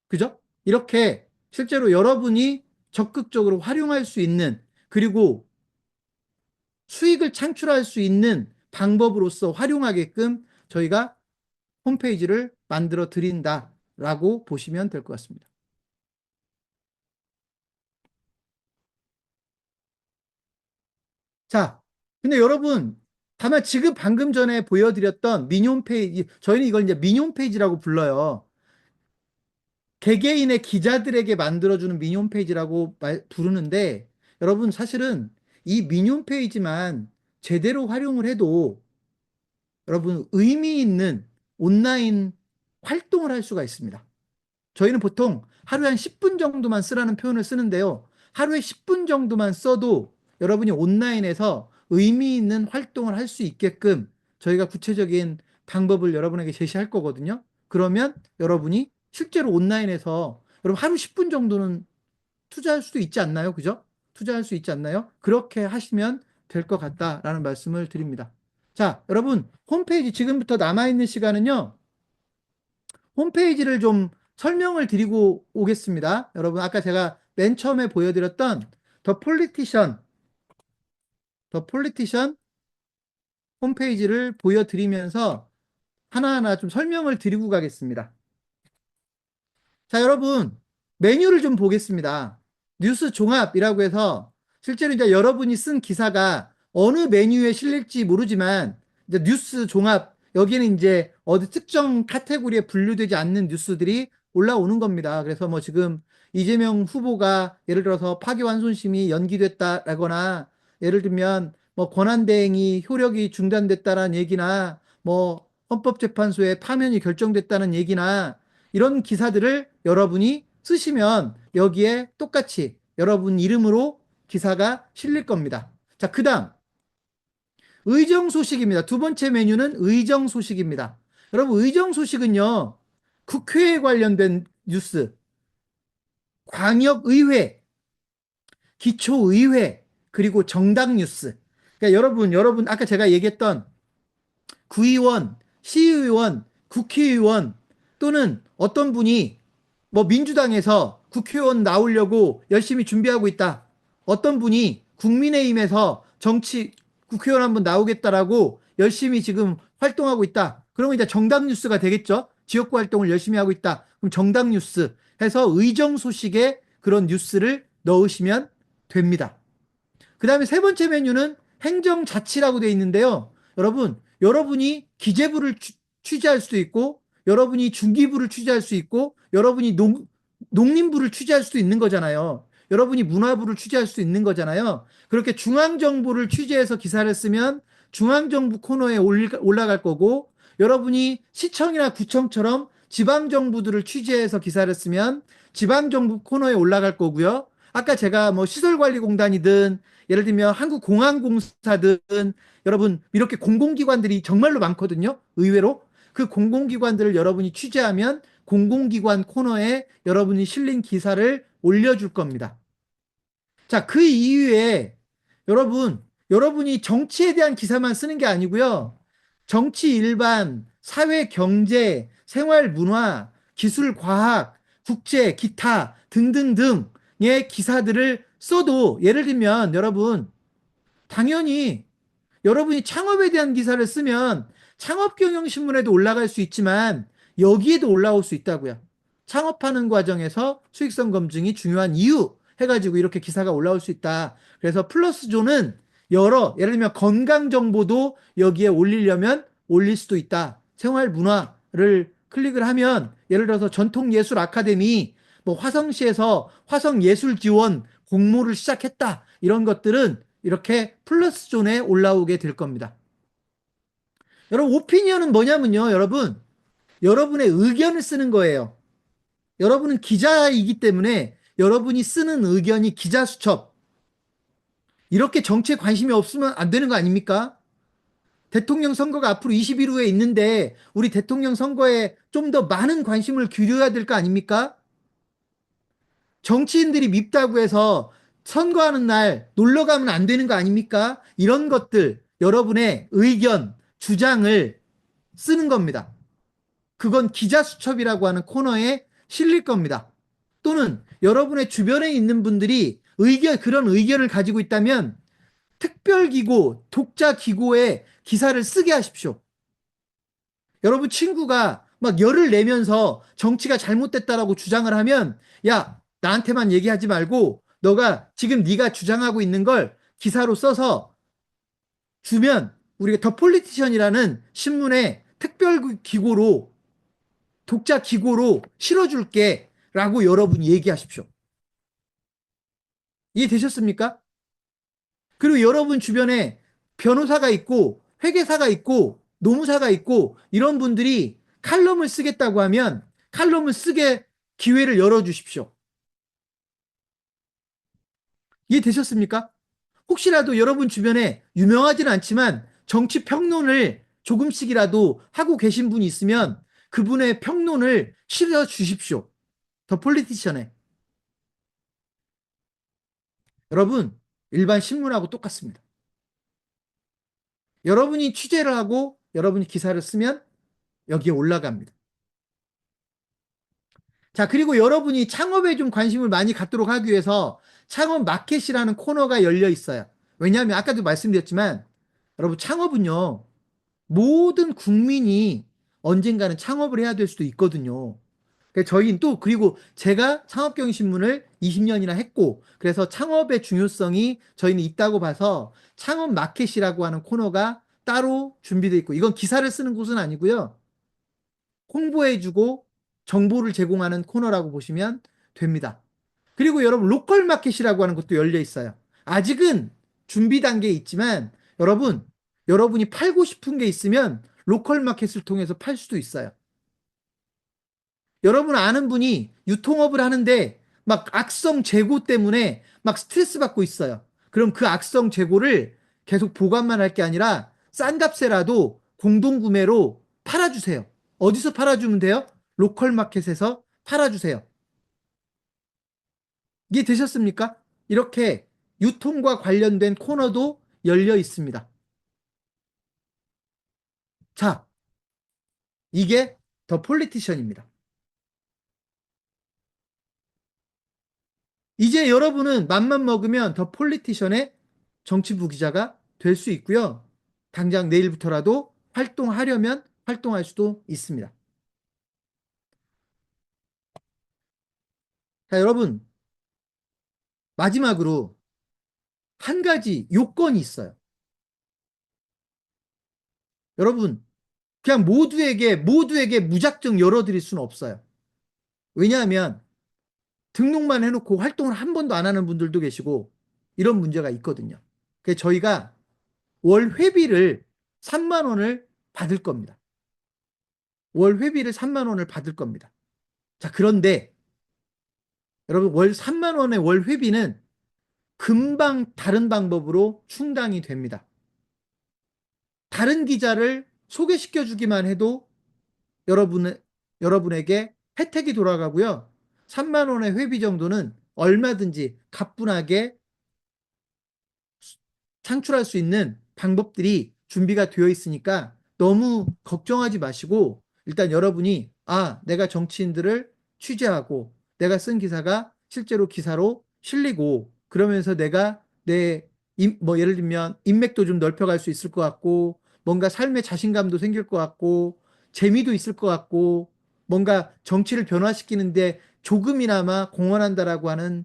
그죠? 이렇게 실제로 여러분이 적극적으로 활용할 수 있는, 그리고 수익을 창출할 수 있는 방법으로서 활용하게끔 저희가 홈페이지를 만들어 드린다라고 보시면 될 것 같습니다. 자, 근데 여러분, 다만 지금 방금 전에 보여드렸던 미니홈 페이지, 저희는 이걸 이제 미니홈 페이지라고 불러요. 개개인의 기자들에게 만들어주는 미니홈 페이지라고 부르는데, 여러분 사실은 이 미니홈 페이지만 제대로 활용을 해도 여러분 의미 있는 온라인 활동을 할 수가 있습니다. 저희는 보통 하루에 한 10분 정도만 쓰라는 표현을 쓰는데요. 하루에 10분 정도만 써도 여러분이 온라인에서 의미 있는 활동을 할 수 있게끔 저희가 구체적인 방법을 여러분에게 제시할 거거든요. 그러면 여러분이 실제로 온라인에서 여러분 하루 10분 정도는 투자할 수도 있지 않나요? 그죠? 투자할 수 있지 않나요? 그렇게 하시면 될 것 같다라는 말씀을 드립니다. 자, 여러분 홈페이지 지금부터 남아있는 시간은요. 홈페이지를 좀 설명을 드리고 오겠습니다. 여러분 아까 제가 맨 처음에 보여드렸던 더 폴리티션, 더 폴리티션 홈페이지를 보여드리면서 하나하나 좀 설명을 드리고 가겠습니다. 자, 여러분, 메뉴를 좀 보겠습니다. 뉴스 종합이라고 해서 실제로 이제 여러분이 쓴 기사가 어느 메뉴에 실릴지 모르지만 이제 뉴스 종합, 여기는 이제 어디 특정 카테고리에 분류되지 않는 뉴스들이 올라오는 겁니다. 그래서 뭐 지금 이재명 후보가 예를 들어서 파기환송심이 연기됐다라거나 예를 들면 뭐 권한대행이 효력이 중단됐다라는 얘기나 뭐 헌법재판소의 파면이 결정됐다는 얘기나 이런 기사들을 여러분이 쓰시면 여기에 똑같이 여러분 이름으로 기사가 실릴 겁니다. 자, 그 다음 의정 소식입니다. 두 번째 메뉴는 의정 소식입니다. 여러분 의정 소식은요. 국회에 관련된 뉴스, 광역의회, 기초의회, 그리고 정당 뉴스. 그러니까 여러분 아까 제가 얘기했던 구의원, 시의원, 국회의원 또는 어떤 분이 뭐 민주당에서 국회의원 나오려고 열심히 준비하고 있다. 어떤 분이 국민의힘에서 국회의원 한번 나오겠다라고 열심히 지금 활동하고 있다. 그러면 이제 정당 뉴스가 되겠죠. 지역구 활동을 열심히 하고 있다. 그럼 정당 뉴스 해서 의정 소식에 그런 뉴스를 넣으시면 됩니다. 그 다음에 세 번째 메뉴는 행정자치라고 되어 있는데요. 여러분이 기재부를 취재할 수도 있고, 여러분이 중기부를 취재할 수 있고, 여러분이 농림부를 취재할 수도 있는 거잖아요. 여러분이 문화부를 취재할 수도 있는 거잖아요. 그렇게 중앙정부를 취재해서 기사를 쓰면 중앙정부 코너에 올라갈 거고, 여러분이 시청이나 구청처럼 지방정부들을 취재해서 기사를 쓰면 지방정부 코너에 올라갈 거고요. 아까 제가 뭐 시설관리공단이든 예를 들면 한국공항공사든 여러분 이렇게 공공기관들이 정말로 많거든요. 의외로. 그 공공기관들을 여러분이 취재하면 공공기관 코너에 여러분이 실린 기사를 올려줄 겁니다. 자, 그 이후에 여러분이 정치에 대한 기사만 쓰는 게 아니고요. 정치 일반, 사회 경제, 생활 문화, 기술 과학, 국제, 기타 등등등의 기사들을 써도 예를 들면 당연히 여러분이 창업에 대한 기사를 쓰면 창업경영신문에도 올라갈 수 있지만 여기에도 올라올 수 있다고요. 창업하는 과정에서 수익성 검증이 중요한 이유 해가지고 이렇게 기사가 올라올 수 있다. 그래서 플러스존은 예를 들면 건강 정보도 여기에 올리려면 올릴 수도 있다. 생활 문화를 클릭을 하면 예를 들어서 전통예술 아카데미, 뭐 화성시에서 화성예술 지원 공모를 시작했다. 이런 것들은 이렇게 플러스 존에 올라오게 될 겁니다. 여러분, 오피니언은 뭐냐면요, 여러분의 의견을 쓰는 거예요. 여러분은 기자이기 때문에 여러분이 쓰는 의견이 기자수첩. 이렇게 정치에 관심이 없으면 안 되는 거 아닙니까? 대통령 선거가 앞으로 20일 후에 있는데 우리 대통령 선거에 좀 더 많은 관심을 기울여야 될 거 아닙니까? 정치인들이 밉다고 해서 선거하는 날 놀러 가면 안 되는 거 아닙니까? 이런 것들, 여러분의 의견, 주장을 쓰는 겁니다. 그건 기자수첩이라고 하는 코너에 실릴 겁니다. 또는 여러분의 주변에 있는 분들이 그런 의견을 가지고 있다면 특별기고, 독자기고에 기사를 쓰게 하십시오. 여러분 친구가 막 열을 내면서 정치가 잘못됐다라고 주장을 하면 야, 나한테만 얘기하지 말고 너가 지금 네가 주장하고 있는 걸 기사로 써서 주면 우리가 더 폴리티션이라는 신문에 특별 기고로 독자 기고로 실어줄게 라고 여러분이 얘기하십시오. 이해되셨습니까? 그리고 여러분 주변에 변호사가 있고 회계사가 있고 노무사가 있고 이런 분들이 칼럼을 쓰겠다고 하면 칼럼을 쓰게 기회를 열어주십시오. 이해되셨습니까? 혹시라도 여러분 주변에 유명하진 않지만 정치 평론을 조금씩이라도 하고 계신 분이 있으면 그분의 평론을 실어 주십시오. 더 폴리티션에. 여러분, 일반 신문하고 똑같습니다. 여러분이 취재를 하고 여러분이 기사를 쓰면 여기에 올라갑니다. 자, 그리고 여러분이 창업에 좀 관심을 많이 갖도록 하기 위해서 창업 마켓이라는 코너가 열려 있어요. 왜냐하면 아까도 말씀드렸지만 여러분 창업은요, 모든 국민이 언젠가는 창업을 해야 될 수도 있거든요. 저희는 또 그리고 제가 창업경신문을 20년이나 했고 그래서 창업의 중요성이 저희는 있다고 봐서 창업 마켓이라고 하는 코너가 따로 준비되어 있고 이건 기사를 쓰는 곳은 아니고요. 홍보해주고 정보를 제공하는 코너라고 보시면 됩니다. 그리고 여러분 로컬 마켓이라고 하는 것도 열려 있어요. 아직은 준비 단계에 있지만 여러분이 팔고 싶은 게 있으면 로컬 마켓을 통해서 팔 수도 있어요. 여러분 아는 분이 유통업을 하는데 막 악성 재고 때문에 막 스트레스 받고 있어요. 그럼 그 악성 재고를 계속 보관만 할 게 아니라 싼 값에라도 공동구매로 팔아주세요. 어디서 팔아주면 돼요? 로컬 마켓에서 팔아주세요. 이해되셨습니까? 이렇게 유통과 관련된 코너도 열려 있습니다. 자, 이게 더 폴리티션입니다. 이제 여러분은 맘만 먹으면 더 폴리티션의 정치부 기자가 될 수 있고요. 당장 내일부터라도 활동하려면 활동할 수도 있습니다. 자, 여러분, 마지막으로 한 가지 요건이 있어요. 여러분, 그냥 모두에게 무작정 열어드릴 수는 없어요. 왜냐하면 등록만 해놓고 활동을 한 번도 안 하는 분들도 계시고 이런 문제가 있거든요. 그래서 저희가 월 회비를 3만 원을 받을 겁니다. 월 회비를 3만 원을 받을 겁니다. 자, 그런데 여러분 월 3만 원의 월 회비는 금방 다른 방법으로 충당이 됩니다. 다른 기자를 소개시켜 주기만 해도 여러분에게 혜택이 돌아가고요. 3만 원의 회비 정도는 얼마든지 가뿐하게 창출할 수 있는 방법들이 준비가 되어 있으니까 너무 걱정하지 마시고 일단 여러분이 내가 정치인들을 취재하고 내가 쓴 기사가 실제로 기사로 실리고 그러면서 내가 뭐 예를 들면 인맥도 좀 넓혀갈 수 있을 것 같고 뭔가 삶의 자신감도 생길 것 같고 재미도 있을 것 같고 뭔가 정치를 변화시키는데 조금이나마 공헌한다라고 하는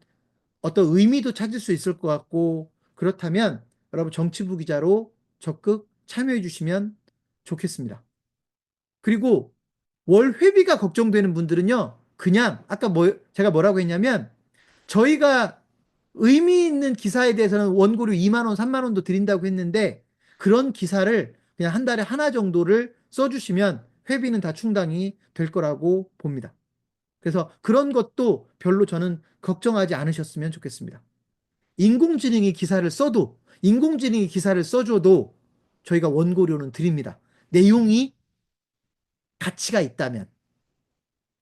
어떤 의미도 찾을 수 있을 것 같고 그렇다면 여러분 정치부 기자로 적극 참여해 주시면 좋겠습니다. 그리고 월 회비가 걱정되는 분들은요. 그냥 아까 제가 뭐라고 했냐면 저희가 의미 있는 기사에 대해서는 원고료 2만 원, 3만 원도 드린다고 했는데 그런 기사를 그냥 한 달에 하나 정도를 써주시면 회비는 다 충당이 될 거라고 봅니다. 그래서 그런 것도 별로 저는 걱정하지 않으셨으면 좋겠습니다. 인공지능이 기사를 써줘도 저희가 원고료는 드립니다. 내용이 가치가 있다면.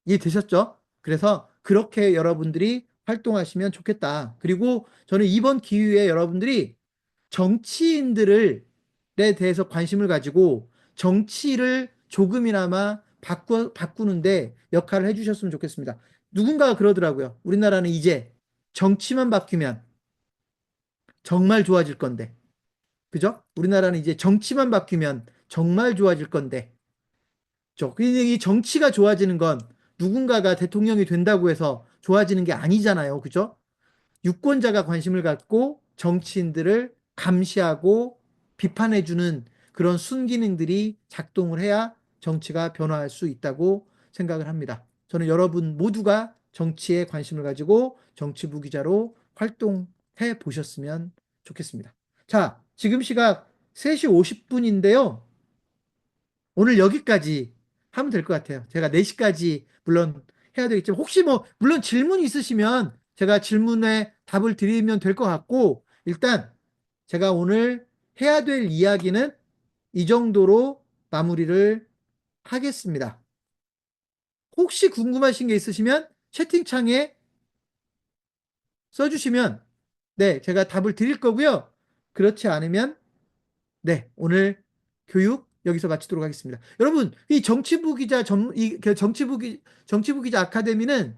이해되셨죠? 그래서 그렇게 여러분들이 활동하시면 좋겠다. 그리고 저는 이번 기회에 여러분들이 정치인들에 대해서 관심을 가지고 정치를 조금이나마 바꾸는데 역할을 해주셨으면 좋겠습니다. 누군가가 그러더라고요. 우리나라는 이제 정치만 바뀌면 정말 좋아질 건데. 그죠? 우리나라는 이제 정치만 바뀌면 정말 좋아질 건데. 이 정치가 좋아지는 건 누군가가 대통령이 된다고 해서 좋아지는 게 아니잖아요. 그죠? 유권자가 관심을 갖고 정치인들을 감시하고 비판해주는 그런 순기능들이 작동을 해야 정치가 변화할 수 있다고 생각을 합니다. 저는 여러분 모두가 정치에 관심을 가지고 정치부 기자로 활동해 보셨으면 좋겠습니다. 자, 지금 시각 3시 50분인데요. 오늘 여기까지 하면 될 것 같아요. 제가 4시까지 물론 해야 되겠지만 혹시 뭐 물론 질문 있으시면 제가 질문에 답을 드리면 될 것 같고 일단 제가 오늘 해야 될 이야기는 이 정도로 마무리를 하겠습니다. 혹시 궁금하신 게 있으시면 채팅창에 써주시면 네, 제가 답을 드릴 거고요. 그렇지 않으면 네, 오늘 교육 여기서 마치도록 하겠습니다. 여러분, 이 정치부 기자 정치부 기자 아카데미는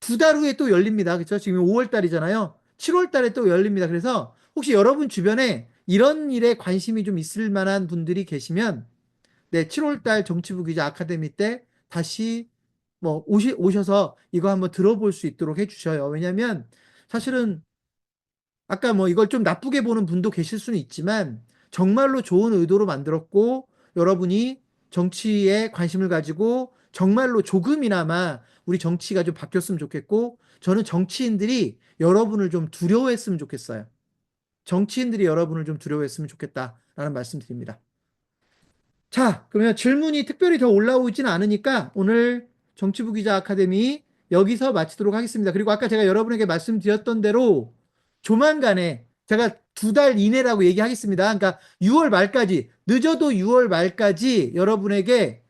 2달 후에 또 열립니다. 그렇죠? 지금 5월 달이잖아요. 7월 달에 또 열립니다. 그래서 혹시 여러분 주변에 이런 일에 관심이 좀 있을 만한 분들이 계시면 네, 7월 달 정치부 기자 아카데미 때 다시 뭐 오셔서 이거 한번 들어볼 수 있도록 해주셔요. 왜냐면 사실은 아까 뭐 이걸 좀 나쁘게 보는 분도 계실 수는 있지만 정말로 좋은 의도로 만들었고 여러분이 정치에 관심을 가지고 정말로 조금이나마 우리 정치가 좀 바뀌었으면 좋겠고 저는 정치인들이 여러분을 좀 두려워했으면 좋겠어요. 정치인들이 여러분을 좀 두려워했으면 좋겠다라는 말씀 드립니다. 자, 그러면 질문이 특별히 더 올라오지는 않으니까 오늘 정치부 기자 아카데미 여기서 마치도록 하겠습니다. 그리고 아까 제가 여러분에게 말씀드렸던 대로 조만간에 제가 2달 이내라고 얘기하겠습니다. 그러니까 6월 말까지, 늦어도 6월 말까지 여러분에게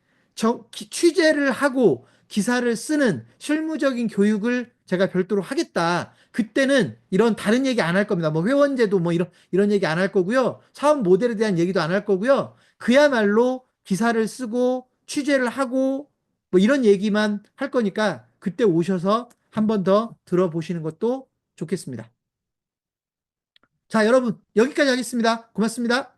취재를 하고 기사를 쓰는 실무적인 교육을 제가 별도로 하겠다. 그때는 이런 다른 얘기 안 할 겁니다. 뭐 회원제도 뭐 이런 얘기 안 할 거고요. 사업 모델에 대한 얘기도 안 할 거고요. 그야말로 기사를 쓰고 취재를 하고 뭐 이런 얘기만 할 거니까 그때 오셔서 한 번 더 들어보시는 것도 좋겠습니다. 자, 여러분, 여기까지 하겠습니다. 고맙습니다.